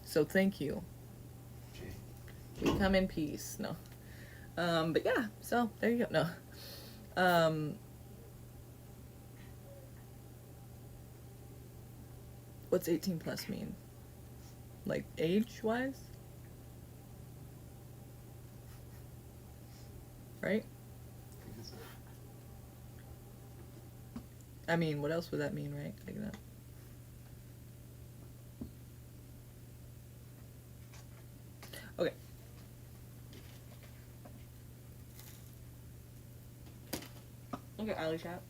So thank you. Jay. We come in peace. No. But yeah, so there you go. No. What's 18 plus mean? Like age-wise? Right? I think that's I mean, what else would that mean, right? Like that. Okay. Okay, Ali chat.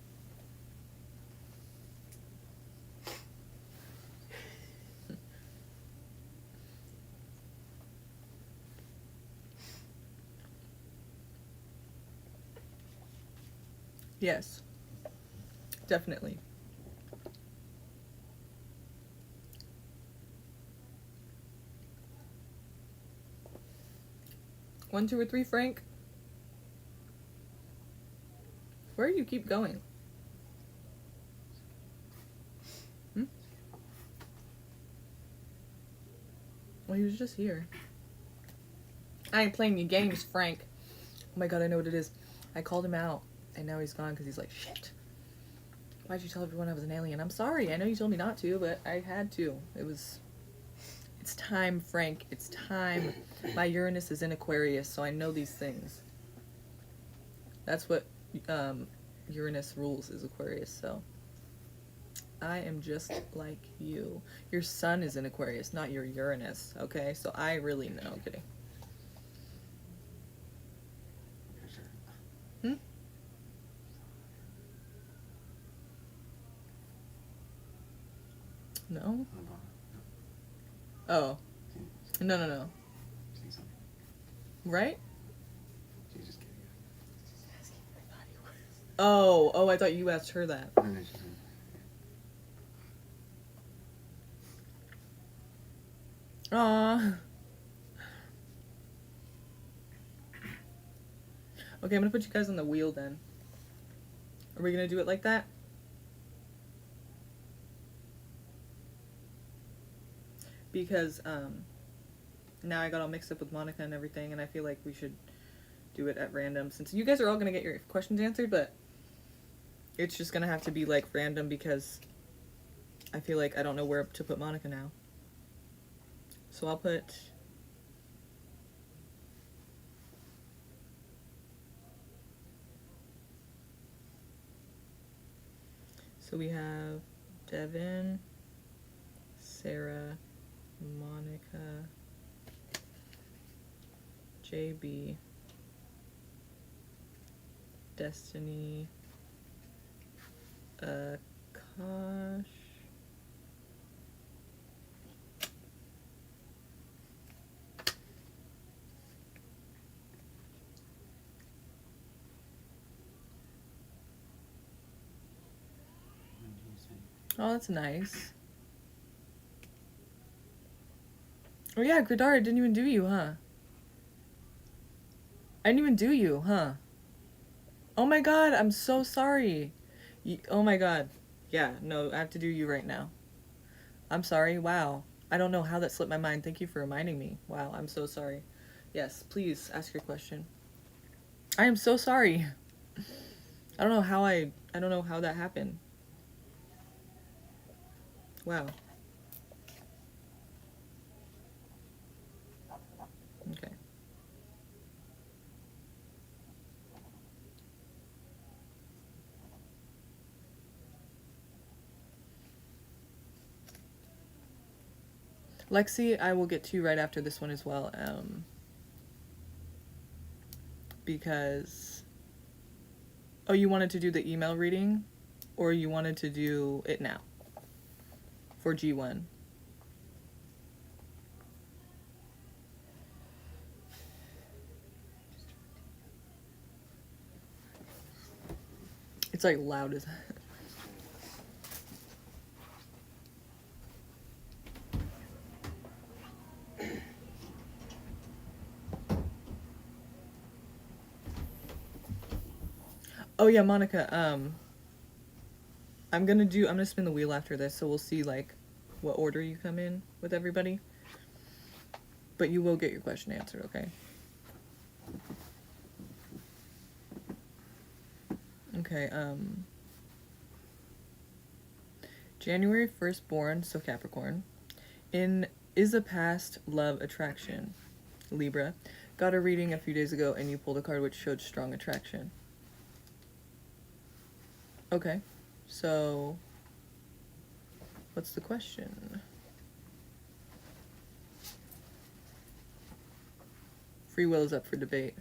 Yes. Definitely. One, two, or three, Frank? Where do you keep going? Well, he was just here. I ain't playing your games, Frank. Oh my god, I know what it is. I called him out, and now he's gone because he's like, shit. Why'd you tell everyone I was an alien? I'm sorry. I know you told me not to, but I had to. It's time, Frank. It's time. My Uranus is in Aquarius, so I know these things. That's what Uranus rules, is Aquarius, so. I am just like you. Your sun is in Aquarius, not your Uranus, okay? So I really know. I'm kidding. for sure. No? Hold on. Oh. Can No. you say something? Right? She's just kidding. Oh, I thought you asked her that. No, she's not. Aww. Okay, I'm gonna put you guys on the wheel then. Are we gonna do it like that? Because, now I got all mixed up with Monica and everything, and I feel like we should do it at random, since you guys are all gonna get your questions answered, but it's just gonna have to be, like, random, because I feel like I don't know where to put Monica now. So I'll put... So we have Devin, Sarah, Monica, JB, Destiny, Kosh, When do you say? oh, that's nice. Oh yeah, Gridar, didn't even do you, huh? I didn't even do you, huh? Oh my god, I'm so sorry. Oh my god. Yeah, no, I have to do you right now. I'm sorry. Wow. I don't know how that slipped my mind. Thank you for reminding me. Wow, I'm so sorry. Yes, please ask your question. I am so sorry. I don't know how that happened. Wow. Okay. Lexi, I will get to you right after this one as well. Because oh, you wanted to do the email reading, or you wanted to do it now for G1? It's like loud as oh yeah, Monica, I'm gonna spin the wheel after this, so we'll see like what order you come in with everybody. But you will get your question answered, okay? Okay, January 1st born, so Capricorn. Is a past love attraction, Libra. Got a reading a few days ago and you pulled a card which showed strong attraction. Okay, so what's the question? Free will is up for debate.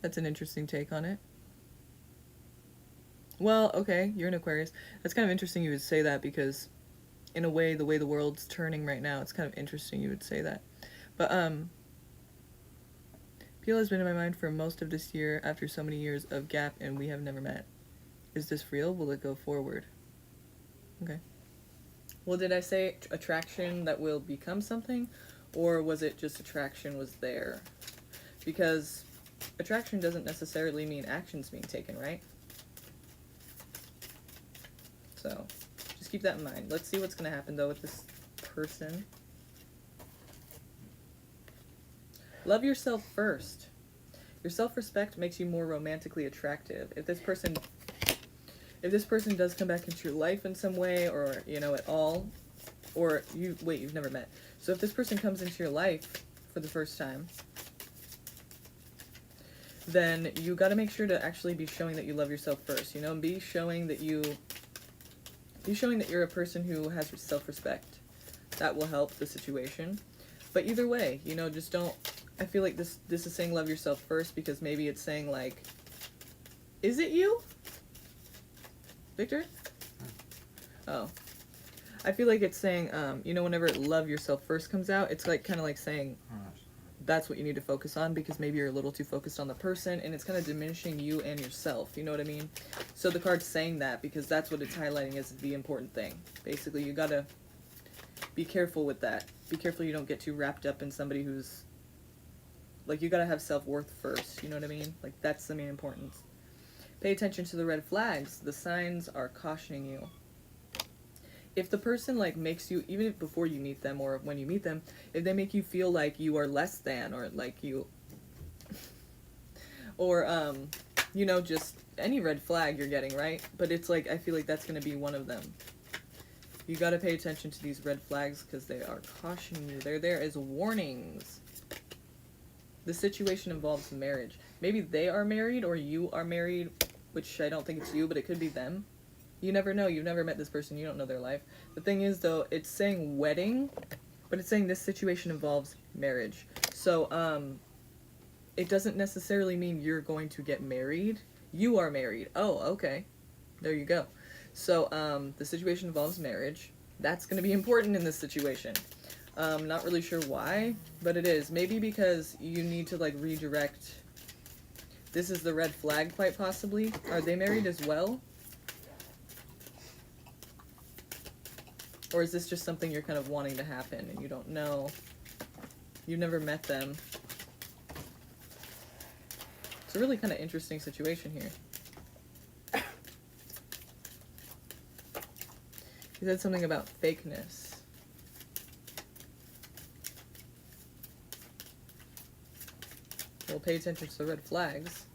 That's an interesting take on it. Well, okay, you're an Aquarius. That's kind of interesting you would say that because in a way, the way the world's turning right now, it's kind of interesting you would say that. But, Peel has been in my mind for most of this year after so many years of gap and we have never met. Is this real? Will it go forward? Okay. Well, did I say attraction that will become something? Or was it just attraction was there? Because attraction doesn't necessarily mean actions being taken, right? So, just keep that in mind. Let's see what's going to happen, though, with this person. Love yourself first. Your self-respect makes you more romantically attractive. If this person does come back into your life in some way, or, you know, at all, or you've never met. So if this person comes into your life for the first time, then you got to make sure to actually be showing that you love yourself first, you know, and be showing that you're a person who has self-respect. That will help the situation. But either way, you know, just don't, I feel like this is saying love yourself first because maybe it's saying like, is it you? Victor? Oh. I feel like it's saying, you know, whenever love yourself first comes out, it's like kind of like saying that's what you need to focus on because maybe you're a little too focused on the person and it's kind of diminishing you and yourself, you know what I mean? So the card's saying that because that's what it's highlighting as the important thing. Basically, you gotta be careful with that. Be careful you don't get too wrapped up in somebody who's, like, you gotta have self-worth first, you know what I mean? Like, that's the main importance. Pay attention to the red flags. The signs are cautioning you. If the person, like, makes you, even if before you meet them or when you meet them, if they make you feel like you are less than or like you, or, you know, just any red flag you're getting, right? But it's like, I feel like that's going to be one of them. You got to pay attention to these red flags because they are cautioning you. They're there as warnings. The situation involves marriage. Maybe they are married or you are married, which I don't think it's you, but it could be them. You never know. You've never met this person. You don't know their life. The thing is, though, it's saying wedding, but it's saying this situation involves marriage. So, it doesn't necessarily mean you're going to get married. You are married. Oh, okay. There you go. So, the situation involves marriage. That's going to be important in this situation. Not really sure why, but it is. Maybe because you need to, like, redirect. This is the red flag, quite possibly. Are they married as well? Or is this just something you're kind of wanting to happen and you don't know? You've never met them. It's a really kind of interesting situation here. You said something about fakeness. Well, pay attention to the red flags.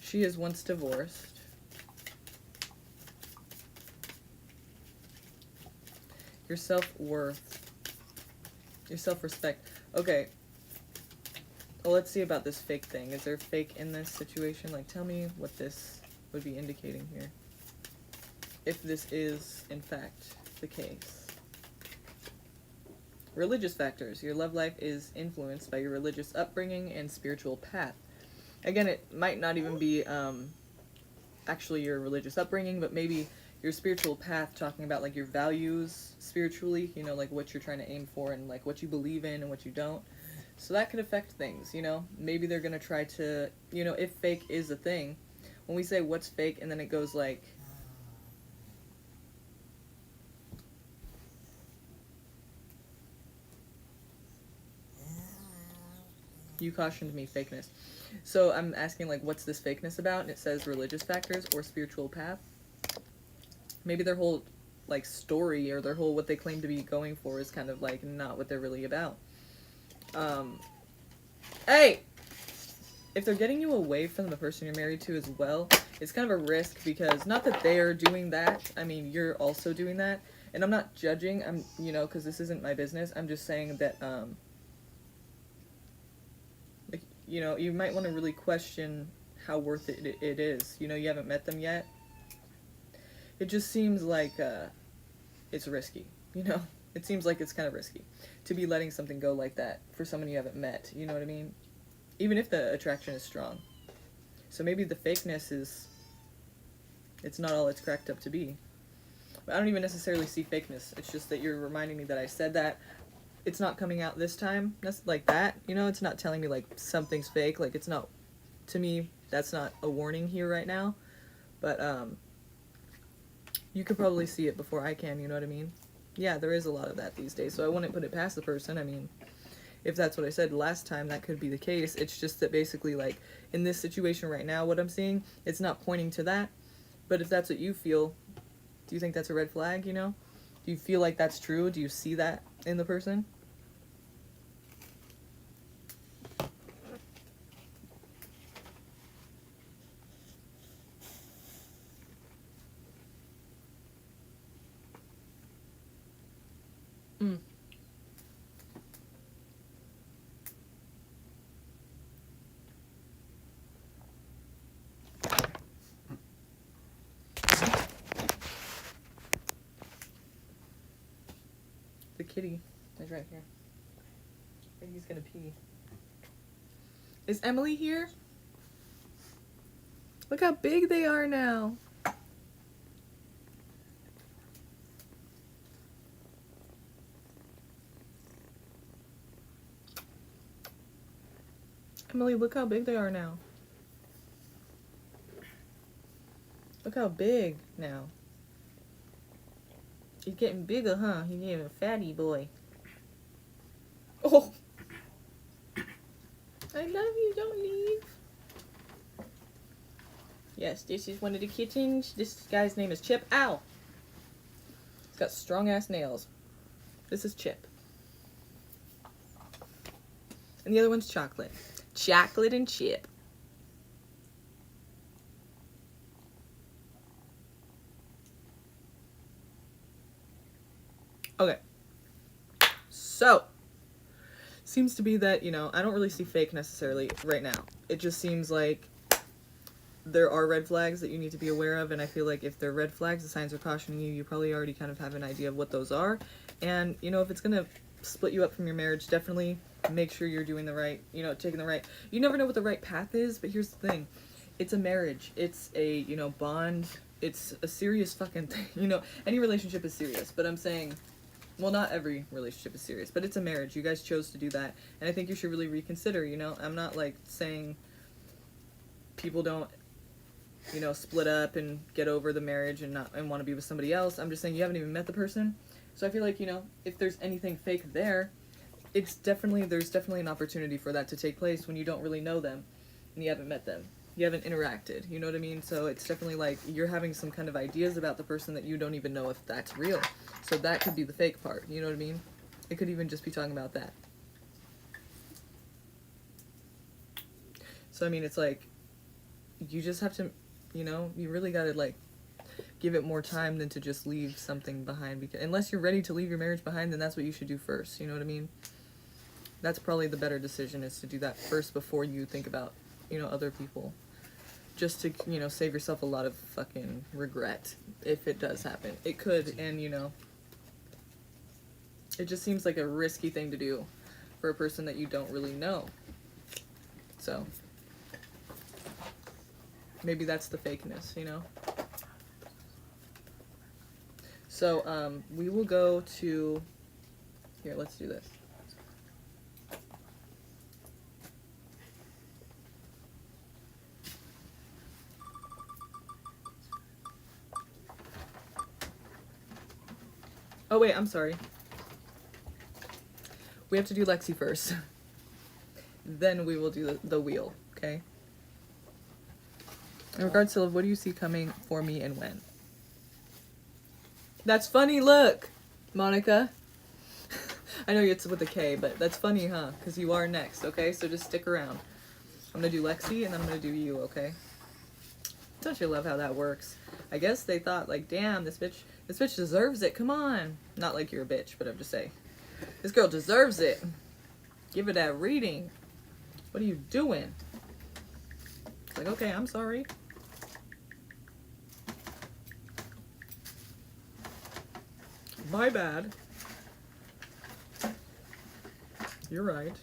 She is once divorced. Your self-worth. Your self-respect. Okay. Well, let's see about this fake thing. Is there fake in this situation? Like, tell me what this would be indicating here. If this is, in fact, the case. Religious factors. Your love life is influenced by your religious upbringing and spiritual path. Again, it might not even be actually your religious upbringing, but maybe your spiritual path, talking about like your values spiritually, you know, like what you're trying to aim for and like what you believe in and what you don't. So that could affect things, you know. Maybe they're going to try to, you know, if fake is a thing, when we say what's fake and then it goes like, you cautioned me fakeness. So I'm asking like, what's this fakeness about? And it says religious factors or spiritual path. Maybe their whole like story or their whole what they claim to be going for is kind of like not what they're really about. Hey! If they're getting you away from the person you're married to as well, it's kind of a risk because not that they're doing that. I mean, you're also doing that. And I'm not judging, I'm, you know, because this isn't my business. I'm just saying that, like, you know, you might want to really question how worth it is. You know, you haven't met them yet. It just seems like, it's risky, you know? It seems like it's kind of risky to be letting something go like that for someone you haven't met, you know what I mean? Even if the attraction is strong. So maybe the fakeness is, it's not all it's cracked up to be. But I don't even necessarily see fakeness. It's just that you're reminding me that I said that. It's not coming out this time. That's like that, you know? It's not telling me like something's fake. Like it's not, to me, that's not a warning here right now. But you could probably see it before I can, you know what I mean? Yeah, there is a lot of that these days. So I wouldn't put it past the person. I mean, if that's what I said last time, that could be the case. It's just that basically, like, in this situation right now, what I'm seeing, it's not pointing to that. But if that's what you feel, do you think that's a red flag, you know? Do you feel like that's true? Do you see that in the person? Mm. The kitty is right here. I think he's gonna pee. Is Emily here? Look how big they are now. Emily, look how big they are now. Look how big now. He's getting bigger, huh? He's getting a fatty boy. Oh! I love you, don't leave. Yes, this is one of the kittens. This guy's name is Chip. Ow! He's got strong-ass nails. This is Chip. And the other one's Chocolate. Chocolate and Chip. Okay. So, seems to be that, you know, I don't really see fake necessarily right now. It just seems like there are red flags that you need to be aware of, and I feel like if they're red flags, the signs are cautioning you, you probably already kind of have an idea of what those are. And, you know, if it's gonna split you up from your marriage, definitely make sure you're doing the right, you know, taking the right, you never know what the right path is, but here's the thing. It's a marriage. It's a, you know, bond. It's a serious fucking thing. You know, any relationship is serious, but I'm saying, well, not every relationship is serious, but it's a marriage. You guys chose to do that, and I think you should really reconsider, you know? I'm not, like, saying people don't, you know, split up and get over the marriage and want to be with somebody else. I'm just saying you haven't even met the person. So I feel like, you know, if there's anything fake there, there's definitely an opportunity for that to take place when you don't really know them and you haven't met them. You haven't interacted, you know what I mean? So it's definitely like you're having some kind of ideas about the person that you don't even know if that's real. So that could be the fake part, you know what I mean? It could even just be talking about that. So I mean, it's like, you just have to, you know, you really gotta like give it more time than to just leave something behind. Because unless you're ready to leave your marriage behind, then that's what you should do first, you know what I mean? That's probably the better decision, is to do that first before you think about, you know, other people. Just to, you know, save yourself a lot of fucking regret if it does happen. It could, and you know, it just seems like a risky thing to do for a person that you don't really know. So maybe that's the fakeness, you know? So, we will go to, here, let's do this. Oh wait, I'm sorry. We have to do Lexi first. Then we will do the wheel, okay? In regards to love, what do you see coming for me and when? That's funny, look, Monica. I know it's with a K, but that's funny, huh? Because you are next, okay? So just stick around. I'm gonna do Lexi, and then I'm gonna do you, okay? Don't you love how that works? I guess they thought, like, damn, this bitch deserves it, come on. Not like you're a bitch, but I'm just saying. This girl deserves it. Give her that reading. What are you doing? It's like, okay, I'm sorry. My bad. You're right.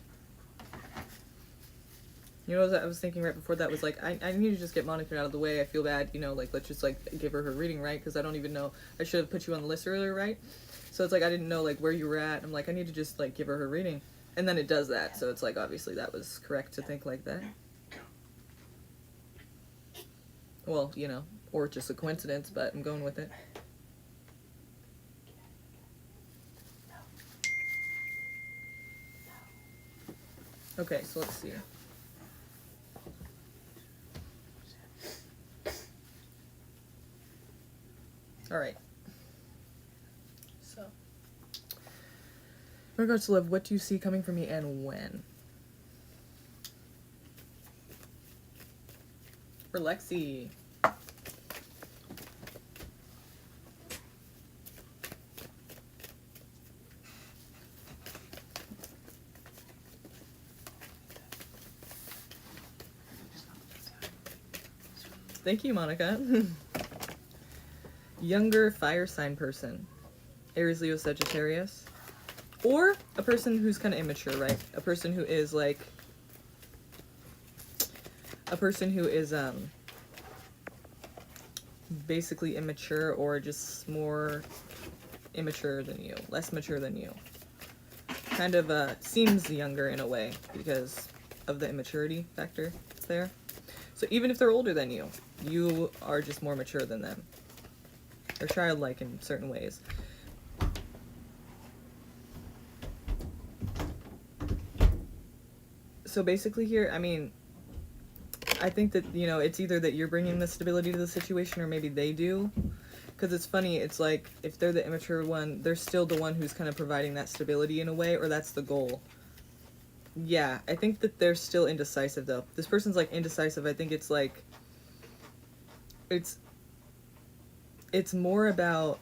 You know what I was thinking right before that was like, I need to just get Monica out of the way. I feel bad, you know, like, let's just, like, give her reading, right? Because I don't even know. I should have put you on the list earlier, right? So it's like, I didn't know, like, where you were at. I'm like, I need to just, like, give her reading. And then it does that. So it's like, obviously, that was correct to think like that. Well, you know, or just a coincidence, but I'm going with it. Okay, so let's see. All right. So, in regards to love, what do you see coming for me and when? For Lexi. Thank you, Monica. Younger fire sign person. Aries, Leo, Sagittarius. Or a person who's kind of immature, right? A person who is like... A person who is basically immature, or just more immature than you. Less mature than you. Kind of seems younger in a way because of the immaturity factor there. So even if they're older than you, you are just more mature than them. They're childlike in certain ways. So basically here, I mean, I think that, you know, it's either that you're bringing the stability to the situation, or maybe they do. Because it's funny, it's like, if they're the immature one, they're still the one who's kind of providing that stability in a way, or that's the goal. Yeah, I think that they're still indecisive, though. This person's, like, indecisive. I think it's, like, it's more about,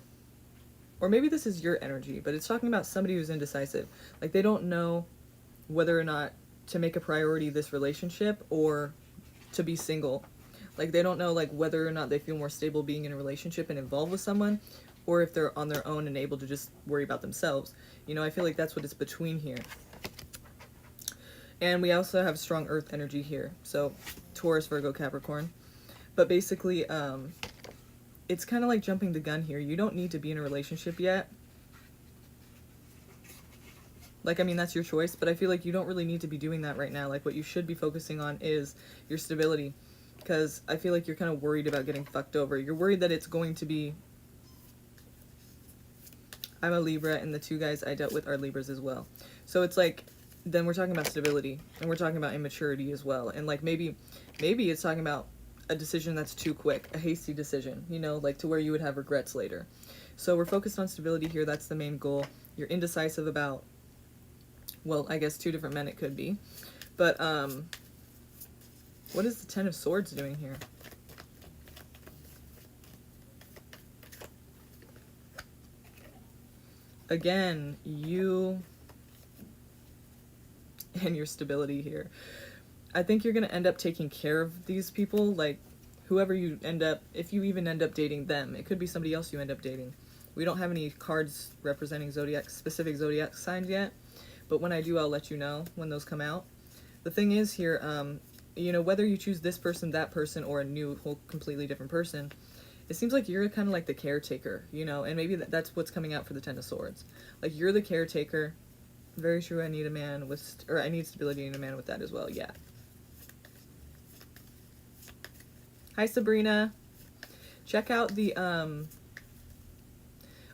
or maybe this is your energy, but it's talking about somebody who's indecisive. Like, they don't know whether or not to make a priority this relationship or to be single. Like, they don't know, like, whether or not they feel more stable being in a relationship and involved with someone, or if they're on their own and able to just worry about themselves. You know, I feel like that's what it's between here. And we also have strong earth energy here. So, Taurus, Virgo, Capricorn. But basically, it's kind of like jumping the gun here. You don't need to be in a relationship yet. Like, I mean, that's your choice, but I feel like you don't really need to be doing that right now. Like, what you should be focusing on is your stability. Because I feel like you're kind of worried about getting fucked over. You're worried that it's going to be... I'm a Libra, and the two guys I dealt with are Libras as well. So it's like, then we're talking about stability, and we're talking about immaturity as well. And like maybe it's talking about a decision that's too quick, a hasty decision, you know, like to where you would have regrets later. So we're focused on stability here. That's the main goal. You're indecisive about, well, I guess 2 different men it could be. But what is the 10 of Swords doing here? Again, you and your stability here. I think you're going to end up taking care of these people, like whoever you end up, if you even end up dating them. It could be somebody else you end up dating. We don't have any cards representing specific zodiac signs yet, but when I do, I'll let you know when those come out. The thing is here, you know, whether you choose this person, that person, or a new, whole completely different person, it seems like you're kind of like the caretaker, you know, and maybe that's what's coming out for the 10 of Swords. Like, you're the caretaker. Very true, I need a man with, or I need stability in a man with that as well, yeah. Hi, Sabrina. Check out the,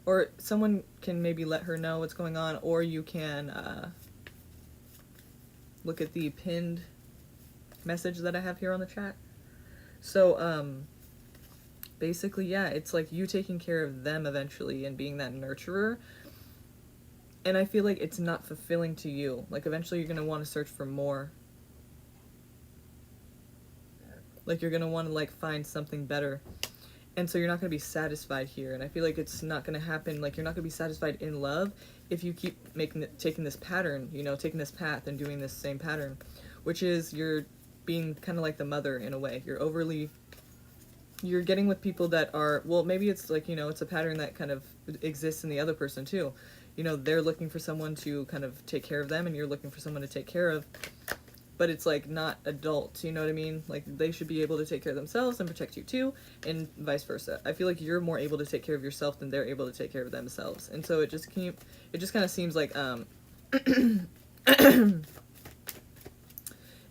or someone can maybe let her know what's going on, or you can, look at the pinned message that I have here on the chat. So, basically, yeah, it's like you taking care of them eventually and being that nurturer. And I feel like it's not fulfilling to you. Like, eventually you're going to want to search for more. Like, you're going to want to, like, find something better. And so you're not going to be satisfied here. And I feel like it's not going to happen. Like, you're not going to be satisfied in love if you keep taking this pattern, you know, taking this path and doing this same pattern. Which is you're being kind of like the mother in a way. You're getting with people that are, well, maybe it's like, you know, it's a pattern that kind of exists in the other person too. You know, they're looking for someone to kind of take care of them, and you're looking for someone to take care of. But it's like not adults, you know what I mean? Like, they should be able to take care of themselves and protect you too, and vice versa. I feel like you're more able to take care of yourself than they're able to take care of themselves. And so it just kind of seems like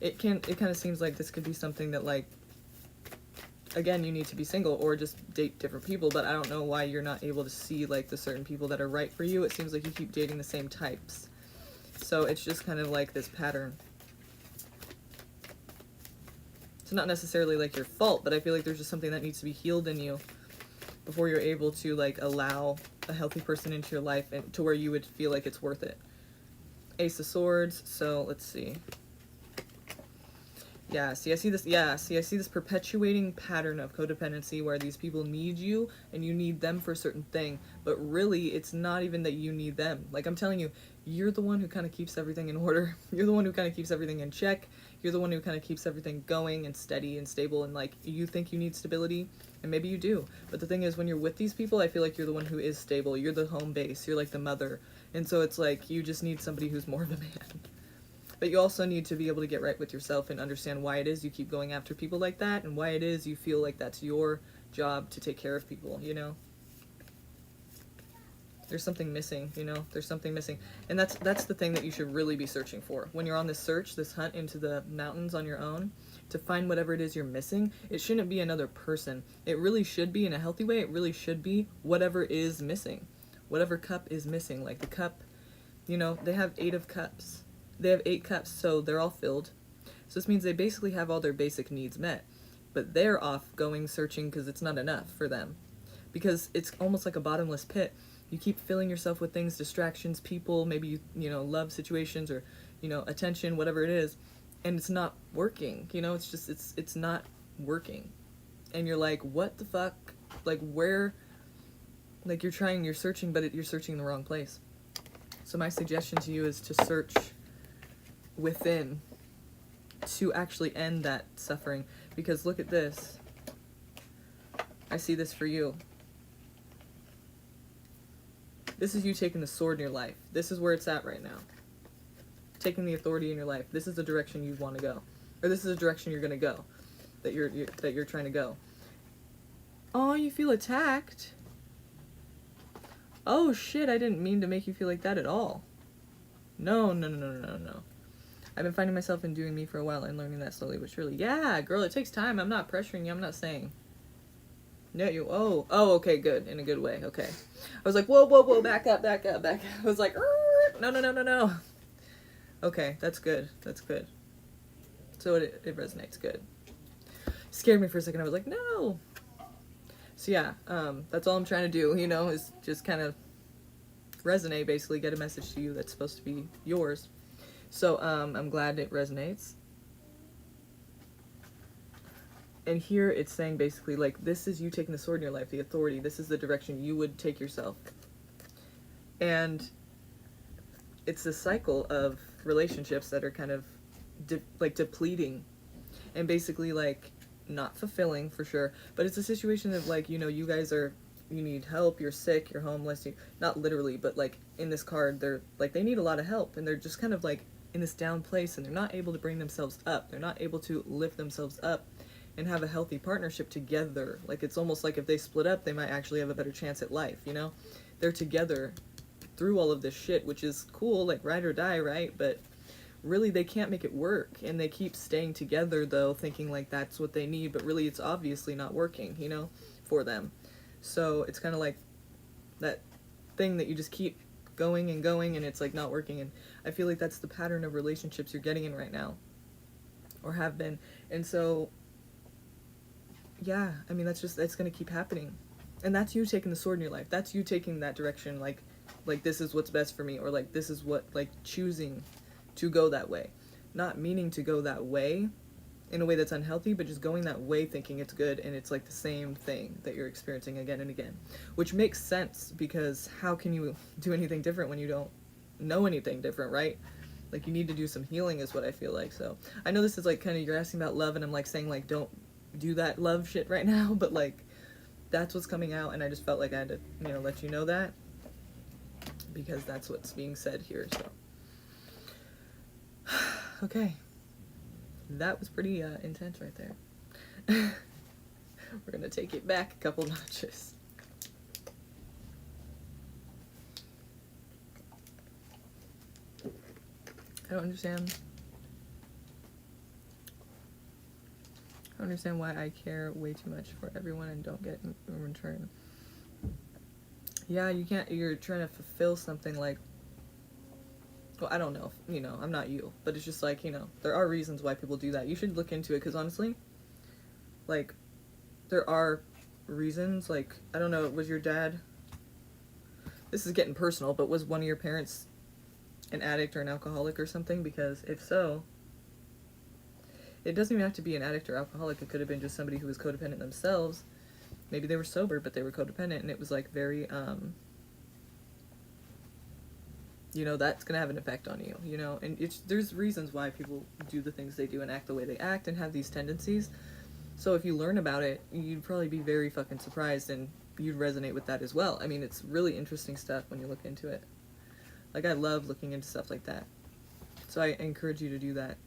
it kind of seems like this could be something that, like, again, you need to be single or just date different people, but I don't know why you're not able to see, like, the certain people that are right for you. It seems like you keep dating the same types. So it's just kind of like this pattern. It's not necessarily, like, your fault, but I feel like there's just something that needs to be healed in you before you're able to, like, allow a healthy person into your life and to where you would feel like it's worth it. Ace of Swords, so let's see. Yeah, see, I see this perpetuating pattern of codependency where these people need you and you need them for a certain thing, but really it's not even that you need them. Like, I'm telling you, you're the one who kind of keeps everything in order. You're the one who kind of keeps everything in check. You're the one who kind of keeps everything going and steady and stable, and, like, you think you need stability, and maybe you do. But the thing is, when you're with these people, I feel like you're the one who is stable. You're the home base. You're like the mother. And so it's like you just need somebody who's more of a man. But you also need to be able to get right with yourself and understand why it is you keep going after people like that, and why it is you feel like that's your job to take care of people, you know? There's something missing, you know? There's something missing. And that's the thing that you should really be searching for. When you're on this search, this hunt into the mountains on your own, to find whatever it is you're missing, it shouldn't be another person. It really should be, in a healthy way, it really should be whatever is missing. Whatever cup is missing. Like the cup, you know, they have 8 of cups. They have 8 cups, so they're all filled. So this means they basically have all their basic needs met. But they're off going searching because it's not enough for them. Because it's almost like a bottomless pit. You keep filling yourself with things, distractions, people, maybe you know, love situations, or, you know, attention, whatever it is, and it's not working. You know, it's just, it's not working. And you're like, what the fuck? Like, where? Like, you're searching, but you're searching in the wrong place. So my suggestion to you is to search within to actually end that suffering. Because look at this. I see this for you. This is you taking the sword in your life. This is where it's at right now. Taking the authority in your life. This is the direction you want to go. Or this is the direction you're going to go. That you're trying to go. Oh, you feel attacked? Oh shit, I didn't mean to make you feel like that at all. No. I've been finding myself in doing me for a while and learning that slowly but surely. Yeah, girl, it takes time. I'm not pressuring you. I'm not saying. No, oh, okay, good. In a good way. Okay. I was like, whoa, back up. I was like, no. Okay, that's good. That's good. So it resonates good. Scared me for a second. I was like, no. So yeah, that's all I'm trying to do, you know, is just kind of resonate, basically get a message to you that's supposed to be yours. So I'm glad it resonates. And here it's saying basically like, this is you taking the sword in your life, the authority. This is the direction you would take yourself. And it's a cycle of relationships that are kind of depleting and basically like not fulfilling for sure. But it's a situation of like, you know, you guys are, you need help, you're sick, you're homeless, not literally, but like in this card, they're like, they need a lot of help and they're just kind of like in this down place and they're not able to bring themselves up. They're not able to lift themselves up and have a healthy partnership together. Like it's almost like if they split up, they might actually have a better chance at life, you know? They're together through all of this shit, which is cool, like ride or die, right? But really they can't make it work, and they keep staying together though, thinking like that's what they need, but really it's obviously not working, you know, for them. So it's kind of like that thing that you just keep going and going and it's like not working. And I feel like that's the pattern of relationships you're getting in right now, or have been. And so yeah, I mean, that's going to keep happening. And that's you taking the sword in your life. That's you taking that direction, like this is what's best for me, or like this is what, like choosing to go that way, not meaning to go that way in a way that's unhealthy, but just going that way thinking it's good, and it's like the same thing that you're experiencing again and again, which makes sense because how can you do anything different when you don't know anything different, right? Like you need to do some healing is what I feel like. So I know this is like kind of, you're asking about love and I'm like saying like don't do that love shit right now, but like that's what's coming out, and I just felt like I had to, you know, let you know that because that's what's being said here. So okay, that was pretty intense right there. We're gonna take it back a couple notches. I don't understand why I care way too much for everyone and don't get in return. Yeah, you can't, you're trying to fulfill something like, well, I don't know, you know, I'm not you, but it's just like, you know, there are reasons why people do that. You should look into it, because honestly, like, there are reasons, like, I don't know, was your dad, this is getting personal, but was one of your parents an addict or an alcoholic or something? Because if so, it doesn't even have to be an addict or alcoholic. It could have been just somebody who was codependent themselves. Maybe they were sober, but they were codependent, and it was like very, you know, that's gonna have an effect on you, you know, and there's reasons why people do the things they do and act the way they act and have these tendencies. So if you learn about it, you'd probably be very fucking surprised, and you'd resonate with that as well. I mean, it's really interesting stuff when you look into it. Like, I love looking into stuff like that. So I encourage you to do that,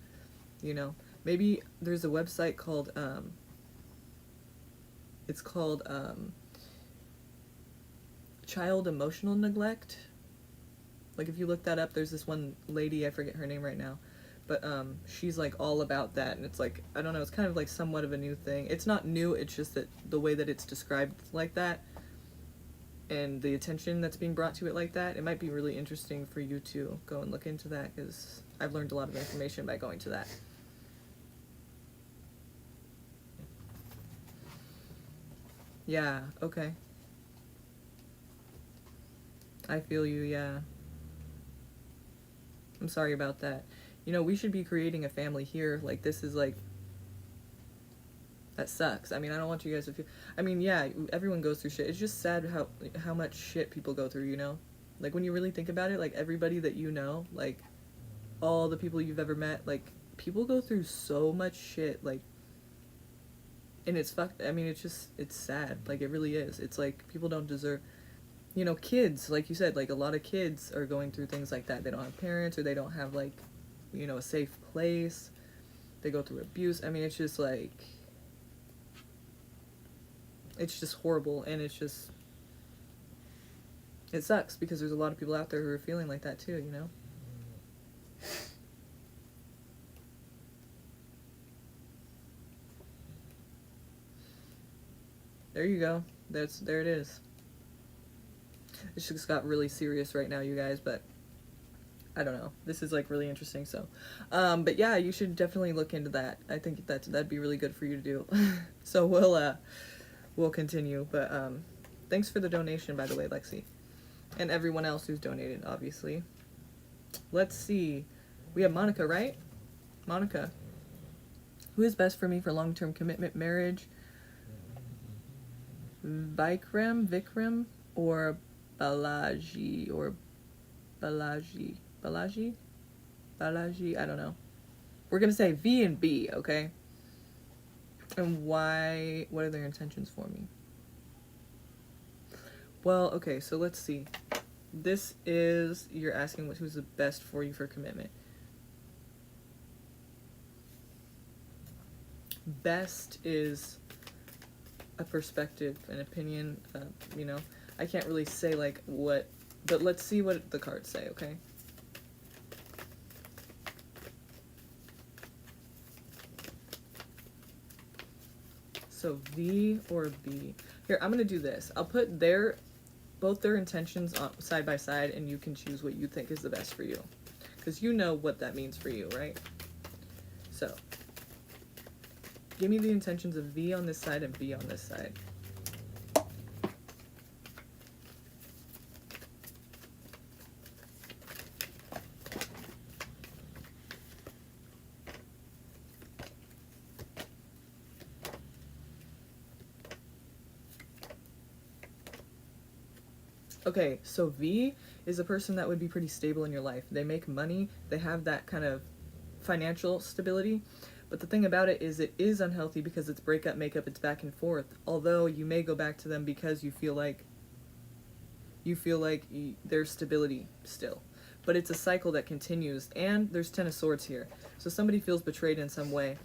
you know. Maybe there's a website called, it's called, Child Emotional Neglect. Like, if you look that up, there's this one lady, I forget her name right now, but she's like all about that, and it's like, I don't know, it's kind of like somewhat of a new thing. It's not new, it's just that the way that it's described like that, and the attention that's being brought to it like that, it might be really interesting for you to go and look into that, because I've learned a lot of information by going to that. Yeah, okay. I feel you, yeah. I'm sorry about that. You know, we should be creating a family here. Like, this is like, that sucks. I mean, I don't want you guys to feel, I mean, yeah, everyone goes through shit. It's just sad how much shit people go through, you know? Like, when you really think about it, like, everybody that you know, like, all the people you've ever met, like, people go through so much shit, like, and it's fucked. I mean, it's just, it's sad. Like, it really is. It's like, people don't deserve, you know, kids, like you said, like, a lot of kids are going through things like that. They don't have parents, or they don't have, like, you know, a safe place. They go through abuse. I mean, it's just, like, it's just horrible, and it's just, it sucks, because there's a lot of people out there who are feeling like that, too, you know? There you go. There it is. It just got really serious right now, you guys, but I don't know. This is like really interesting. So, but yeah, you should definitely look into that. I think that'd be really good for you to do. So we'll continue. But thanks for the donation, by the way, Lexi, and everyone else who's donated, obviously. Let's see. We have Monica, right? Monica. Who is best for me for long-term commitment, marriage? Vikram, or Balaji, I don't know. We're gonna say V and B, okay? And why? What are their intentions for me? Well, okay, so let's see. This is, you're asking who's the best for you for commitment. Best is a perspective, an opinion, you know. I can't really say like what, but let's see what the cards say, okay? So V or B. Here, I'm gonna do this. I'll put both their intentions on, side by side, and you can choose what you think is the best for you, because you know what that means for you, right? So give me the intentions of V on this side and B on this side. Okay, so V is a person that would be pretty stable in your life. They make money, they have that kind of financial stability, but the thing about it is unhealthy because it's breakup, makeup, it's back and forth. Although you may go back to them because you feel like there's stability still. But it's a cycle that continues, and there's 10 of Swords here. So somebody feels betrayed in some way.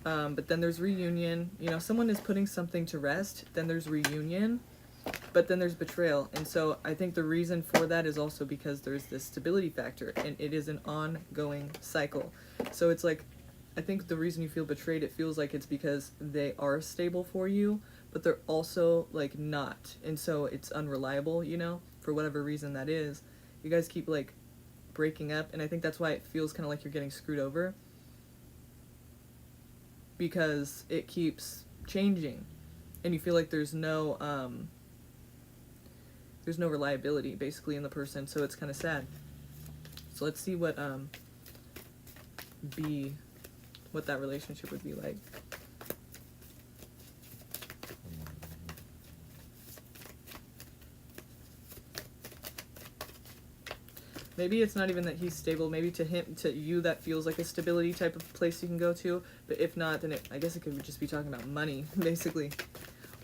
But then there's reunion. You know, someone is putting something to rest, then there's reunion, but then there's betrayal. And so I think the reason for that is also because there's this stability factor, and it is an ongoing cycle. So it's like, I think the reason you feel betrayed, it feels like it's because they are stable for you, but they're also like not. And so it's unreliable, you know, for whatever reason that is. You guys keep like breaking up, and I think that's why it feels kind of like you're getting screwed over, because it keeps changing, and you feel like there's no reliability basically in the person, so it's kind of sad. So let's see what what that relationship would be like. Maybe it's not even that he's stable. Maybe to you, that feels like a stability type of place you can go to. But if not, then I guess it could just be talking about money, basically.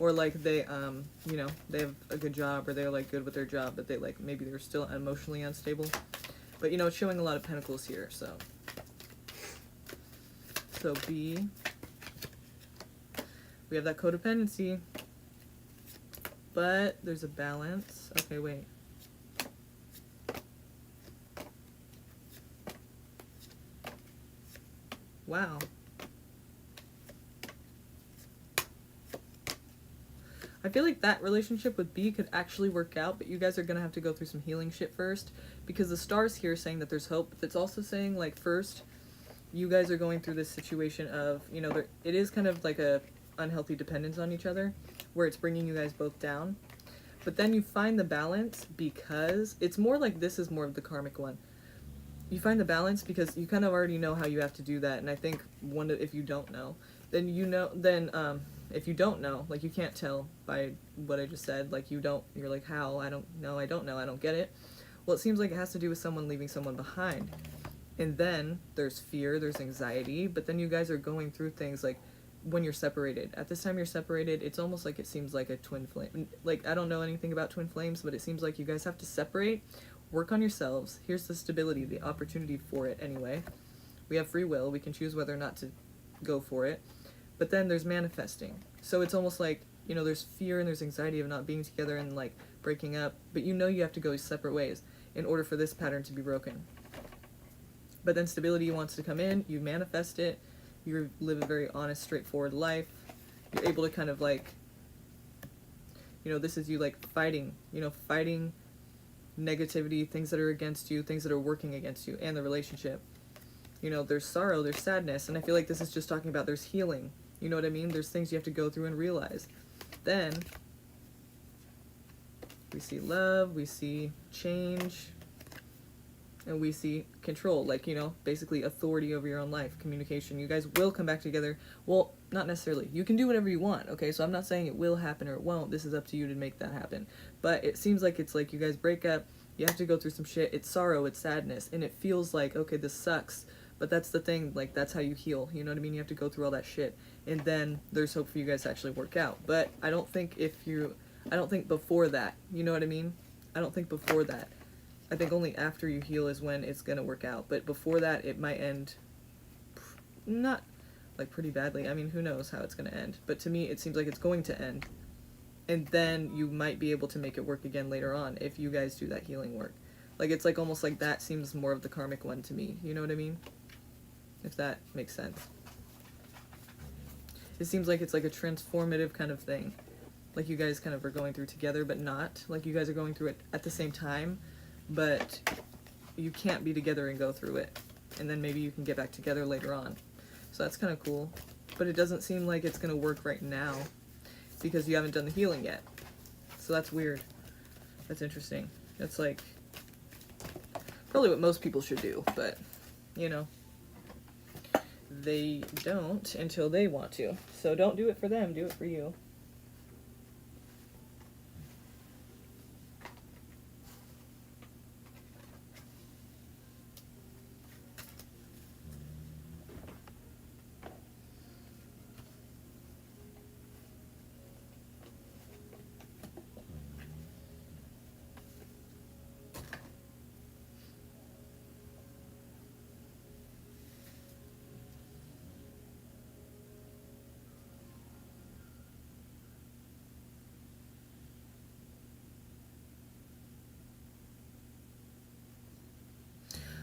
Or like they, you know, they have a good job, or they're like good with their job, but they like, maybe they're still emotionally unstable. But you know, it's showing a lot of pentacles here, so. So B. We have that codependency. But there's a balance. Okay, wait. Wow. I feel like that relationship with B could actually work out, but you guys are going to have to go through some healing shit first, because the stars here are saying that there's hope, but it's also saying, like, first, you guys are going through this situation of, you know, it is kind of like a unhealthy dependence on each other, where it's bringing you guys both down. But then you find the balance, because it's more like this is more of the karmic one. You find the balance because you kind of already know how you have to do that, and I think if you don't know, then you know, if you don't know, like, you can't tell by what I just said, like, you're like, how? I don't know, I don't get it. Well, it seems like it has to do with someone leaving someone behind. And then there's fear, there's anxiety, but then you guys are going through things like when you're separated. At this time you're separated, it's almost like it seems like a twin flame. Like, I don't know anything about twin flames, but it seems like you guys have to separate, work on yourselves. Here's the stability, the opportunity for it anyway. We have free will, we can choose whether or not to go for it. But then there's manifesting. So it's almost like, you know, there's fear and there's anxiety of not being together and like breaking up, but you know you have to go separate ways in order for this pattern to be broken. But then stability wants to come in, you manifest it, you live a very honest, straightforward life. You're able to kind of like, you know, this is you like fighting, you know, fighting negativity, things that are against you, things that are working against you and the relationship. You know, there's sorrow, there's sadness, and I feel like this is just talking about there's healing. You know what I mean? There's things you have to go through and realize. Then we see love, we see change, and we see control, like, you know, basically authority over your own life, communication. You guys will come back together. Well, not necessarily. You can do whatever you want, okay? So I'm not saying it will happen or it won't. This is up to you to make that happen. But it seems like it's like you guys break up, you have to go through some shit. It's sorrow, it's sadness, and it feels like, okay, this sucks. But that's the thing, like, that's how you heal. You know what I mean? You have to go through all that shit. And then there's hope for you guys to actually work out. But I don't think before that, you know what I mean? I don't think before that. I think only after you heal is when it's gonna work out. But before that, it might end not like pretty badly. I mean, who knows how it's gonna end? But to me, it seems like it's going to end. And then you might be able to make it work again later on if you guys do that healing work. Like, it's like almost like that seems more of the karmic one to me. You know what I mean? If that makes sense. It seems like it's like a transformative kind of thing. Like you guys kind of are going through together, but not. Like you guys are going through it at the same time, but you can't be together and go through it. And then maybe you can get back together later on. So that's kind of cool. But it doesn't seem like it's going to work right now because you haven't done the healing yet. So that's weird. That's interesting. That's like probably what most people should do, but you know, they don't until they want to. So don't do it for them, do it for you.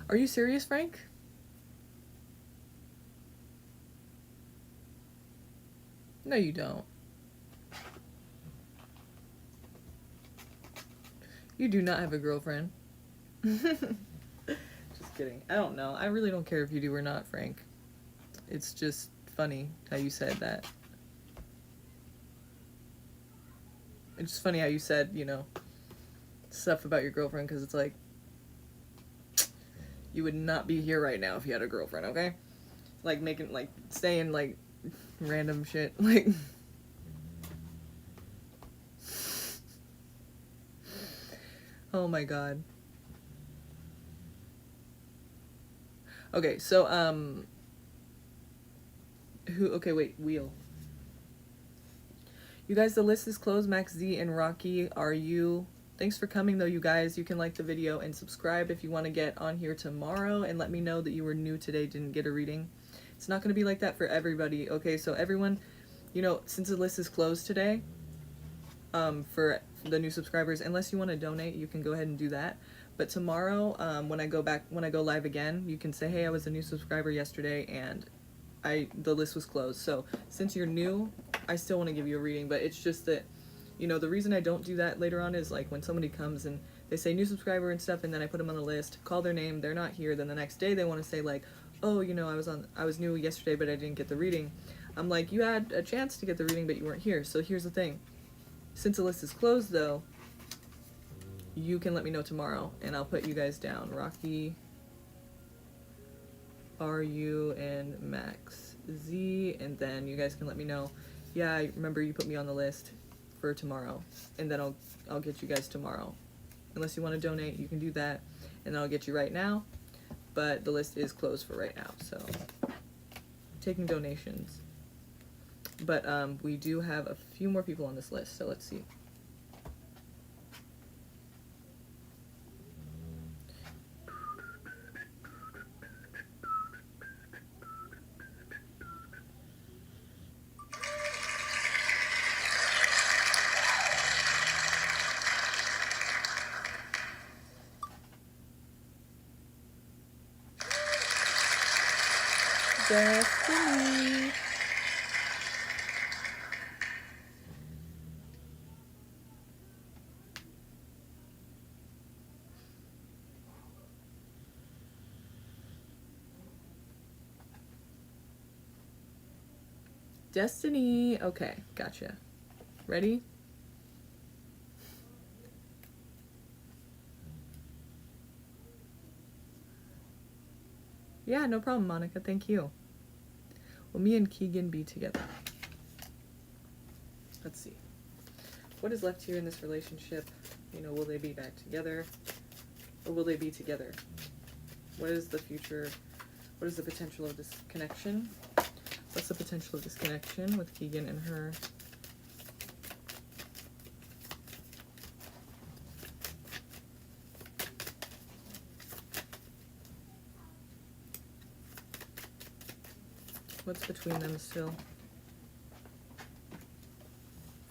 Are you serious, Frank? No, you don't. You do not have a girlfriend. Just kidding. I don't know. I really don't care if you do or not, Frank. It's just funny how you said that. It's just funny how you said, you know, stuff about your girlfriend, because it's like, you would not be here right now if you had a girlfriend, okay? Like, making, like, saying, like, random shit, like... Oh my god. Okay, so, okay, wait, Wheel. You guys, the list is closed. Max Z and Rocky, are you... Thanks for coming, though, you guys. You can like the video and subscribe if you want to get on here tomorrow and let me know that you were new today, didn't get a reading. It's not going to be like that for everybody, okay? So everyone, you know, since the list is closed today, for the new subscribers, unless you want to donate, you can go ahead and do that. But tomorrow, when I go live again, you can say, hey, I was a new subscriber yesterday and the list was closed. So since you're new, I still want to give you a reading, but it's just that, you know, the reason I don't do that later on is like when somebody comes and they say new subscriber and stuff, and then I put them on the list, call their name, they're not here, then the next day they want to say like, oh, you know, I was new yesterday, but I didn't get the reading. I'm like, you had a chance to get the reading, but you weren't here. So here's the thing. Since the list is closed, though, you can let me know tomorrow, and I'll put you guys down. Rocky, RU, and Max Z, and then you guys can let me know. Yeah, I remember you put me on the list for tomorrow, and then I'll get you guys tomorrow. Unless you want to donate, you can do that, and then I'll get you right now. But the list is closed for right now, so taking donations. But we do have a few more people on this list, so let's see. Destiny. Destiny. Okay, gotcha. Ready? Yeah, no problem, Monica. Thank you. Will me and Keegan be together? Let's see. What is left here in this relationship? You know, will they be back together? Or will they be together? What is the future? What is the potential of this connection? What's the potential of this connection with Keegan and her? What's between them still?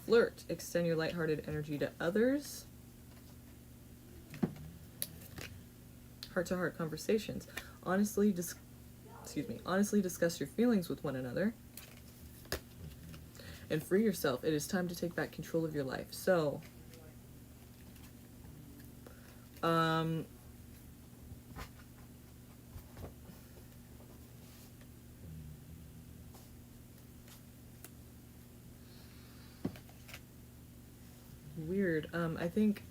Flirt. Extend your lighthearted energy to others. Heart-to-heart conversations. Honestly discuss your feelings with one another. And free yourself. It is time to take back control of your life. So, weird. I think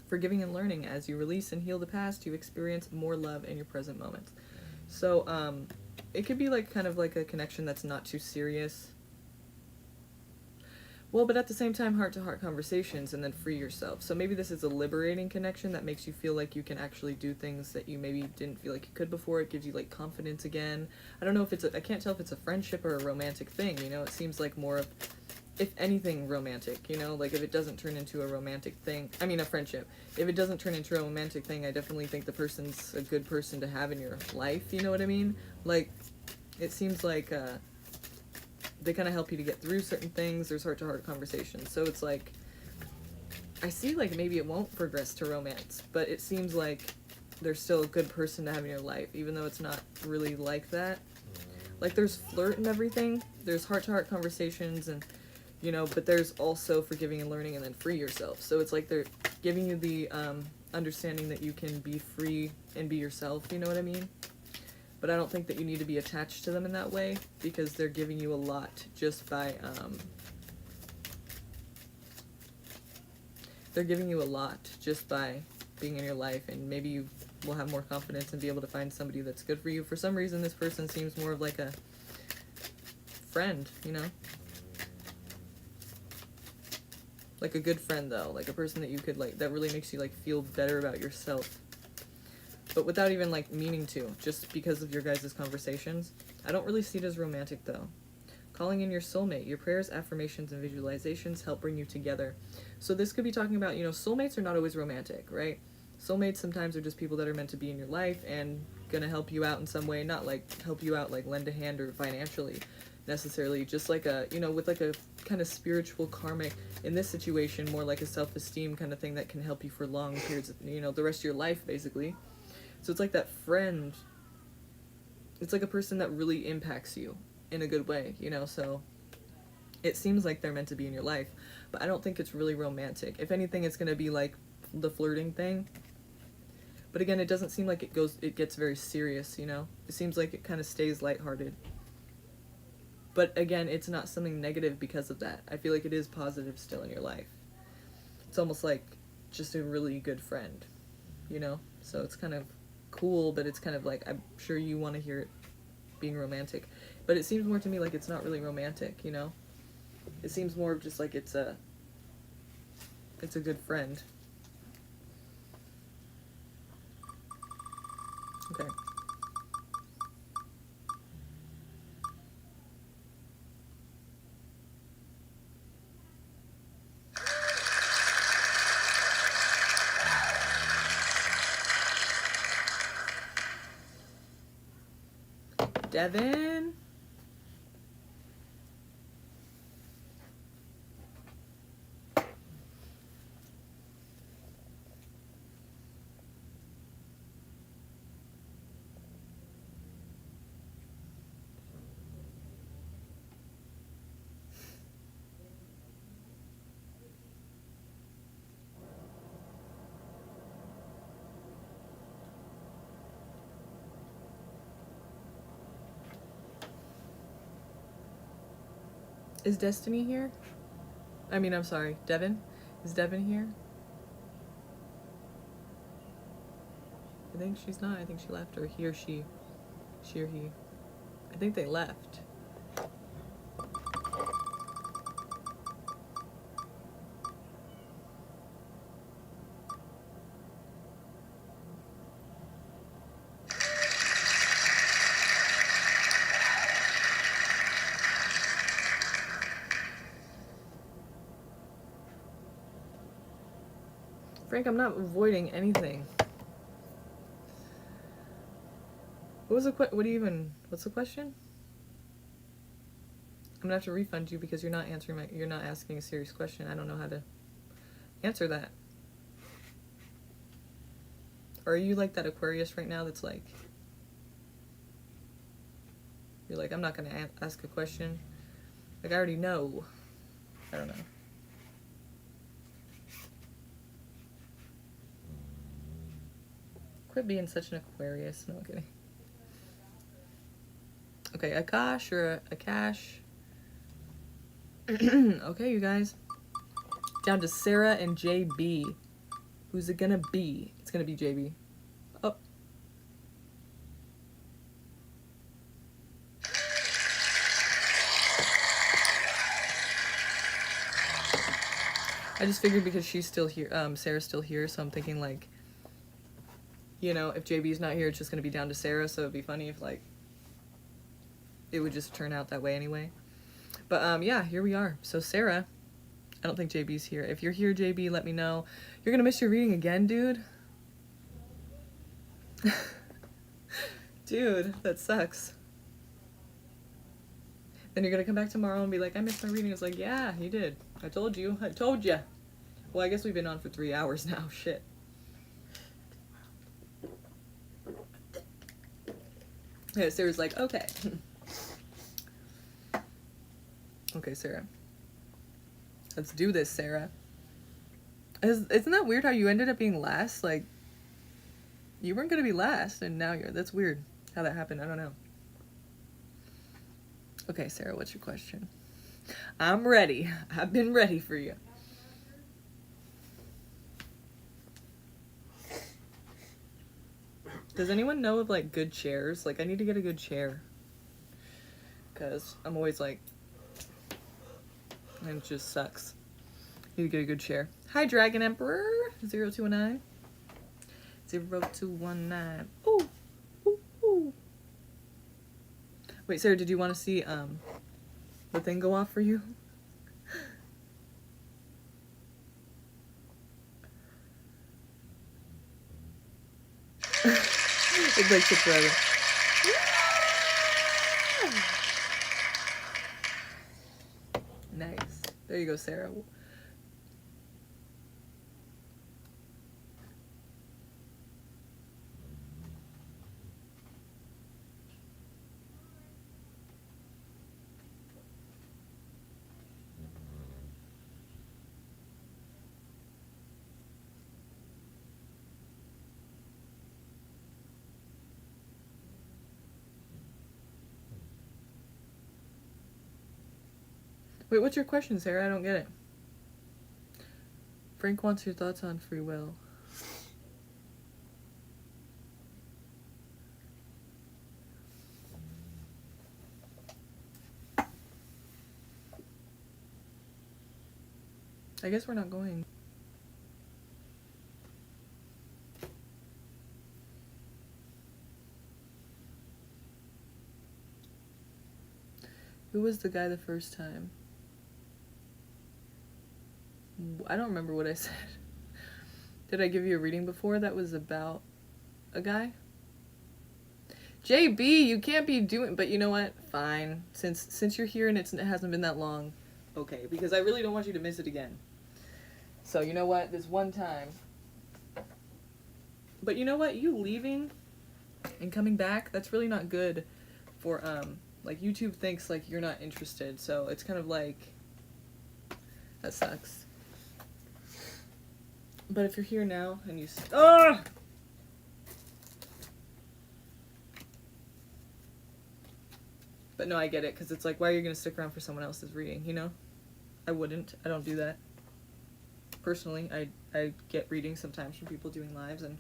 forgiving and learning. As you release and heal the past, you experience more love in your present moments. So, it could be like kind of like a connection that's not too serious. Well, but at the same time, heart-to-heart conversations, and then free yourself. So maybe this is a liberating connection that makes you feel like you can actually do things that you maybe didn't feel like you could before. It gives you like confidence again. I don't know if I can't tell if it's a friendship or a romantic thing, you know? It seems like more of, if anything, romantic, you know? Like if it doesn't turn into a romantic thing, I mean a friendship. If it doesn't turn into a romantic thing, I definitely think the person's a good person to have in your life, you know what I mean? Like, it seems like, they kind of help you to get through certain things. There's heart-to-heart conversations. So it's like, I see like maybe it won't progress to romance, but it seems like they're still a good person to have in your life, even though it's not really like that. Like there's flirt and everything. There's heart-to-heart conversations and, you know, but there's also forgiving and learning and then free yourself. So it's like they're giving you the understanding that you can be free and be yourself, you know what I mean? But I don't think that you need to be attached to them in that way, because they're giving you a lot just by, being in your life, and maybe you will have more confidence and be able to find somebody that's good for you. For some reason, this person seems more of like a friend, you know? Like a good friend, though. Like a person that you could, like, that really makes you, like, feel better about yourself. But without even, like, meaning to, just because of your guys' conversations. I don't really see it as romantic, though. Calling in your soulmate. Your prayers, affirmations, and visualizations help bring you together. So this could be talking about, you know, soulmates are not always romantic, right? Soulmates sometimes are just people that are meant to be in your life and gonna help you out in some way. Not, like, help you out, like, lend a hand or financially, necessarily. Just like a, you know, with, like, a kind of spiritual, karmic, in this situation, more like a self-esteem kind of thing that can help you for long periods of, you know, the rest of your life, basically. So it's like that friend, it's like a person that really impacts you in a good way, you know, so it seems like they're meant to be in your life, but I don't think it's really romantic. If anything, it's going to be like the flirting thing. But again, it doesn't seem like it gets very serious, you know? It seems like it kind of stays lighthearted. But again, it's not something negative because of that. I feel like it is positive still in your life. It's almost like just a really good friend, you know? So it's kind of cool, but it's kind of like, I'm sure you want to hear it being romantic, but it seems more to me like it's not really romantic, you know? It seems more of just like it's a good friend. Okay. Devin? Is Destiny here? I mean, I'm sorry, Devin? Is Devin here? I think she's not. I think she left. Or he or she. She or he. I think they left. Frank, I'm not avoiding anything. What was the what's the question? I'm gonna have to refund you because you're not asking a serious question. I don't know how to answer that. Or are you like that Aquarius right now that's like, you're like, I'm not gonna ask a question. Like, I already know. I don't know. Quit being such an Aquarius. No, I'm kidding. Okay, Akash or a cash. Okay, you guys. Down to Sarah and JB. Who's it gonna be? It's gonna be JB. Oh. I just figured because she's still here, Sarah's still here, so I'm thinking like, you know, if JB's not here, it's just gonna be down to Sarah, so it'd be funny if like, it would just turn out that way anyway. But yeah, here we are. So Sarah, I don't think JB's here. If you're here, JB, let me know. You're gonna miss your reading again, dude? Dude, that sucks. Then you're gonna come back tomorrow and be like, I missed my reading. It's like, yeah, you did. I told you. I told ya. Well, I guess we've been on for 3 hours now. Shit. Yeah, Sarah's like, okay. Okay, Sarah. Let's do this, Sarah. Isn't that weird how you ended up being last? Like, you weren't gonna be last, and now you're... That's weird how that happened. I don't know. Okay, Sarah, what's your question? I'm ready. I've been ready for you. Does anyone know of, like, good chairs? Like, I need to get a good chair. Because I'm always like... And it just sucks. Need to get a good chair. Hi, Dragon Emperor. 0219. 0219. Ooh. Ooh, ooh. Wait, Sarah, did you want to see, the thing go off for you? It like took forever. Nice. There you go, Sarah. Wait, what's your question, Sarah? I don't get it. Frank wants your thoughts on free will. I guess we're not going. Who was the guy the first time? I don't remember what I said. Did I give you a reading before that was about a guy? JB, you can't be doing... But you know what? Fine. Since you're here and it hasn't been that long. Okay, because I really don't want you to miss it again. So you know what? This one time. But you know what? You leaving and coming back, that's really not good for, like, YouTube thinks, like, you're not interested. So it's kind of like... That sucks. But if you're here now and you... Oh! But no, I get it, because it's like, why are you going to stick around for someone else's reading, you know? I wouldn't. I don't do that. Personally, I get readings sometimes from people doing lives, and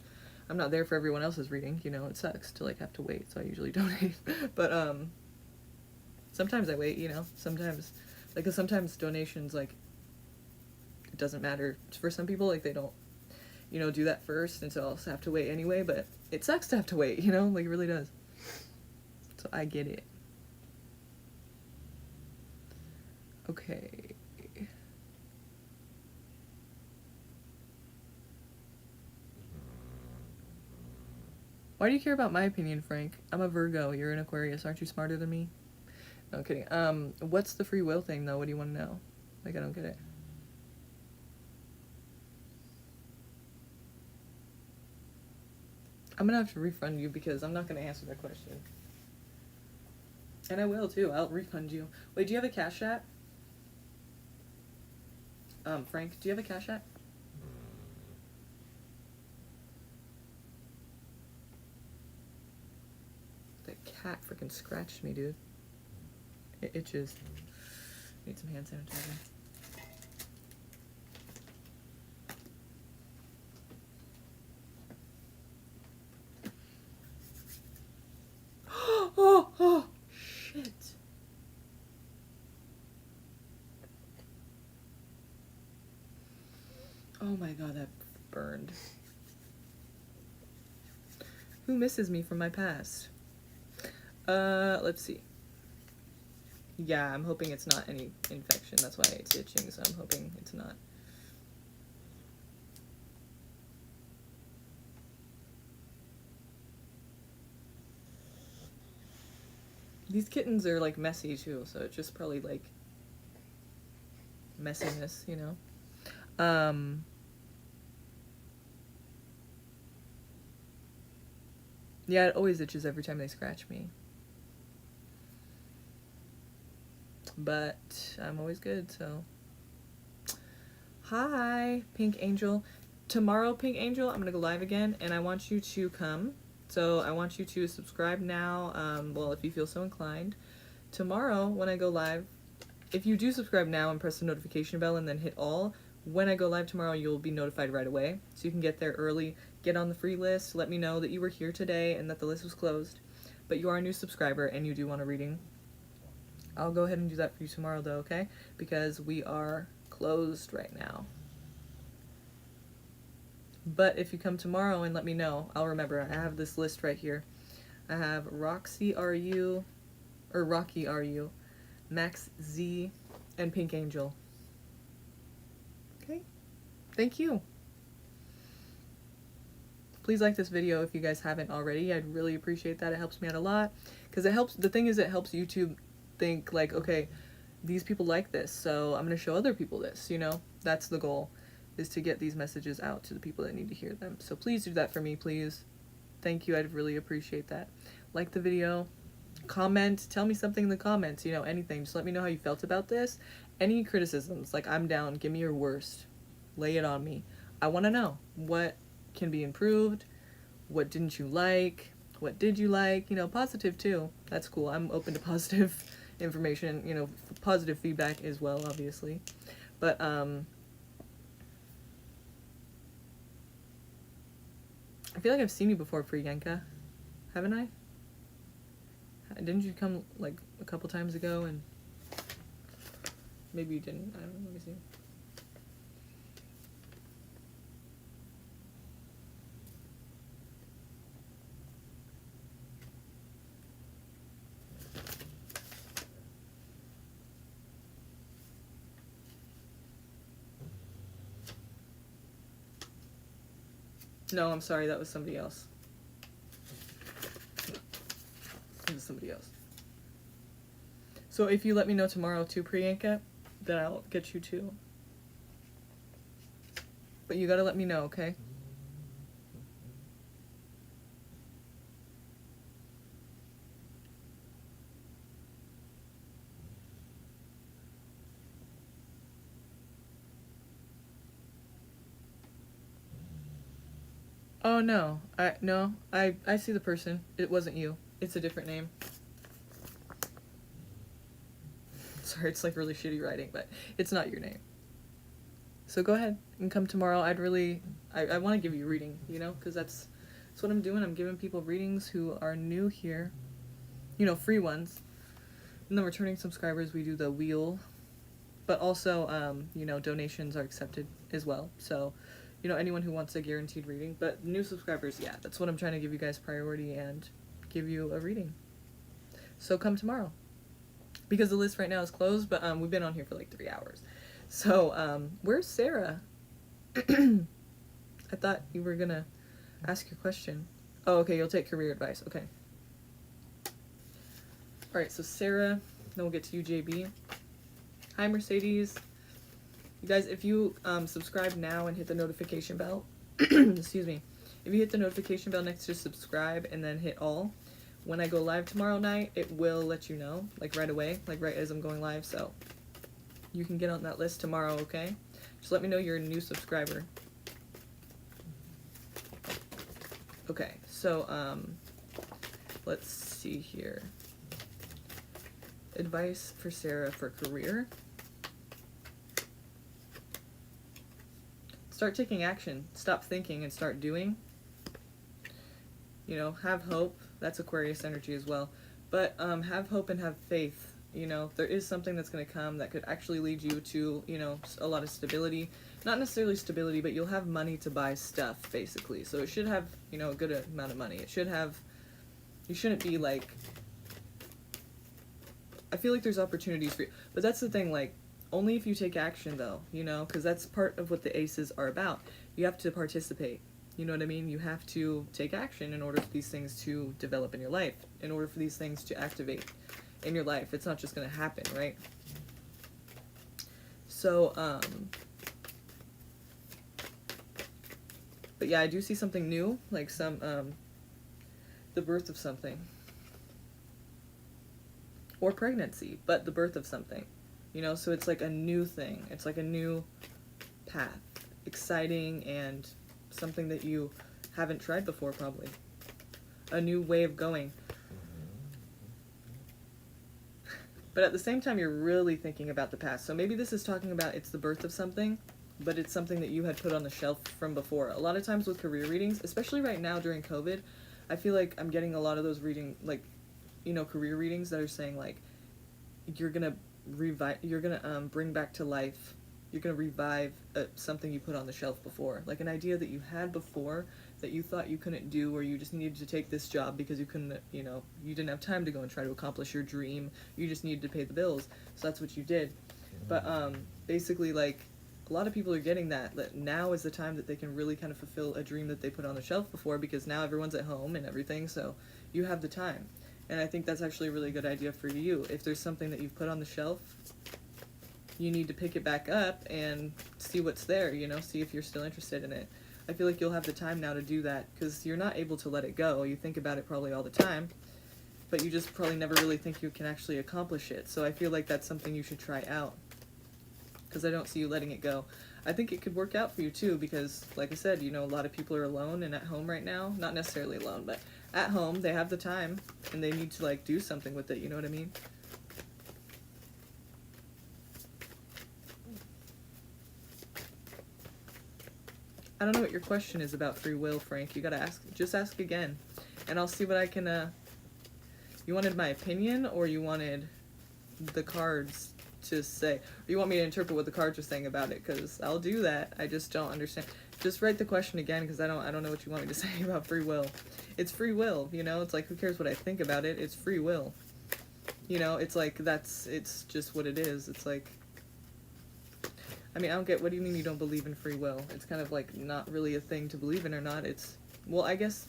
I'm not there for everyone else's reading, you know? It sucks to, like, have to wait, so I usually donate. But, sometimes I wait, you know? Sometimes, like, 'cause sometimes donations, like, it doesn't matter. For some people, like, they don't, you know, do that first, and so I'll have to wait anyway, but it sucks to have to wait, you know? Like, it really does. So I get it. Okay. Why do you care about my opinion, Frank? I'm a Virgo. You're an Aquarius. Aren't you smarter than me? No, I'm kidding. What's the free will thing, though? What do you want to know? Like, I don't get it. I'm gonna have to refund you because I'm not gonna answer that question. And I will, too. I'll refund you. Wait, do you have a Cashapp? Frank, do you have a Cashapp? That cat freaking scratched me, dude. It itches. Need some hand sanitizer. Oh, shit. Oh my god, that burned. Who misses me from my past? Let's see. Yeah, I'm hoping it's not any infection. That's why it's itching, so I'm hoping it's not. These kittens are, like, messy, too, so it's just probably, like, messiness, you know? Yeah, it always itches every time they scratch me. But I'm always good, so. Hi, Pink Angel. Tomorrow, Pink Angel, I'm gonna go live again, and I want you to come. So I want you to subscribe now, well, if you feel so inclined. Tomorrow, when I go live, if you do subscribe now and press the notification bell and then hit all, when I go live tomorrow, you'll be notified right away. So you can get there early, get on the free list, let me know that you were here today and that the list was closed. But you are a new subscriber and you do want a reading. I'll go ahead and do that for you tomorrow, though, okay? Because we are closed right now. But if you come tomorrow and let me know, I'll remember. I have this list right here. I have Roxy RU, or Rocky RU, Max Z, and Pink Angel. Okay? Thank you. Please like this video if you guys haven't already. I'd really appreciate that. It helps me out a lot. Because it helps, the thing is, it helps YouTube think, like, okay, these people like this, so I'm going to show other people this, you know? That's the goal, is to get these messages out to the people that need to hear them. So please do that for me, please. Thank you. I'd really appreciate that. Like the video. Comment. Tell me something in the comments, you know, anything. Just let me know how you felt about this. Any criticisms, like, I'm down. Give me your worst. Lay it on me. I want to know what can be improved. What didn't you like? What did you like? You know, positive too. That's cool. I'm open to positive information, you know, positive feedback as well, obviously. But, I feel like I've seen you before, Priyanka. Haven't I? Didn't you come, like, a couple times ago and maybe you didn't. I don't know. Let me see. No, I'm sorry, that was somebody else. It was somebody else. So if you let me know tomorrow too, Priyanka, then I'll get you too. But you gotta let me know, okay? Oh no, I see the person. It wasn't you. It's a different name. Sorry, it's like really shitty writing, but it's not your name. So go ahead and come tomorrow. I want to give you a reading, you know, because that's what I'm doing. I'm giving people readings who are new here, you know, free ones. And then returning subscribers, we do the wheel, but also, you know, donations are accepted as well. So, you know, anyone who wants a guaranteed reading, but new subscribers, yeah, that's what I'm trying to give you guys priority and give you a reading. So come tomorrow, because the list right now is closed, but we've been on here for like 3 hours. So, where's Sarah? I thought you were gonna ask your question. Oh, okay, you'll take career advice. Okay. Alright, so Sarah, then we'll get to you, JB. Hi, Mercedes. You guys, if you subscribe now and hit the notification bell, excuse me, if you hit the notification bell next to subscribe and then hit all, when I go live tomorrow night, it will let you know, like right away, like right as I'm going live, so you can get on that list tomorrow, okay? Just let me know you're a new subscriber. Okay, so, let's see here. Advice for Sarah for career. Start taking action. Stop thinking and start doing. You know, have hope. That's Aquarius energy as well. But have hope and have faith. You know, there is something that's going to come that could actually lead you to, you know, a lot of stability. Not necessarily stability, but you'll have money to buy stuff, basically. So it should have, you know, a good amount of money. It should have, you shouldn't be like, I feel like there's opportunities for you. But that's the thing, like, only if you take action, though, you know, because that's part of what the aces are about. You have to participate. You know what I mean? You have to take action in order for these things to develop in your life, in order for these things to activate in your life. It's not just going to happen, right? So, but yeah, I do see something new, like some, the birth of something. Or pregnancy, but the birth of something. You know, so it's like a new thing. It's like a new path. Exciting and something that you haven't tried before, probably. A new way of going. But at the same time, you're really thinking about the past. So maybe this is talking about it's the birth of something, but it's something that you had put on the shelf from before. A lot of times with career readings, especially right now during COVID, I feel like I'm getting a lot of those reading, like, you know, career readings that are saying, like, you're gonna bring back to life, you're gonna revive something you put on the shelf before, like an idea that you had before that you thought you couldn't do, or you just needed to take this job because you couldn't, you know, you didn't have time to go and try to accomplish your dream, you just needed to pay the bills, so that's what you did. But basically, like, a lot of people are getting that now is the time that they can really kind of fulfill a dream that they put on the shelf before, because now everyone's at home and everything, so you have the time. And I think that's actually a really good idea for you. If there's something that you've put on the shelf, you need to pick it back up and see what's there, you know, see if you're still interested in it. I feel like you'll have the time now to do that, because you're not able to let it go. You think about it probably all the time, but you just probably never really think you can actually accomplish it. So I feel like that's something you should try out, because I don't see you letting it go. I think it could work out for you too, because like I said, you know, a lot of people are alone and at home right now. Not necessarily alone, but at home, they have the time and they need to, like, do something with it, you know what I mean? I don't know what your question is about free will, Frank. You gotta ask, just ask again, and I'll see what I can, you wanted my opinion, or you wanted the cards to say, or you want me to interpret what the cards are saying about it? Because I'll do that. I just don't understand. Just write the question again, because I don't know what you want me to say about free will. It's free will, you know? It's like, who cares what I think about it? It's free will. You know, it's like, it's just what it is. It's like, I mean, I don't get, what do you mean you don't believe in free will? It's kind of like not really a thing to believe in or not. It's, well, I guess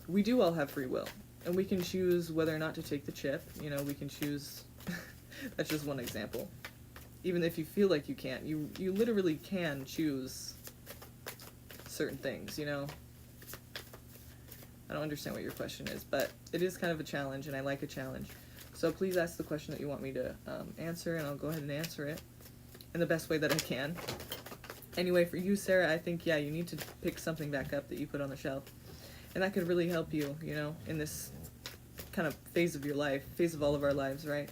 we do all have free will, and we can choose whether or not to take the chip. You know, we can choose, that's just one example. Even if you feel like you can't, you literally can choose certain things, you know? I don't understand what your question is, but it is kind of a challenge, and I like a challenge. So please ask the question that you want me to answer, and I'll go ahead and answer it in the best way that I can. Anyway, for you, Sarah, I think, yeah, you need to pick something back up that you put on the shelf. And that could really help you, you know, in this kind of phase of your life, phase of all of our lives, right?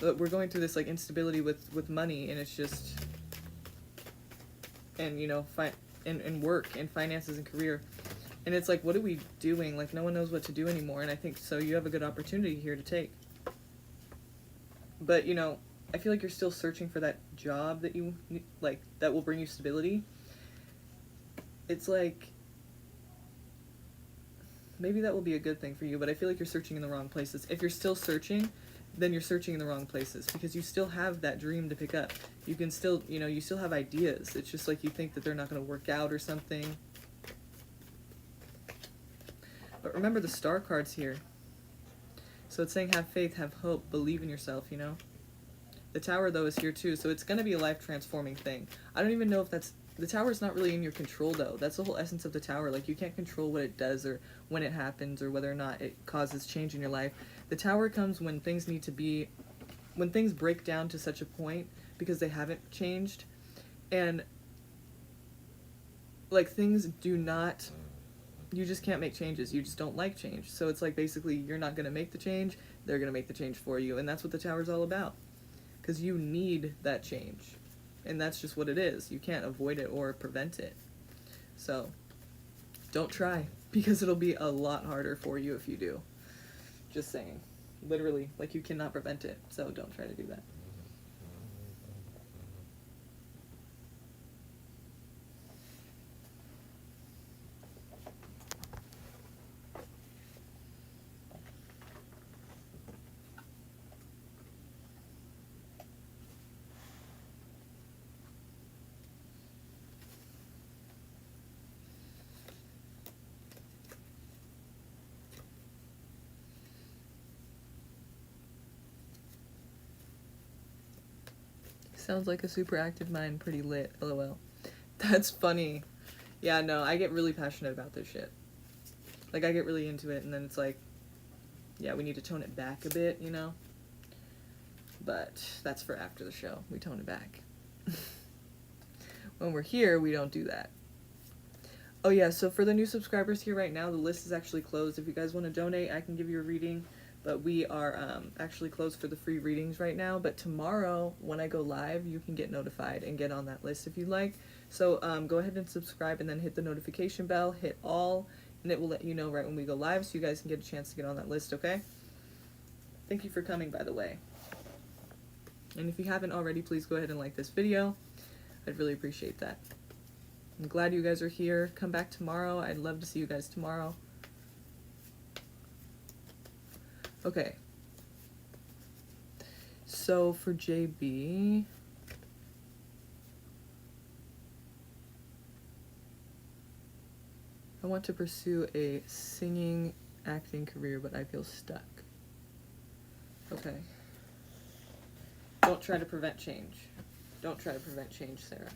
But we're going through this like instability with money, and it's just, and you know, and work and finances and career, and it's like, what are we doing? Like, no one knows what to do anymore. And I think so you have a good opportunity here to take. But you know, I feel like you're still searching for that job that you like, that will bring you stability. It's like, maybe that will be a good thing for you, but I feel like you're searching in the wrong places. If you're still searching, then you're searching in the wrong places, because you still have that dream to pick up. You can still, you know, you still have ideas. It's just like you think that they're not going to work out or something. But remember the star cards here. So it's saying have faith, have hope, believe in yourself, you know. The Tower, though, is here too, so it's going to be a life-transforming thing. I don't even know if that's... The Tower is not really in your control, though. That's the whole essence of the Tower. Like, you can't control what it does or when it happens or whether or not it causes change in your life. The Tower comes when things need to be... When things break down to such a point because they haven't changed. And, like, things do not... You just can't make changes. You just don't like change. So it's like, basically, you're not going to make the change. They're going to make the change for you. And that's what the Tower's all about. Because you need that change. And that's just what it is. You can't avoid it or prevent it. So, don't try. Because it'll be a lot harder for you if you do. Just saying. Literally, like, you cannot prevent it. So don't try to do that. Sounds like a super active mind, pretty lit, lol. That's funny. Yeah, no, I get really passionate about this shit. Like, I get really into it, and then it's like, yeah, we need to tone it back a bit, you know? But that's for after the show. We tone it back. When we're here, we don't do that. Oh yeah, so for the new subscribers here right now, the list is actually closed. If you guys want to donate, I can give you a reading. But we are actually closed for the free readings right now. But tomorrow, when I go live, you can get notified and get on that list if you'd like. So go ahead and subscribe, and then hit the notification bell, hit all, and it will let you know right when we go live, so you guys can get a chance to get on that list, okay? Thank you for coming, by the way. And if you haven't already, please go ahead and like this video. I'd really appreciate that. I'm glad you guys are here. Come back tomorrow. I'd love to see you guys tomorrow. Okay, so for JB, I want to pursue a singing, acting career, but I feel stuck. Okay. Don't try to prevent change. Don't try to prevent change, Sarah.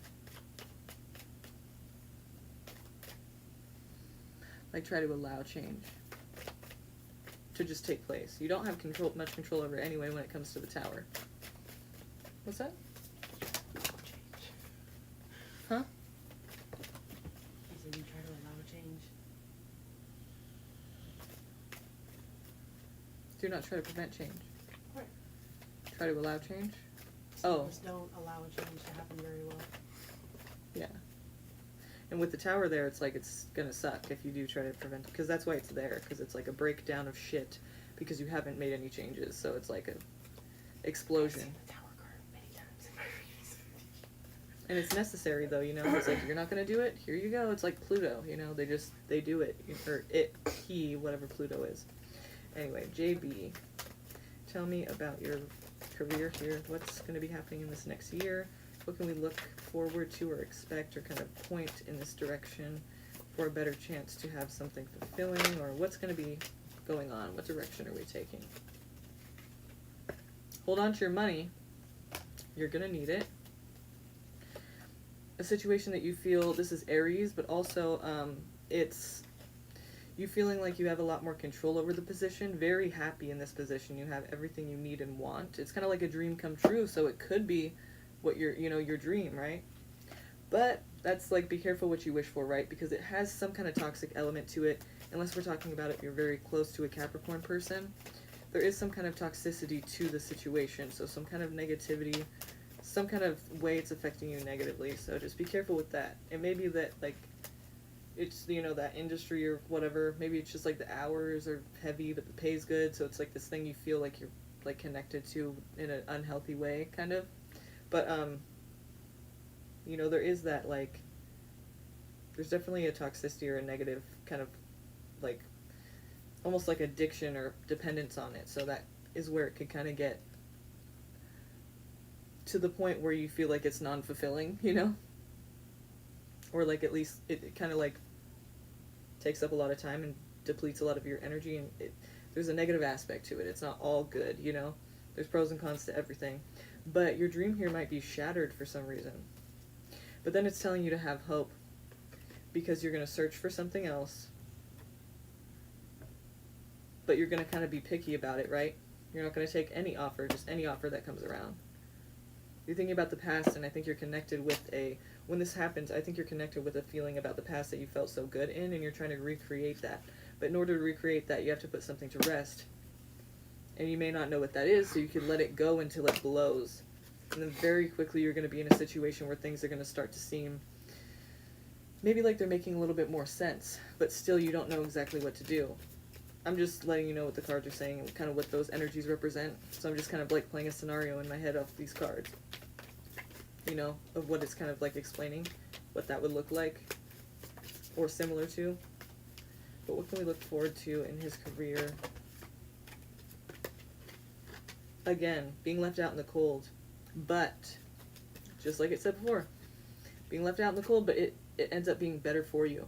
Like, try to allow change to just take place. You don't have much control over it anyway when it comes to the Tower. What's that? Huh? He said you try to allow change. Do not try to prevent change. Right. Try to allow change? Some Oh. of us don't allow change to happen very well. Yeah. And with the Tower there, it's like, it's gonna suck if you do try to prevent it, because that's why it's there, because it's like a breakdown of shit, because you haven't made any changes, so it's like a explosion. I've seen the Tower card many times in my readings. And it's necessary, though, you know. It's like, you're not gonna do it, here you go. It's like Pluto, you know. They do it, or it, he, whatever Pluto is. Anyway, JB, tell me about your career here. What's gonna be happening in this next year? What can we look forward to or expect or kind of point in this direction for a better chance to have something fulfilling? Or what's going to be going on? What direction are we taking? Hold on to your money. You're going to need it. A situation that you feel, this is Aries, but also it's you feeling like you have a lot more control over the position. Very happy in this position. You have everything you need and want. It's kind of like a dream come true, so it could be what your dream, right? But that's like, be careful what you wish for, right? Because it has some kind of toxic element to it. Unless we're talking about if you're very close to a Capricorn person, there is some kind of toxicity to the situation, so some kind of negativity, some kind of way it's affecting you negatively, so just be careful with that. It may be that, like, it's, you know, that industry or whatever, maybe it's just like the hours are heavy but the pay's good, so it's like this thing you feel like you're like connected to in an unhealthy way, kind of. But you know, there is that, like, there's definitely a toxicity or a negative kind of, like, almost like addiction or dependence on it, so that is where it could kind of get to the point where you feel like it's non-fulfilling, you know, or like at least it kind of like takes up a lot of time and depletes a lot of your energy, and there's a negative aspect to it. It's not all good, you know, there's pros and cons to everything. But your dream here might be shattered for some reason, but then it's telling you to have hope, because you're going to search for something else, but you're going to kind of be picky about it, right? You're not going to take any offer, just any offer that comes around. You're thinking about the past, and I think you're connected with when this happens, I think you're connected with a feeling about the past that you felt so good in, and you're trying to recreate that. But in order to recreate that, you have to put something to rest. And you may not know what that is, so you can let it go until it blows. And then very quickly you're going to be in a situation where things are going to start to seem maybe like they're making a little bit more sense, but still you don't know exactly what to do. I'm just letting you know what the cards are saying and kind of what those energies represent. So I'm just kind of like playing a scenario in my head off these cards, you know, of what it's kind of like explaining, what that would look like or similar to. But what can we look forward to in his career? Again, being left out in the cold, but just like it said before, being left out in the cold, but it ends up being better for you.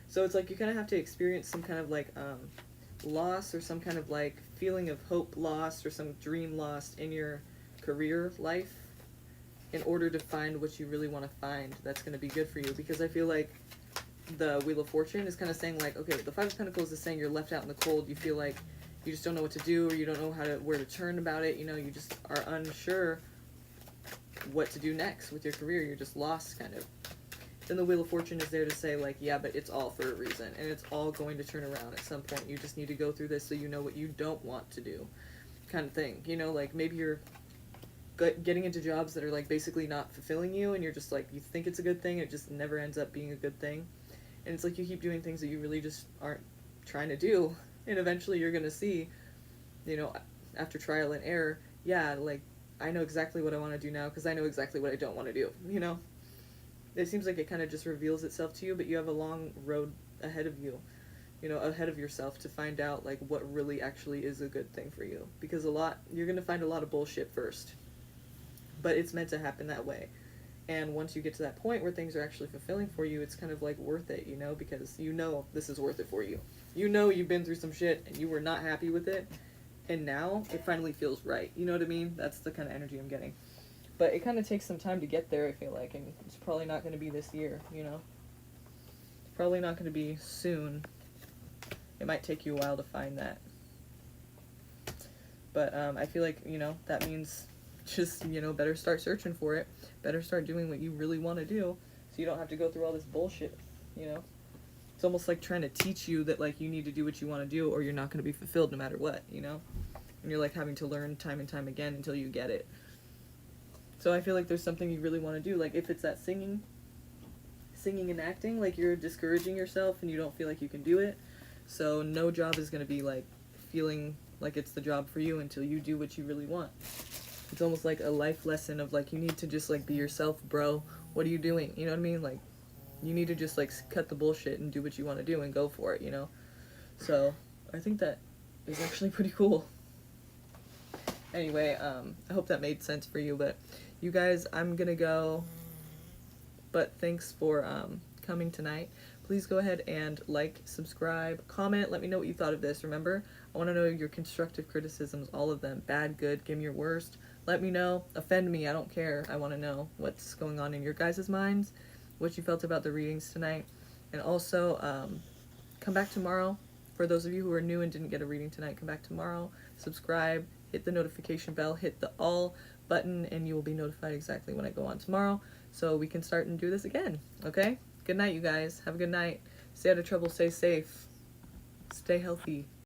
So it's like you kind of have to experience some kind of like loss, or some kind of like feeling of hope lost, or some dream lost in your career life, in order to find what you really want to find that's going to be good for you. Because I feel like the Wheel of Fortune is kind of saying like, okay, the Five of Pentacles is saying you're left out in the cold, you feel like you just don't know what to do, or you don't know where to turn about it, you know, you just are unsure what to do next with your career, you're just lost kind of. Then the Wheel of Fortune is there to say like, yeah, but it's all for a reason, and it's all going to turn around at some point. You just need to go through this so you know what you don't want to do, kind of thing. You know, like maybe you're getting into jobs that are like basically not fulfilling you, and you're just like, you think it's a good thing, it just never ends up being a good thing. And it's like you keep doing things that you really just aren't trying to do, and eventually you're gonna see, you know, after trial and error, yeah, like I know exactly what I want to do now because I know exactly what I don't want to do, you know. It seems like it kind of just reveals itself to you, but you have a long road ahead of you, you know, ahead of yourself, to find out like what really actually is a good thing for you. Because you're going to find a lot of bullshit first, but it's meant to happen that way. And once you get to that point where things are actually fulfilling for you, it's kind of like worth it, you know, because you know this is worth it for you. You know you've been through some shit and you were not happy with it, and now it finally feels right. You know what I mean? That's the kind of energy I'm getting. But it kind of takes some time to get there, I feel like, and it's probably not going to be this year, you know? Probably not going to be soon. It might take you a while to find that. But I feel like, you know, that means just, you know, better start searching for it. Better start doing what you really want to do, so you don't have to go through all this bullshit, you know? It's almost like trying to teach you that, like, you need to do what you want to do or you're not going to be fulfilled no matter what, you know? And you're, like, having to learn time and time again until you get it. So I feel like there's something you really want to do. Like, if it's that singing and acting, like, you're discouraging yourself and you don't feel like you can do it. So no job is going to be, like, feeling like it's the job for you until you do what you really want. It's almost like a life lesson of, like, you need to just, like, be yourself, bro. What are you doing? You know what I mean? Like, you need to just, like, cut the bullshit and do what you want to do and go for it, you know? So I think that is actually pretty cool. Anyway, I hope that made sense for you, but you guys, I'm gonna go, but thanks for coming tonight. Please go ahead and like, subscribe, comment, let me know what you thought of this. Remember, I want to know your constructive criticisms, all of them, bad, good, give me your worst. Let me know, offend me, I don't care. I want to know what's going on in your guys' minds, what you felt about the readings tonight, and also come back tomorrow. For those of you who are new and didn't get a reading tonight, come back tomorrow, subscribe, hit the notification bell, hit the all button, and you will be notified exactly when I go on tomorrow, so we can start and do this again, okay? Good night, you guys. Have a good night. Stay out of trouble, stay safe, stay healthy.